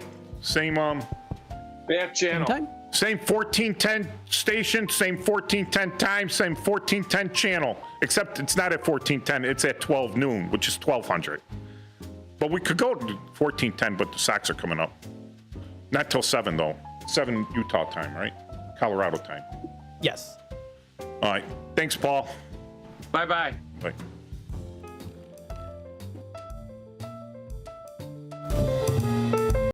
Bad channel. Same 1410 station, same 1410 time, same 1410 channel. Except it's not at 1410, it's at 12 noon, which is 1200. But we could go to 1410, but the Sox are coming up. Not till 7 though. 7 Utah time, right? Colorado time. Yes. All right. Thanks, Paul. Bye-bye. Bye.